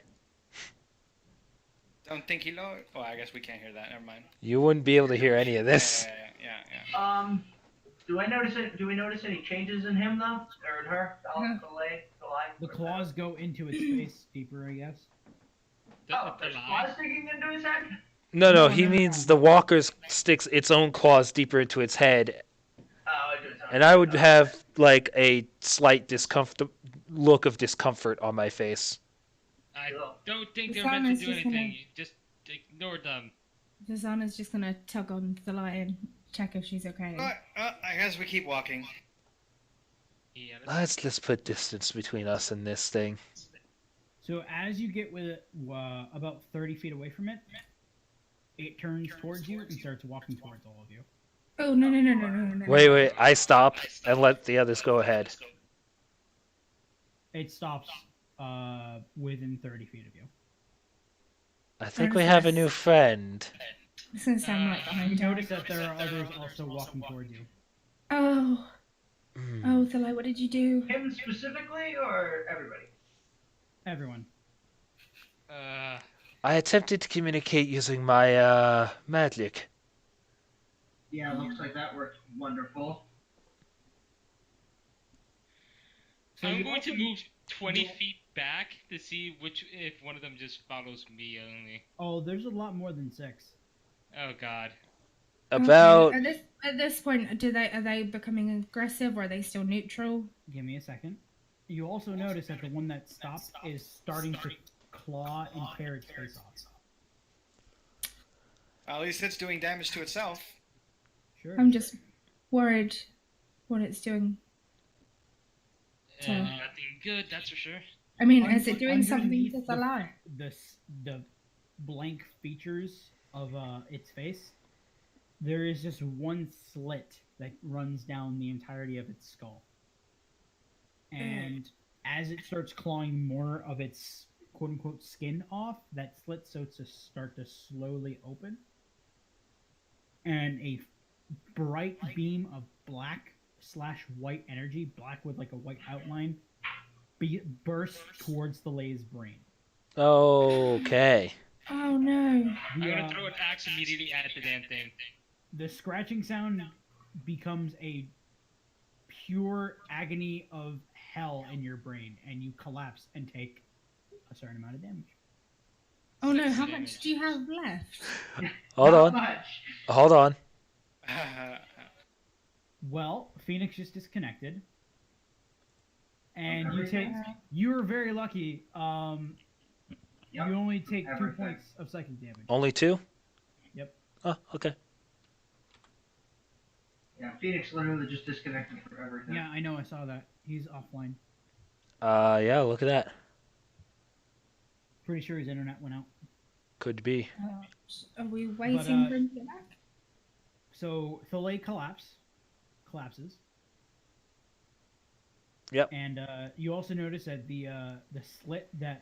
Don't think he know. Oh, I guess we can't hear that. Never mind. You wouldn't be able to hear any of this. Yeah. Do we notice any changes in him though, or in her? The claws go into its face deeper, I guess. There's claws sticking into his head. No, he means the walker sticks its own claws deeper into its head, Oh, into his own. and I would have like a slight look of discomfort on my face. I don't think The they're meant to Simon's do just anything. gonna- You just ignore them. Zana's just gonna tug on the light and check if she's okay. I guess we keep walking. Yeah, Let's just put distance between us and this thing. So as you get with it about 30 feet away from it, it turns towards you and starts walking towards all of you. Oh no. Wait, I stop and let the others go ahead. It stops within 30 feet of you. I think we have a new friend. It's gonna sound right You behind her. notice that there are others also walking towards you. Oh, Hmm. the light. What did you do? Him specifically, or everybody? Everyone. I attempted to communicate using my magic. Yeah, looks like that worked wonderful. So I'm you going to also- move 20 feet back to see if one of them just follows me only. Oh, there's a lot more than 6. Oh God. About Okay. At this point, are they becoming aggressive or are they still neutral? Give me a second. You also notice that the one that stopped is starting to claw and tear its face off. At least it's doing damage to itself. Sure. I'm just worried what it's doing. So- Nothing good, that's for sure. I mean, Un- is it doing something underneath to the light? the blank features of its face, there is just one slit that runs down the entirety of its skull. And as it starts clawing more of its quote unquote skin off, that slit starts to start to slowly open. And a bright beam of black/white energy, black with like a white outline, bursts towards the Lay's brain. okay. Oh no. I'm The, gonna throw an axe immediately at the damn thing. the scratching sound becomes a pure agony of hell in your brain, and you collapse and take a certain amount of damage. Oh no, Six how damage. much do you have left? Hold Not on. much. Hold on. Well, Phoenix just disconnected, and Everything? you were very lucky. Yep. You only take 2 Everything. points of psychic damage. Only 2? Yep. Oh, okay. Yeah, Phoenix literally just disconnected from everything. Yeah, I know. I saw that. He's offline. Yeah, look at that. Pretty sure his internet went out. Could be. Are we waiting But, for him to get back? So Thalay collapses. Yep. And you also notice that the slit that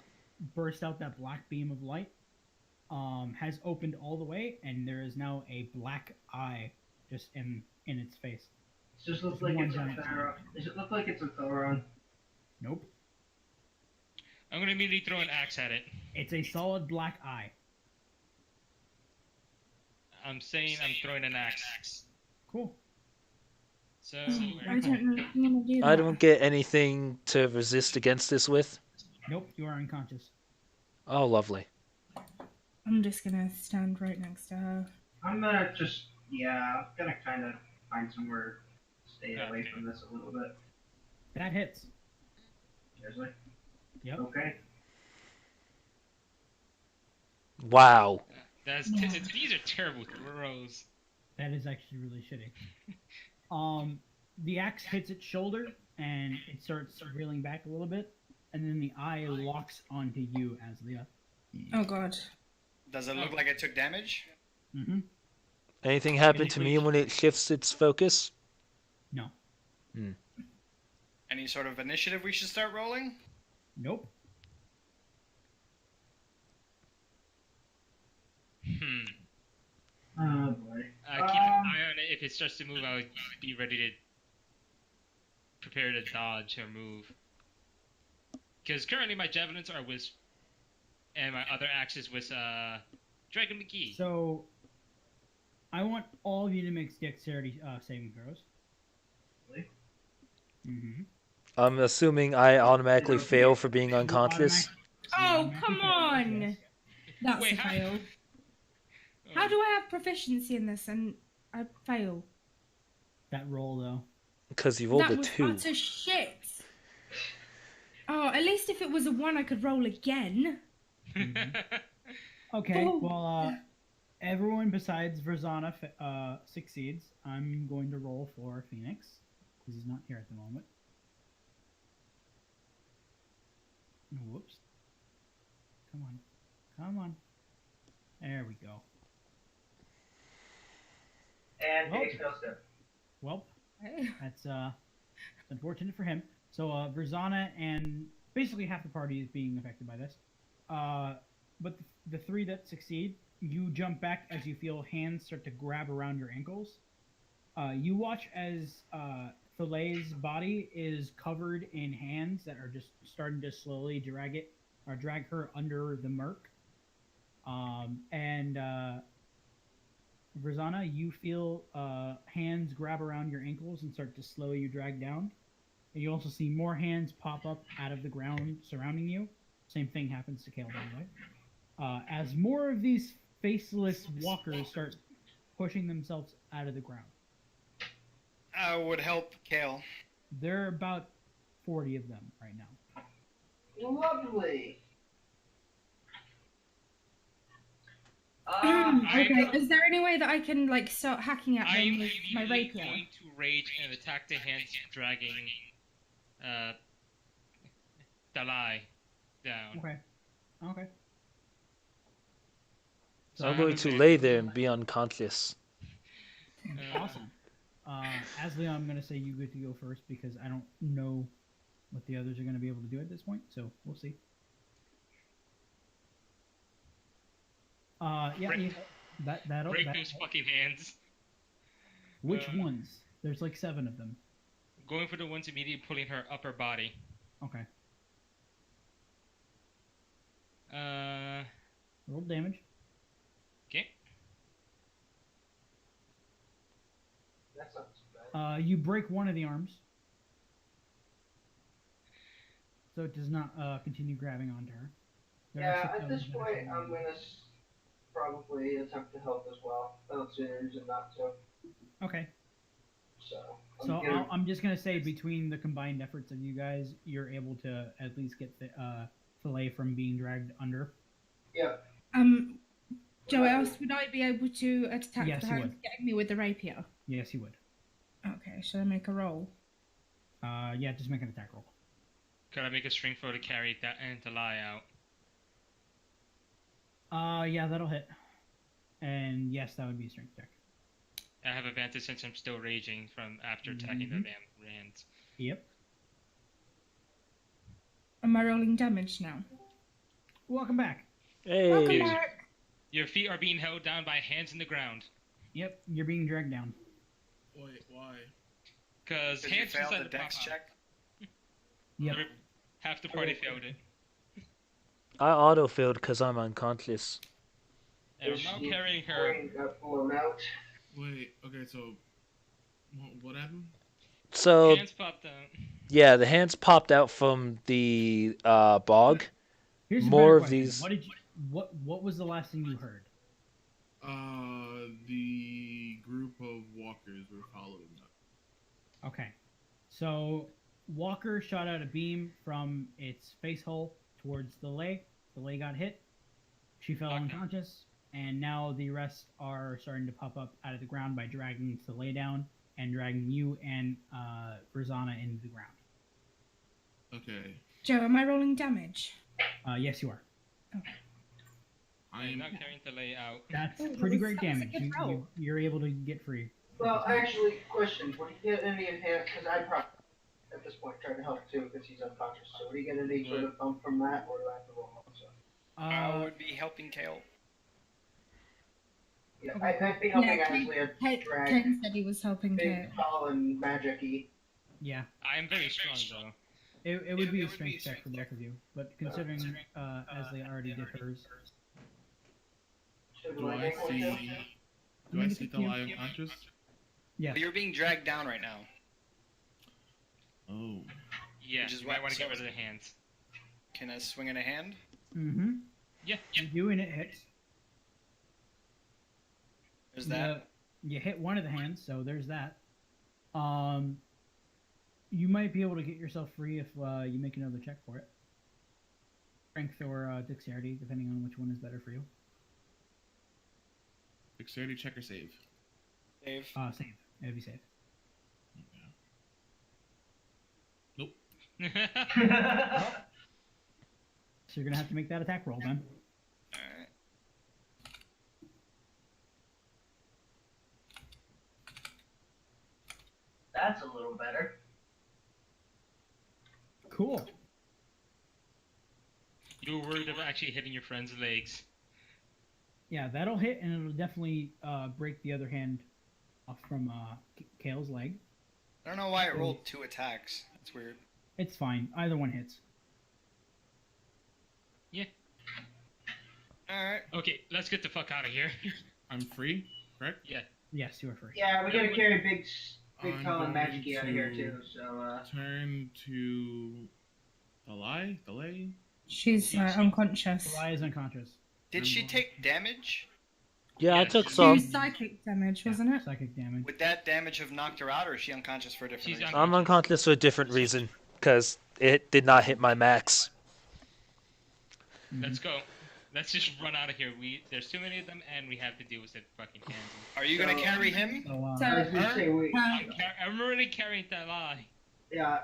burst out that black beam of light has opened all the way, and there is now a black eye just in its face. It just looks Just like one it's a giant Theron. Does it look like it's a Thoron? Nope. I'm gonna immediately throw an axe at it. It's a solid black eye. I'm saying I'm throwing an axe. Cool. So I don't know if you want to do that. I don't get anything to resist against this with. Nope, you are unconscious. Oh, lovely. I'm just gonna stand right next to her. I'm gonna kind of find somewhere to stay away Okay. from this a little bit. That hits. Seriously? Yep. Okay. Wow. These are terrible throws. That is actually really shitty. The axe hits its shoulder and it starts reeling back a little bit, and then the eye locks onto you, Aslia. Oh god. Does it look like it took damage? Mm-hmm. Anything happen to me when it shifts its focus? No. Any sort of initiative we should start rolling? Nope. Oh boy. Keep an eye on it. If it starts to move, I'll be ready to prepare to dodge or move. Because currently my javelins are Wisp, and my other axe is with Dragon McGee. So, I want all of you to make dexterity saving throws. Really? Mm-hmm. I'm assuming I automatically fail for being unconscious. Oh, come on! That's Wait, a fail. How do I have proficiency in this and I fail? That roll, though. Because you rolled That a was 2. utter shit. Oh, at least if it was a 1, I could roll again. Okay, Oh. well, everyone besides Verzana succeeds. I'm going to roll for Phoenix, because he's not here at the moment. Whoops. Come on. Come on. There we go. And Well. Phoenix fails too. Well, that's unfortunate for him. So Verzana and basically half the party is being affected by this. But the three that succeed, you jump back as you feel hands start to grab around your ankles. You watch as Thalay's body is covered in hands that are just starting to slowly drag her under the murk. And Verzana, you feel hands grab around your ankles and start to slowly drag down. And you also see more hands pop up out of the ground surrounding you. Same thing happens to Kale, by the way. As more of these faceless walkers start pushing themselves out of the ground. I would help Kale. There are about 40 of them right now. Lovely. Okay, is there any way that I can like start hacking at them I'm with my immediately rapier? going to rage and attack the hands dragging Dalai down. Okay. Okay. So I'm going to lay there and be unconscious. Awesome. Aslia, I'm going to say you get to go first because I don't know what the others are going to be able to do at this point, so we'll see. Yeah, Break- that'll. Break those fucking hands. Which ones? There's like 7 of them. Going for the ones immediately pulling her upper body. Okay. Uh, Roll damage. okay. That's not too bad. You break one of the arms, so it does not continue grabbing onto her. There are Yeah, 6 at this others that are point, still I'm alive. gonna probably attempt to help as well. I don't see any reason not to. Okay. So. So I'm just gonna say between the combined efforts of you guys, you're able to at least get the fillet from being dragged under. Yeah. Joe, else would I be able to attack Yes, the you hands would. getting me with the rapier? Yes, you would. Okay, should I make a roll? Yeah, just make an attack roll. Could I make a string throw to carry that and Dalai out? Yeah, that'll hit. And yes, that would be a strength check. I have advantage since I'm still raging from after attacking the Mhm. damn hands. Yep. Am I rolling damage now? Welcome back. Welcome Hey, back. Your feet are being held down by hands in the ground. Yep, you're being dragged down. Wait, why? Because Did you hands fail decided the to pop dex out. check? Yep. Half the party failed it. I auto-filled because I'm unconscious. And I'm now carrying her. Pull him out. Wait, okay, so what happened? So, Hands popped out. yeah, the hands popped out from the bog. Here's a More better of question. these- what was the last thing you heard? The group of walkers were following them. Okay. So Walker shot out a beam from its face hole towards the Lay. The Lay got hit. She fell unconscious, and now the rest are starting to pop up out of the ground by dragging the Lay down and dragging you and Rosanna into the ground. Okay. Joe, am I rolling damage? Yes, you are. I'm I'm not carrying the layout. That's Oh, pretty well, great that was a damage. good roll. You're able to get free. Well, actually, question: would he get any enhanced? Because I probably at this point trying to help too because he's unconscious. So would he get any sort of bump from that, or do I have to roll also? I would be helping Kale. Yeah, I'd be helping Yeah, actually a drag Ken said he was helping big, Kate. tall, and magic-y. Yeah, I am very strong though. it would be a strength check for both of you, but considering Asley already did hers. So do I make one too? see do I see the live unconscious? Yes. You're being dragged down right now. Oh. Yeah, Which is you might what- want to get so- rid of the hands. Can I swing in a hand? Mm-hmm. Yeah. You do, and it hits. There's that. You hit one of the hands, so there's that. You might be able to get yourself free if you make another check for it. Strength or dexterity, depending on which one is better for you. Dexterity check or save? Dave. Save. It'd be save. Okay. Nope. So you're gonna have to make that attack roll then. Alright. That's a little better. Cool. You were worried about actually hitting your friend's legs. Yeah, that'll hit, and it'll definitely break the other hand off from Kale's leg. I don't know why it rolled 2 attacks. That's weird. It's fine. Either one hits. Alright. Okay, let's get the fuck out of here. I'm free, correct? Yeah. Yes, you are first. Yeah, we gotta carry big, I'm tall, and going magic-y out of here to- too. So Turn to Delay? She's unconscious. The lie is unconscious. Did she take damage? Yeah, I Yes. took She some. was psychic damage, wasn't it? Psychic damage. Would that damage have knocked her out, or is she unconscious for a different She's reason? I'm unconscious for a different reason, because it did not hit my max. Let's go. Let's just run out of here. There's too many of them, and we have to deal with the fucking hands. Are you gonna So- carry him? So, So- I was gonna say I'm already carrying that lie. yeah.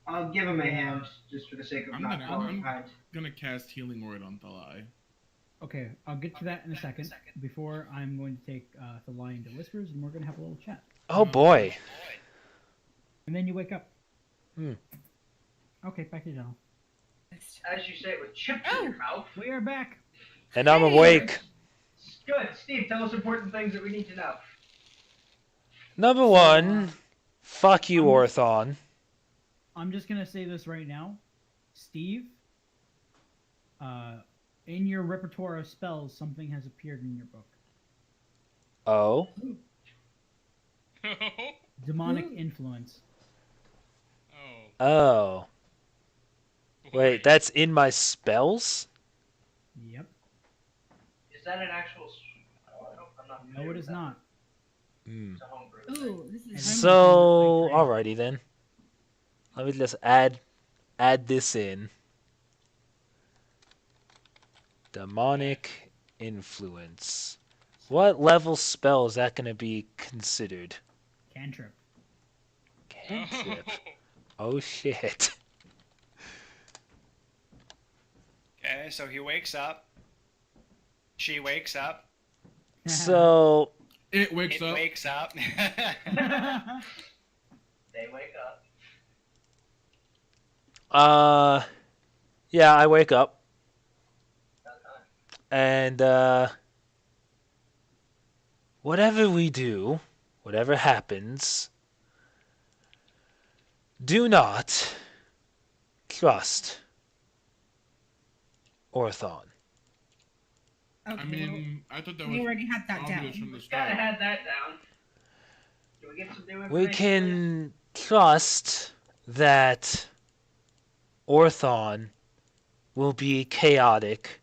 I'll give him a hand just for the sake of I'm not gonna- falling behind. Gonna cast Healing Word on Delay. okay, I'll get to that in a second. Before I'm going to take the lie into whispers, and we're gonna have a little chat. Oh boy. And then you wake up. Hmm. Okay, back to General. As you say it with chips in your mouth. We are back. And I'm awake. Good. Steve, tell us important things that we need to know. Number one, fuck you, Orthon. I'm just gonna say this right now, Steve. In your repertoire of spells, something has appeared in your book. Oh. Demonic influence. Oh. Oh. boy. Wait, that's in my spells? Yep. Is that an actual? I'm not. No, familiar it with is that. not. Hmm. It's a homebrew. Ooh, this is So, alrighty then. Let me just add this in. Demonic influence. What level spell is that going to be considered? Cantrip. Cantrip. Oh shit. Okay, so he wakes up. She wakes up. So, It wakes It up. wakes up. They wake up. yeah, I wake up Okay. and whatever we do, whatever happens, do not trust Orthon. Okay, I mean, I thought that we was already had that obvious down. from the Gotta start. have that down. Do we get some new information? We can trust that Orthon will be chaotic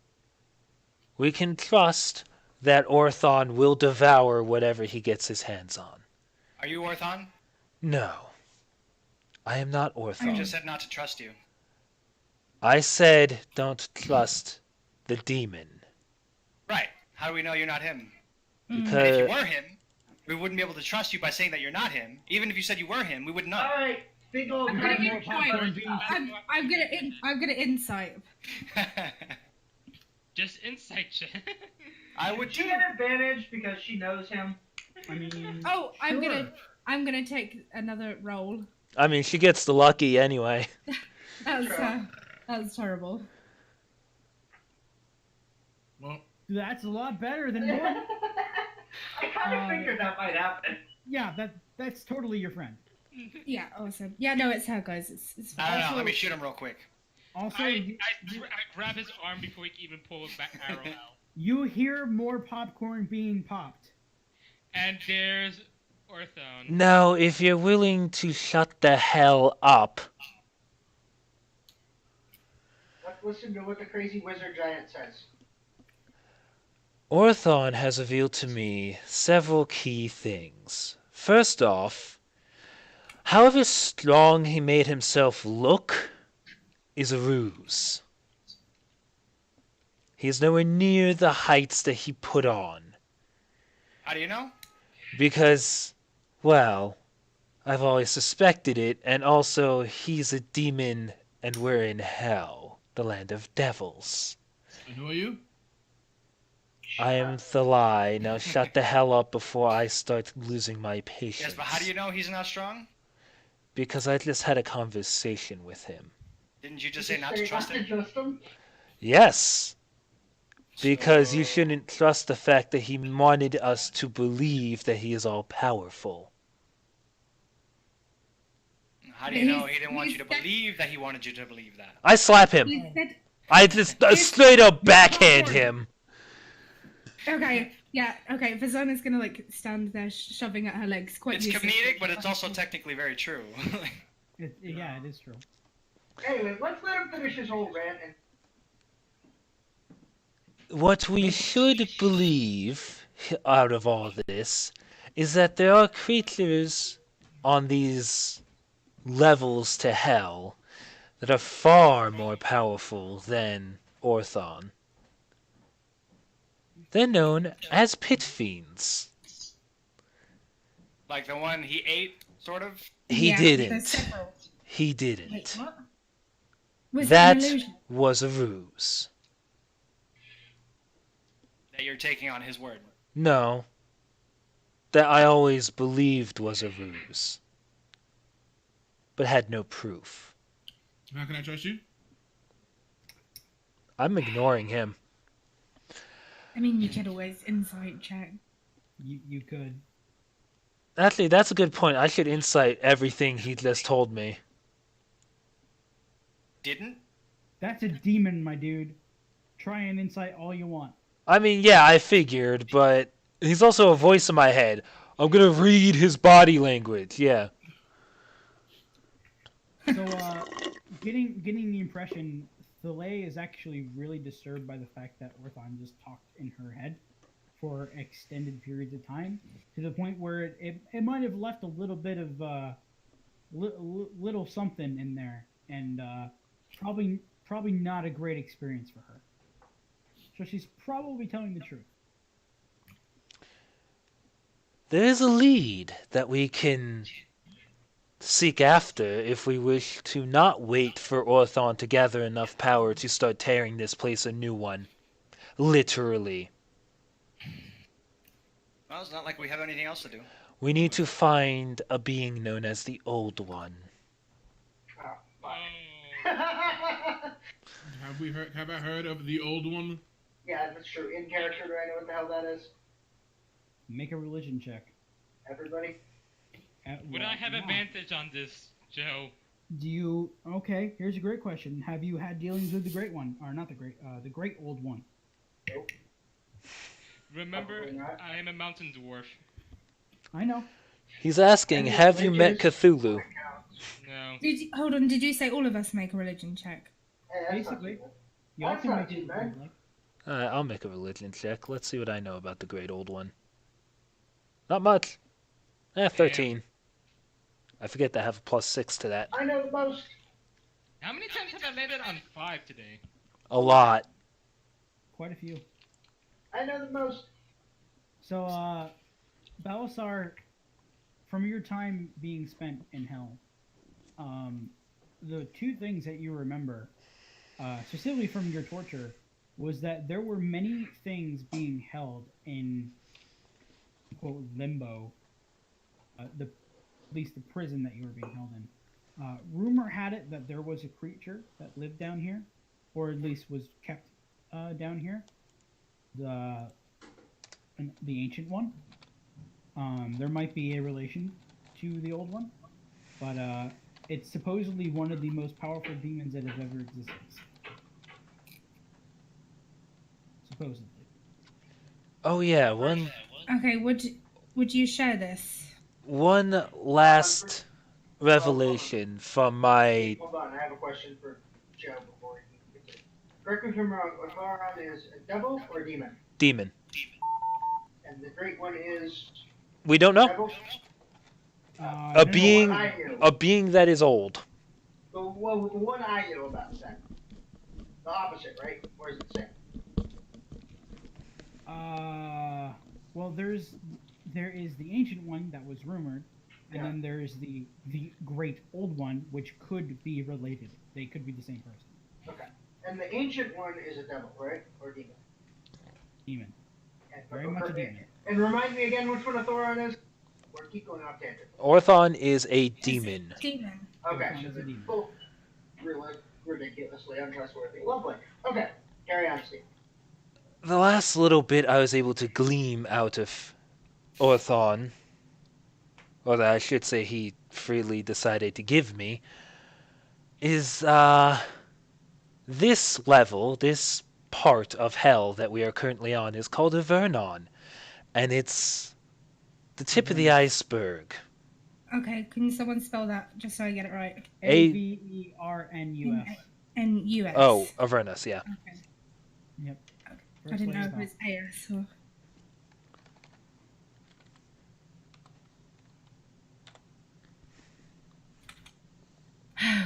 we can trust that Orthon will devour whatever he gets his hands on. Are you Orthon? No. I am not You Orthon. just said not to trust you. I said don't trust the demon. Right. How do we know you're not him? Mm. And if you Because were him, we wouldn't be able to trust you by saying that you're not him. Even if you said you were him, we wouldn't know. Alright, big old I'm gonna red get popcorn insight. beans. I'm gonna insight. Just insight check. I would Would she too. get advantage because she knows him? I mean, Oh, I'm sure. gonna take another roll. I mean, she gets the lucky anyway. That's terrible. Well, That's a lot better than one. I kind of figured that might happen. Yeah, that's totally your friend. Yeah, awesome. Yeah, no, it's her, guys. It's I fine. don't know. Also- Let me shoot him real quick. Also, I grab his arm before he can even pull his back arrow out. you hear more popcorn being popped. And there's Orthon. Now, if you're willing to shut the hell up, Let's listen to what the crazy wizard giant says. Orthon has revealed to me several key things. First off, however strong he made himself look is a ruse. He is nowhere near the heights that he put on. How do you know? Because, well, I've always suspected it, and also he's a demon and we're in hell, the land of devils. and who are you? I am Thalai. Now shut the hell up before I start losing my patience. Yes, but how do you know he's not strong? Because I just had a conversation with him. Didn't you just say not to trust him? Trust him? Yes, because you So- shouldn't trust the fact that he wanted us to believe that he is all powerful. How do you know He's- he didn't want you to he's- believe that he wanted you to believe that? I slap him. He said, I just straight up backhand him. okay, yeah, okay. Vazona's gonna like stand there shoving at her legs. Quite It's useless. comedic, but it's also technically very true. Yeah, it is true. Anyway, let's let him finish his whole rant and What we should believe out of all this is that there are creatures on these levels to hell that are far more powerful than Orthon. They're known as pit fiends. Like the one he ate, sort of? He Yeah, there's didn't. several. He Wait, didn't. what? Was That it an illusion? was a ruse. That you're taking on his word. No. That I always believed was a ruse. But had no proof. How can I trust you? I'm ignoring him. I mean, you could always insight check. You could. Actually, that's a good point. I should insight everything he just told me. Didn't? That's a demon, my dude. Try and insight all you want. I mean, yeah, I figured, but he's also a voice in my head. I'm gonna read his body language, yeah. So, getting the impression, Thalay is actually really disturbed by the fact that Orthon just talked in her head for extended periods of time, to the point where it might have left a little bit of little something in there, and probably not a great experience for her. So she's probably telling the truth. There is a lead that we can seek after if we wish to not wait for Orthon to gather enough power to start tearing this place a new one. Literally. Well, it's not like we have anything else to do. We need to find a being known as the Old One. oh, fuck. Oh. Have I heard of the old one? Yeah, that's true. In character, do I know what the hell that is? Make a religion check. Everybody? Would I have Yeah. advantage on this, Joe? Do you? Okay, here's a great question. Have you had dealings with the Great One, or not the Great Old One? Remember, Probably not. I am a mountain dwarf. I know. He's asking, have you met Cthulhu? No. Hold on, did you say all of us make a religion check? Hey, that's not Basically. too bad. You all That's can not make too it. bad. Like, I'll make a religion check. Let's see what I know about the Great Old One. Not much. 13. I forget to have a +6 to that. I know the most. How many times have I landed on 5 today? A lot. Quite a few. I know the most. So, Balasar, from your time being spent in hell, the two things that you remember, specifically from your torture, was that there were many things being held in, quote, limbo, at least the prison that you were being held in. Rumor had it that there was a creature that lived down here, or at least was kept down here. The Ancient One. There might be a relation to the Old One, but it's supposedly one of the most powerful demons that has ever existed. Supposedly. Oh yeah, one Okay, would you share this? one last revelation from my Hold on, I have a question for Joe before he gets it. Correct me if I'm wrong, Otharon is a devil or a demon? demon. And the Great One is We don't know. devil? A being, I knew. a being that is old. The one I knew about then. The opposite, right? Or is it the same? Well, there is the Ancient One that was rumored, and then there's the Great Old One, which could be related. They could be the same person. Okay. And the Ancient One is a devil, right? Or demon? Demon. And, Very much a demon. And remind me again which one Otharon is? Or keep going off tangent. Orthon is a demon. Demon. Okay, Orthon so is a they're demon. both ridiculously untrustworthy. Lovely. Okay, carry on, Steve. The last little bit I was able to glean out of Orthon, or that I should say he freely decided to give me, is this level, this part of hell that we are currently on is called Avernon, and it's the tip of the iceberg. Okay, can someone spell that just so I get it right? Avernus. N-U-S. Oh, Avernus, yeah. Okay. Yep. I didn't know if it was A-S or...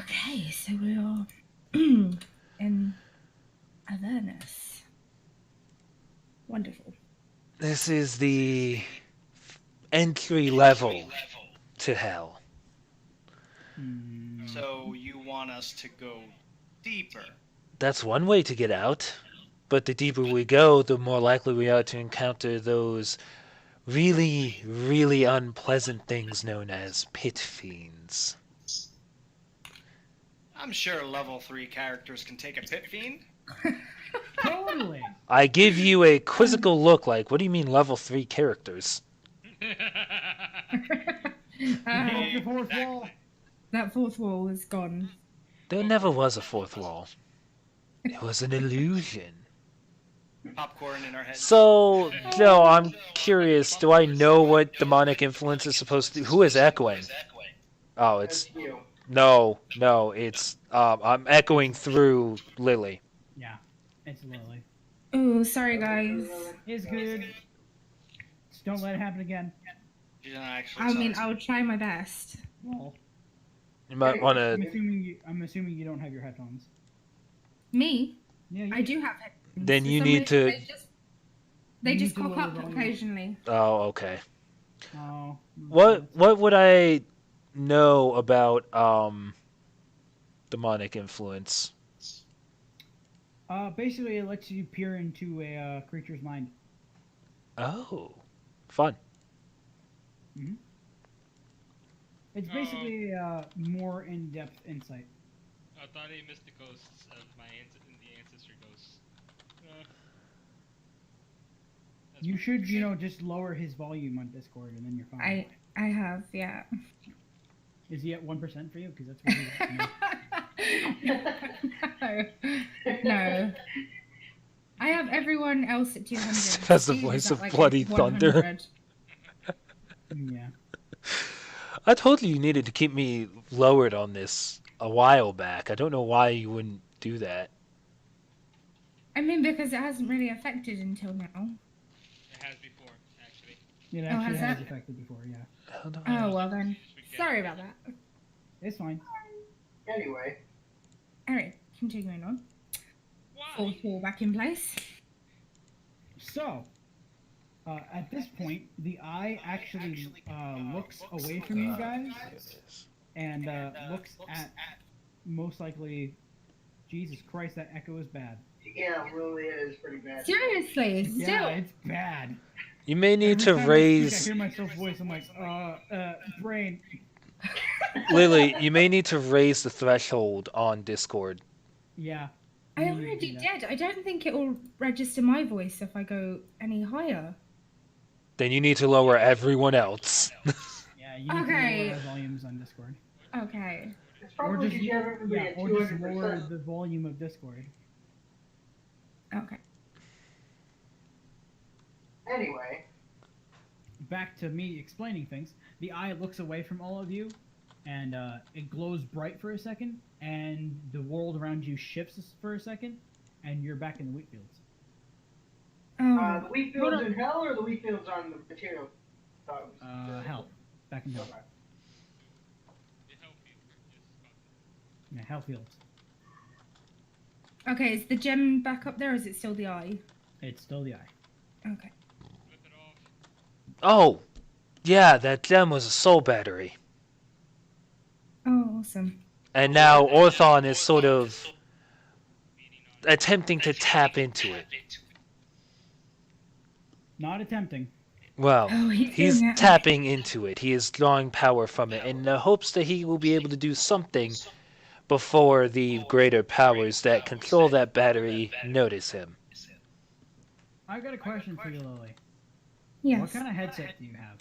Okay, so we are in Avernus. Wonderful. This is the entry level to hell. So you want us to go deeper? That's one way to get out. But the deeper we go, the more likely we are to encounter those really, really unpleasant things known as pit fiends. I'm sure level 3 characters can take a pit fiend. Totally. I give you a quizzical look like, what do you mean level 3 characters? The fourth wall. That fourth wall is gone. There never was a fourth wall. It was an illusion. Popcorn in our heads. So, Joe, I'm curious, do I know what demonic influence is supposed to... Who is echoing? Oh, it's... That's you. No, it's... I'm echoing through Lily. Yeah, it's Lily. Oh, sorry guys. It's good. Just don't let it happen again. She's not actually I mean, sorry. I'll try my best. Well, You might want I'm to... assuming you don't have your headphones. Me? Yeah, you I do have headphones. Then For you some need reason, to- They You just need to cock lower up the volume. occasionally. Oh, okay. Oh. What would I know about demonic influence? Basically, it lets you peer into a creature's mind. Oh, fun. It's basically more in-depth insight. I thought he missed the ghosts of the ancestor ghosts. That's You what- should, just lower his volume on Discord, and then you're fine. I have, yeah. Is he at 1% for you? Because that's what he No. I have everyone else at 200. That's the Steve is voice at, of like, Bloody Thunder. 100. Yeah. I told you needed to keep me lowered on this a while back. I don't know why you wouldn't do that. I mean, because it hasn't really affected until now. It has before, actually. It Oh, actually has has that? affected before, yeah. Oh, well then. Forget. Sorry about that. It's fine. Anyway, Alright, continuing on. Why? Fourth wall back in place. So, at this point, the eye actually looks away from you guys and looks at most likely. Jesus Christ, that echo is bad. yeah, really, it is pretty bad. Seriously, still. Yeah, it's bad. You may need Every to time raise. I hear myself voice. I'm like, brain. Lily, you may need to raise the threshold on Discord. Yeah. I you need to already do that. did. I don't think it will register my voice if I go any higher. Then you need to lower everyone else. Yeah, you need Okay. to lower the volumes on Discord. Okay. It's probably because you have everybody at or just 200%. lower the volume of Discord. Okay. Anyway, Back to me explaining things. The eye looks away from all of you, and it glows bright for a second, and the world around you shifts for a second, and you're back in the wheat fields. Oh. the wheat fields in hell or the wheat fields on the material? Hell. Back in hell. Okay. Yeah, hell fields. Okay, is the gem back up there or is it still the eye? It's still the eye. Okay. Flip it off. Oh, yeah, that gem was a soul battery. Oh, awesome. And now Orthon is sort of attempting to tap into it. Not attempting. Well, Oh, he's doing it. tapping into it. He is drawing power from it in the hopes that he will be able to do something before the greater powers that control that battery notice him. I've got a question for you, Lily. Yes. What kind of headset do you have?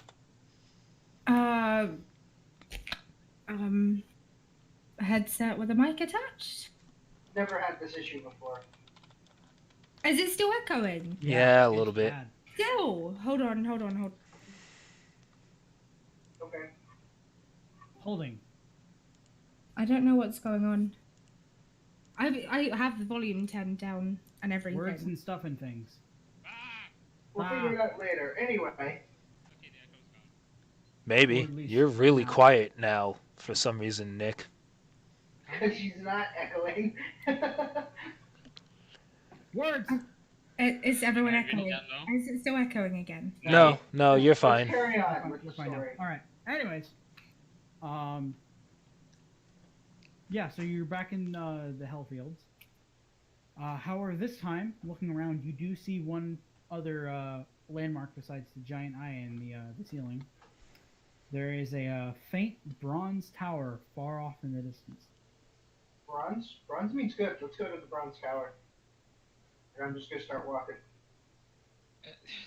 A headset with a mic attached? Never had this issue before. Is it still echoing? Yeah, a it's little bit. bad. Still. Hold on. Okay. Holding. I don't know what's going on. I have the volume turned down and everything. Words and stuff and things. We'll figure it out later. Anyway, Okay, the echo's gone. Maybe. Or at least You're really now. quiet now, for some reason, Nick. because she's not echoing. Words! Is everyone I really echoing? don't know. Is it still echoing again? No, you're Let's fine. carry on with You're the fine now. story. Alright. Anyways. Yeah, so you're back in the Hellfields. However, this time, looking around, you do see one other landmark besides the giant eye in the ceiling. There is a faint bronze tower far off in the distance. Bronze? Bronze means good. Let's go to the bronze tower. And I'm just gonna start walking.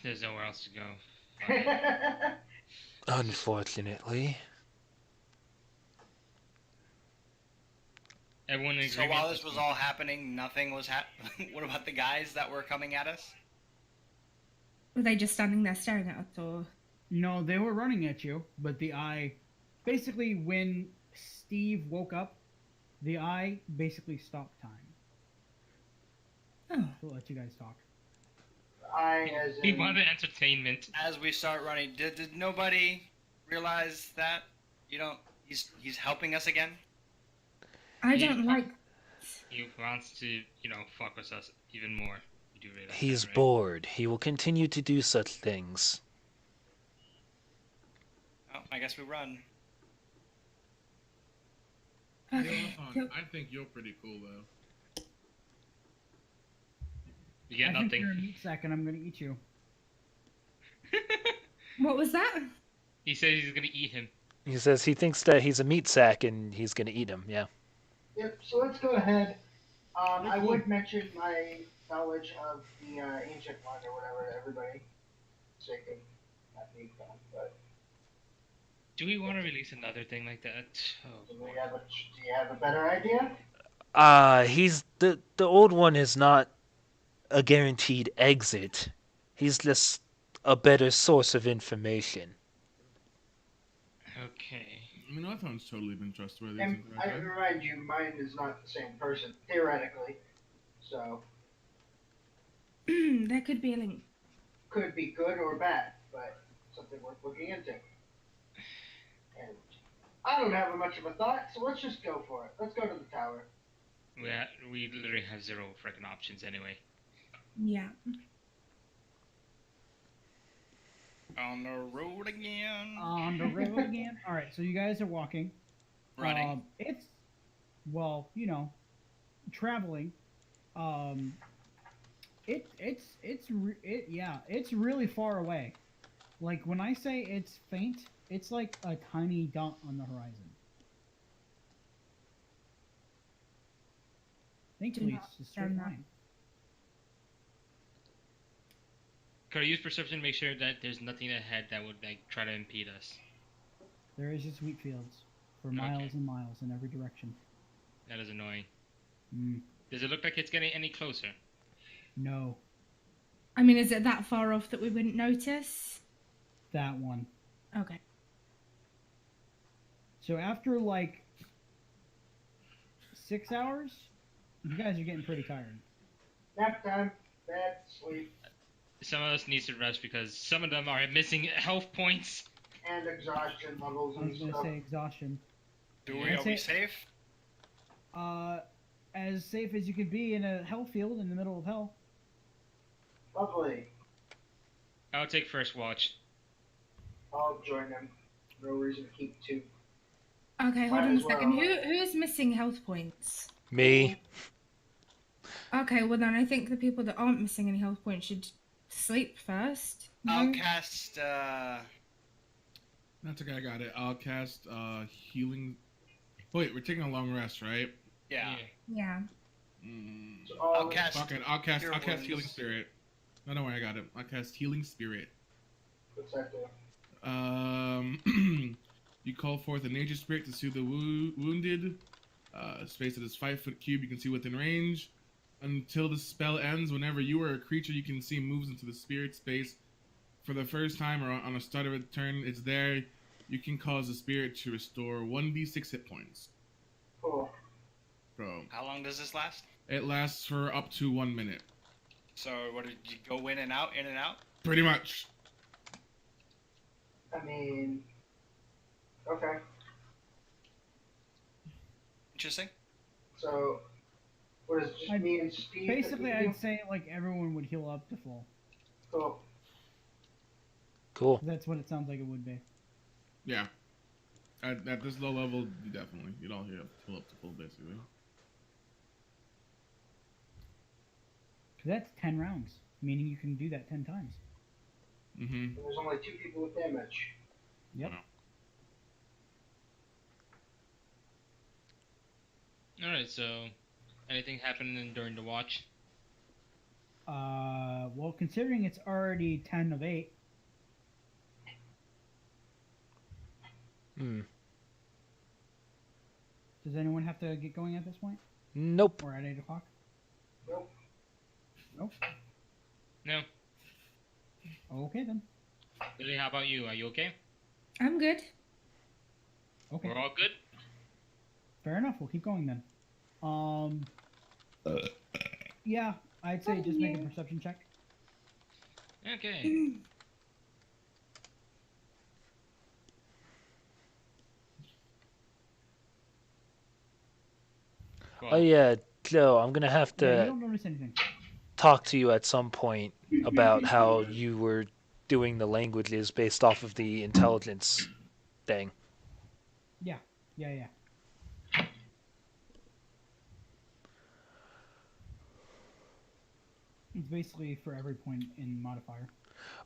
There's nowhere else to go. Unfortunately. Everyone in So agreement? while this was all happening, nothing was happening. What about the guys that were coming at us? Were they just standing there staring at us, or? No, they were running at you, but the eye... Basically, when Steve woke up, the eye basically stopped time. Oh. We'll let you guys talk. As We in, wanted entertainment. As we start running, did nobody realize that? You know, he's helping us again? I Yeah. don't like. He wants to, fuck with us even more. You do realize He's that, right? bored. He will continue to do such things. Oh, I guess we run. Okay. Orthon, I think you're pretty cool though. You get I think nothing. you're a meat sack and I'm gonna eat you. What was that? He says he's gonna eat him. He says he thinks that he's a meat sack and he's gonna eat him, yeah. Yep, so let's go ahead. I cool. would mention my knowledge of the ancient one or whatever to everybody. So you can not be fun, but Do we want to release another thing like that? Oh, do boy. you have a better idea? He's the old one is not a guaranteed exit. He's just a better source of information. Okay. I mean, Orthon's totally been trustworthy. And since I our time. remind you, mine is not the same person, theoretically. So, There could be a link. Could be good or bad, but something worth looking into. And I don't have much of a thought, so let's just go for it. Let's go to the tower. We literally have zero freaking options anyway. Yeah. On the road again. On the road again. All right, so you guys are walking. Running. It's, well, you know, traveling. It's really far away. Like when I say it's faint, it's like a tiny dot on the horizon. Thankfully, not it's a straight done that. line. Could I use perception to make sure that there's nothing ahead that would like try to impede us? There is just wheat fields for Okay. miles and miles in every direction. That is annoying. Mm, Does it look like it's getting any closer? no, I mean, is it that far off that we wouldn't notice? that one. Okay. So after like 6 hours, you guys are getting pretty tired. Nap time, bed, sleep, Some of us needs to rest because some of them are missing health points. and exhaustion levels I and was gonna stuff. say exhaustion. Are we safe? As safe as you could be in a hell field in the middle of hell. Lovely. I'll take first watch. I'll join them. No reason to keep two. Okay, hold Might on a as second. well. Who's missing health points? Me. Okay, well then I think the people that aren't missing any health points should sleep first. I'll No? cast. That's okay, I got it. I'll cast healing. Wait, we're taking a long rest, right? Yeah. Yeah. Mm. So all I'll of- cast. Fuck it, I'll cast Cure Healing Wounds. Spirit. No, don't worry, I got it. I'll cast Healing Spirit. What's that do? You call forth a nature spirit to soothe the wounded. Space that is 5 foot cube, you can see within range. Until the spell ends, whenever you or a creature you can see moves into the spirit space for the first time or on a start of a turn, it's there. You can cause the spirit to restore 1d6 hit points. Cool. So How long does this last? it lasts for up to 1 minute. So what did you go in and out, in and out? Pretty much. I mean, okay. Interesting. So, what does it just I'd- me and Steve? Basically, that we I'd say like everyone would heal up to full. Cool. Cool. That's what it sounds like it would be. Yeah. At this low level, you definitely. You'd all heal up to full, basically. 'Cause that's 10 rounds, meaning you can do that 10 times. Mm-hmm. And there's only 2 people with damage. Yep. Alright, so anything happening during the watch? Well, considering it's already 10 of 8, Hmm. does anyone have to get going at this point? Nope. Or at 8 o'clock? Nope. Nope. No. Okay then. Lily, how about you? Are you okay? I'm good. Okay. We're all good? Fair enough. We'll keep going then. Yeah, I'd say just make a perception check. Okay. Oh yeah, Joe, I'm gonna have Yeah, you to don't notice anything. talk to you at some point about how you were doing the languages based off of the intelligence thing. Yeah. It's basically for every point in modifier.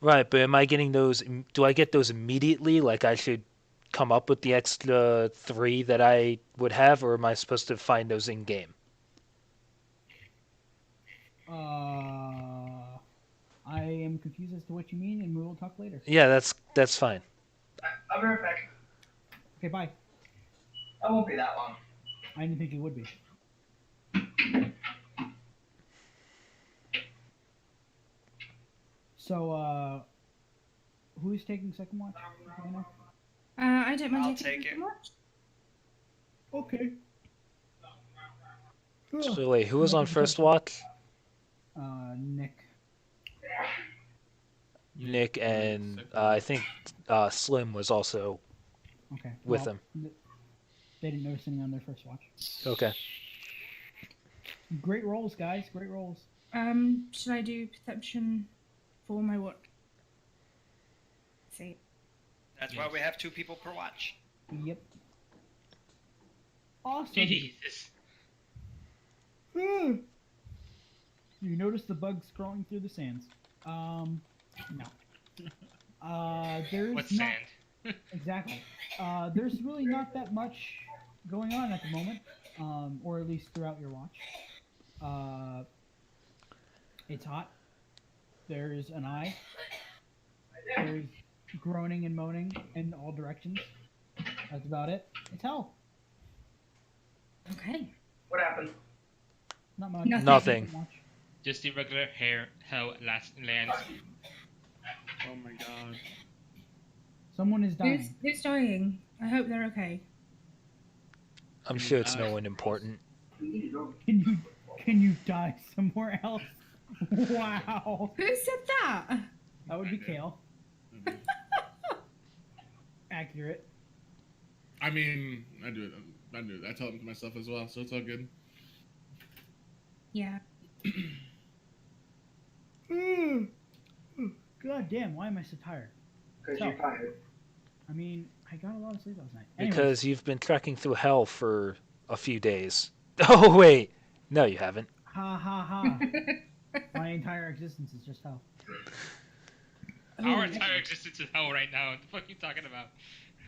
Right, but am I getting those? Do I get those immediately? Like I should come up with the extra 3 that I would have, or am I supposed to find those in game? I am confused as to what you mean, and we will talk later. Yeah, that's fine. I'll be right back. Okay, bye. That won't be that long. I didn't think it would be. So, who's taking second watch? Do you know? I don't mind I'll taking take it. too much. Okay. So wait, who was on first watch? Nick. Nick, and I think Slim was also Okay. with well, him. They didn't notice anything on their first watch. Okay. Great rolls, guys. Great rolls. Should I do perception for my watch? See. That's why we have 2 people per watch. Yep. Awesome. Jesus. You notice the bug crawling through the sands. No. There's What's not, sand? exactly. There's really not that much going on at the moment, or at least throughout your watch. It's hot. There's an eye. There's groaning and moaning in all directions. That's about it. It's hell. Okay. What happened? Not much. Nothing. Not much. Just the regular hell lands. Oh my god. Someone is dying. Who's dying? I hope they're okay. I'm sure it's no one important. Can you die somewhere else? Wow. Who said that? That would be Kale. Accurate. I mean, I do it. I tell it to myself as well, so it's all good. Yeah. God damn, why am I so tired? Because So- you're tired. I mean, I got a lot of sleep last night. Anyways, Because you've been trekking through hell for a few days. Oh, wait. No, you haven't. ha ha ha. My entire existence is just hell. Our entire existence is hell right now. What the fuck are you talking about?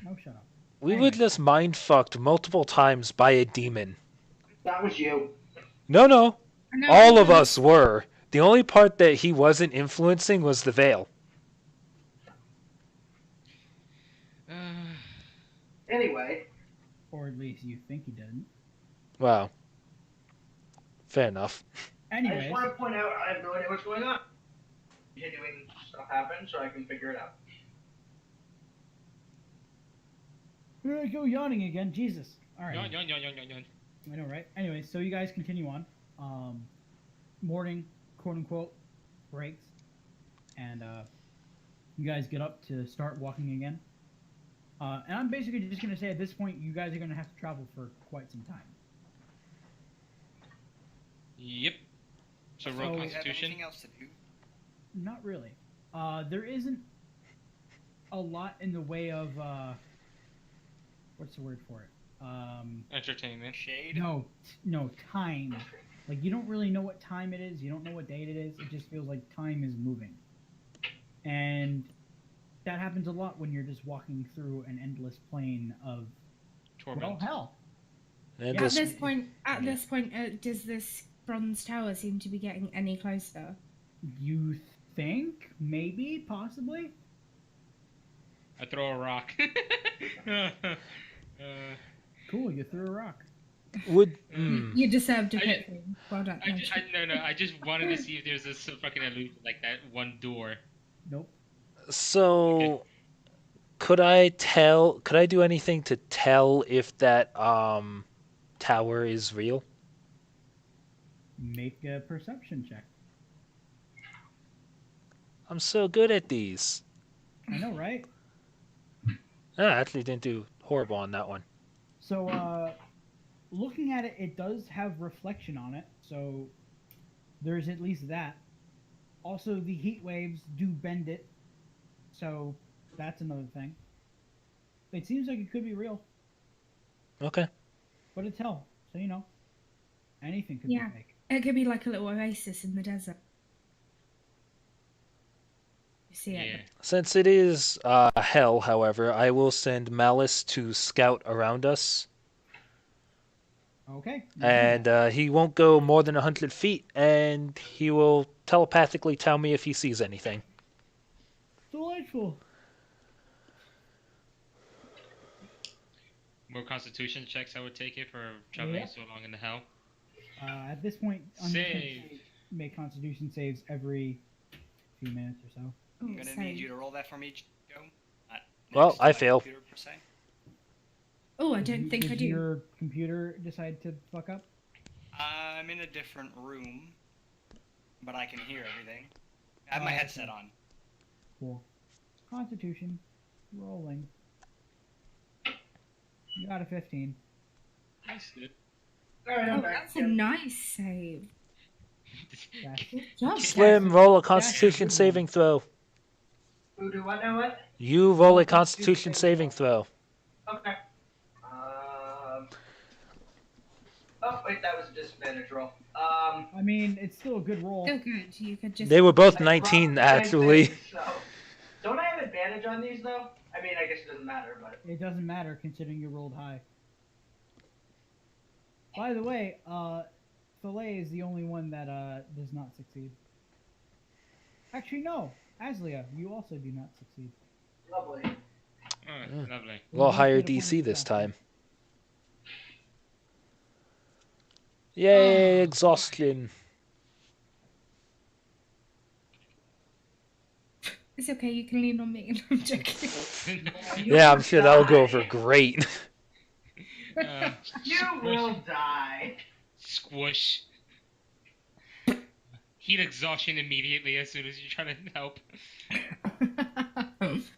No, shut up. We Anyway. were just mind-fucked multiple times by a demon. That was you. No. I know All it of was- us were. The only part that he wasn't influencing was the veil. Anyway, Or at least you think he didn't. Wow. Fair enough. I Anyways, just want to point out I have no idea what's going on. Continuing stuff happens so I can figure it out. we're gonna go yawning again. Jesus. All right. Yawn, yawn, yawn, yawn, yawn, yawn. I know, right? Anyway, so you guys continue on. Morning, quote unquote, breaks, and you guys get up to start walking again. And I'm basically just gonna say at this point, you guys are gonna have to travel for quite some time. Yep. So So- roll Do we have Constitution. anything else to do? Not really. There isn't a lot in the way of what's the word for it? Entertainment. Shade? No, time. Like you don't really know what time it is. You don't know what date it is. It just feels like time is moving, and that happens a lot when you're just walking through an endless plane of Torment. hell. And Yeah, At this- this point, does this bronze tower seem to be getting any closer? You think maybe possibly? I throw a rock. Cool. You threw a rock. would You deserved a I pit thing. Well done. I just wanted to see if there's this fucking illusion like that one door. Nope. so could I do anything to tell if that tower is real? Make a perception check. I'm so good at these. I know, right? I actually didn't do horrible on that one. So, looking at it, it does have reflection on it, so there's at least that. Also, the heat waves do bend it, so that's another thing. It seems like it could be real, Okay. but it's hell, so you know, anything could Yeah. be fake. It could be like a little oasis in the desert. You see it? Yeah. Since it is hell, however, I will send Malice to scout around us, Okay. and he won't go more than 100 feet, and he will telepathically tell me if he sees anything. Delightful. More Constitution checks, I would take it for traveling Yeah. so long in the hell. At this point, I'm just gonna Save. make Constitution saves every few minutes or so. I'm Oh, gonna same. need you to roll that for me, Joe. Not Well, next to I my fail. computer, per se. Oh, I don't think I Did do. your computer decide to fuck up? I'm in a different room, but I can hear everything. I have my Oh, headset okay. on. Cool. Constitution. Rolling. You got a 15. That's good. Alright, I'm Oh, back. that's a nice save. That's Good job, Slim, roll a Constitution saving throw. Who do what now? What? You roll a Constitution saving throw. Okay. Oh wait, that was a disadvantage roll. I mean, it's still a good roll. Still good. You could just. They were both I 19, rolled the same actually. thing, so. Don't I have advantage on these though? I mean, I guess it doesn't matter, but. It doesn't matter considering you rolled high. By the way, Filet is the only one that does not succeed. Actually, no. Aslia, you also do not succeed. Lovely. Oh, lovely. A little You higher get a point DC of this success. time. Yay, exhaustion. It's okay. You can lean on me. I'm joking. Yeah, I'm sure that'll go over great. You will die. Squish. Heat exhaustion immediately as soon as you try to help.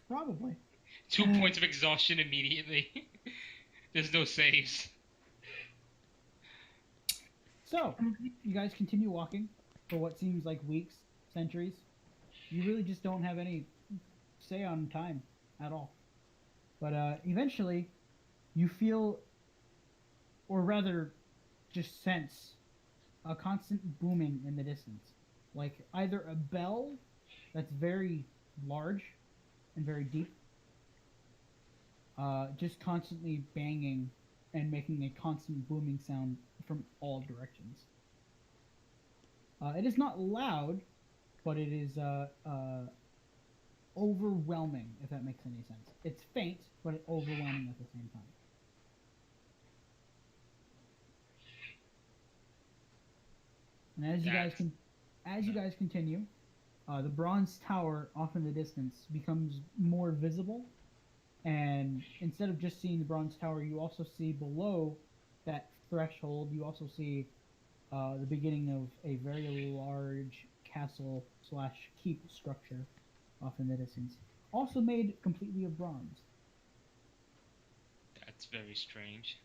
Probably. 2 points of exhaustion immediately. There's no saves. So, you guys continue walking for what seems like weeks, centuries. You really just don't have any say on time at all. But eventually, you feel, or rather, just sense, a constant booming in the distance. Like either a bell that's very large and very deep, just constantly banging and making a constant booming sound from all directions. It is not loud, but it is overwhelming, if that makes any sense. It's faint, but it's overwhelming at the same time. And as you guys continue, the bronze tower off in the distance becomes more visible, and instead of just seeing the bronze tower, you also see below that threshold. You also see the beginning of a very large castle / keep structure off in the distance, also made completely of bronze. That's very strange.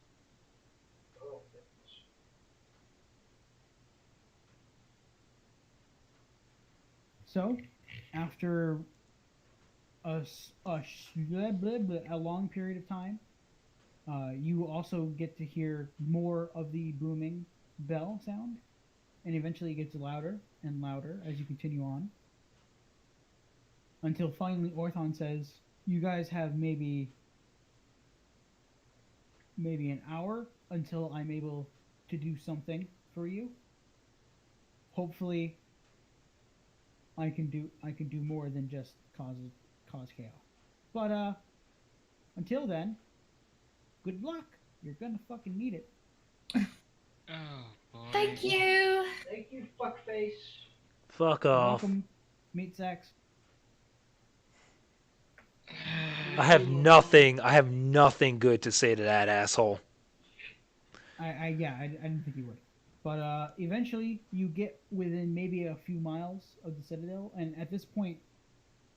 So, after a long period of time, you also get to hear more of the booming bell sound, and eventually it gets louder and louder as you continue on, until finally Orthon says, you guys have maybe an hour until I'm able to do something for you. Hopefully I can do more than just cause chaos. But until then, good luck. You're gonna fucking need it. Oh boy. Thank you. Thank you, fuckface. Fuck You're off. welcome, meat sacks. I have nothing good to say to that asshole. I didn't think you would. But eventually you get within maybe a few miles of the Citadel, and at this point,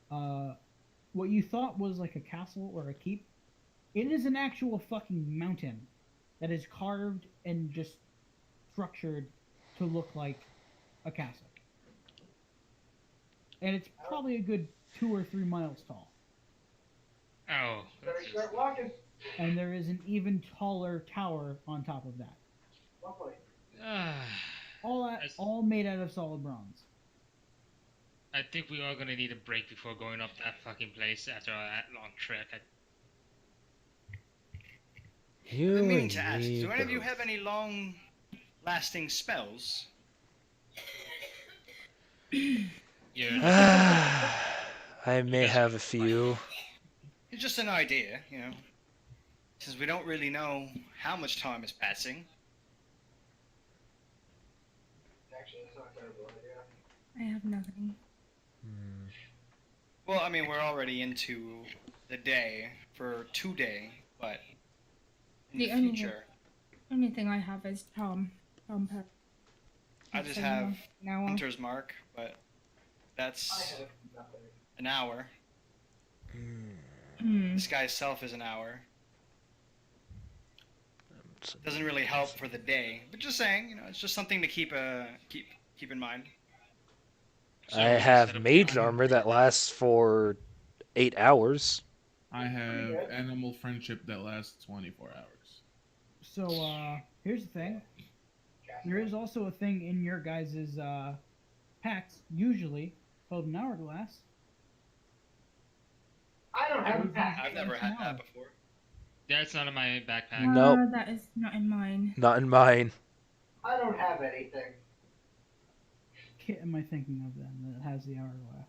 what you thought was like a castle or a keep, it is an actual fucking mountain that is carved and just structured to look like a castle. And it's probably a good 2 or 3 miles tall. Oh. Better That's start walking. And there is an even taller tower on top of that. Lovely. All made out of solid bronze. I think we are gonna need a break before going up that fucking place after that long trek. I've been meaning to ask, do any of you have any long-lasting spells? Yeah. I may have a few. It's just an idea, you know. Since we don't really know how much time is passing. Actually, that's not a terrible idea. I have nothing. Well, I mean, we're already into the day for today, but in the The only- future, Only thing I have is Tom. I just have now. Hunter's Mark, but I that's have nothing. an hour. Hmm. This guy's self is an hour. Doesn't really help for the day, but just saying, it's just something to keep in mind. So I you have set up- mage armor that lasts for 8 hours. I have good. animal friendship that lasts 24 hours. So here's the thing. There is also a thing in your guys' packs, usually called an hourglass. I don't have a pack. I've never had that before. That's not in my backpack. Nope. That is not in mine. Not in mine. I don't have anything. Kit am I thinking of then that has the hourglass?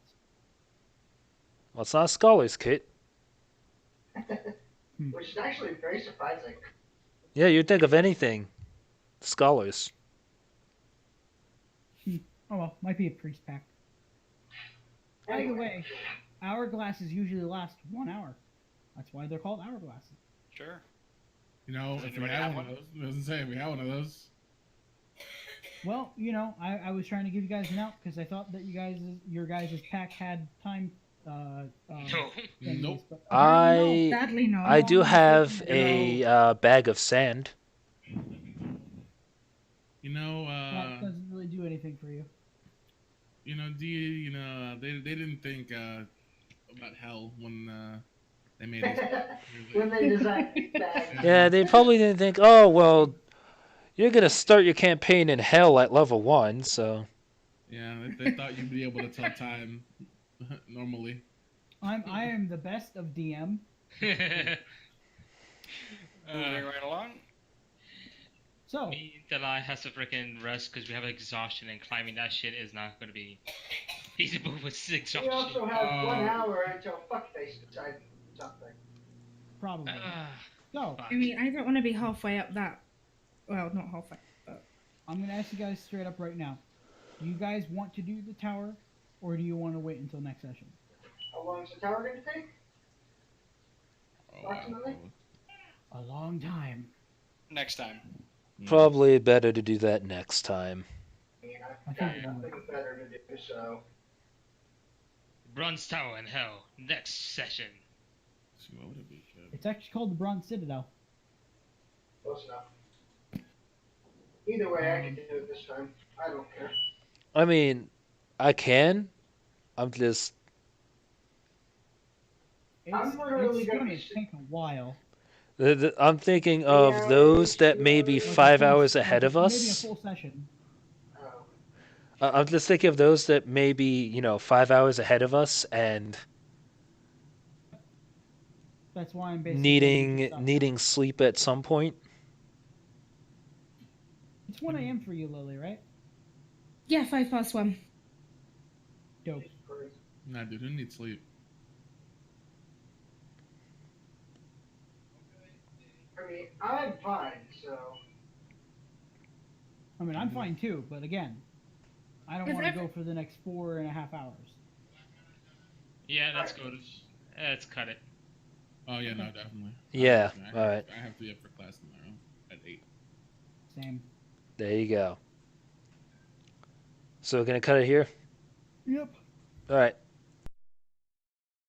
Well, it's not a scholar's kit. Which is actually very surprising. Yeah, you'd think of anything. Scholars. Oh well, might be a priest pack. Either Anyway. way, hourglasses usually last 1 hour. That's why they're called hourglasses. Sure. You know, Does if we anybody had have one of those, it doesn't say if we had one of those. Well, I was trying to give you guys an out because I thought that your guys' pack had time. No. things, Nope. but I Sadly not. I do have a bag of sand. You know, that doesn't really do anything for you. they didn't think about hell when they made this. When they designed bags. Yeah, they probably didn't think, oh, well, you're going to start your campaign in hell at level 1, so... Yeah, they thought you'd be able to tell time normally. I am the best of DM. Moving right along. So Me and Delay has to freaking rest because we have exhaustion and climbing that shit is not going to be feasible with We exhaustion. also have 1 hour until fuckface decides something. probably. Ah, So fuck. I mean, I don't want to be halfway up that. Well, not halfway, but I'm gonna ask you guys straight up right now. Do you guys want to do the tower, or do you want to wait until next session? How long is the tower going to take? Oh, wow. Approximately? A long time. Next time. Probably better to do that next time. I mean, I I've think got nothing better to do, so. Bronze Tower in Hell, next session. See, what would it be? It's actually called the Bronze Citadel. Close enough. Either way, I can do it this time. I don't care. I mean, I can. I'm just... I'm literally it's gonna gonna be sit- take a while. I'm thinking of Yeah, those that may be Like a 5 full- hours ahead of maybe a us. full session. Oh. I'm just thinking of those that may be, 5 hours ahead of us and That's why I'm basically needing sleep at some point. It's 1 a.m. for you, Lily, right? yeah, 1:05. Dope. Nah, dude, who needs sleep? I mean, I'm fine, so. I mean, I'm fine too, but again, I don't Is want to every- go for the next 4.5 hours. Yeah, let's go. Let's cut it. Oh yeah, no, definitely. Yeah, I alright. I have to be up for class tomorrow at 8. Same. There you go. So we're going to cut it here? Yep. All right.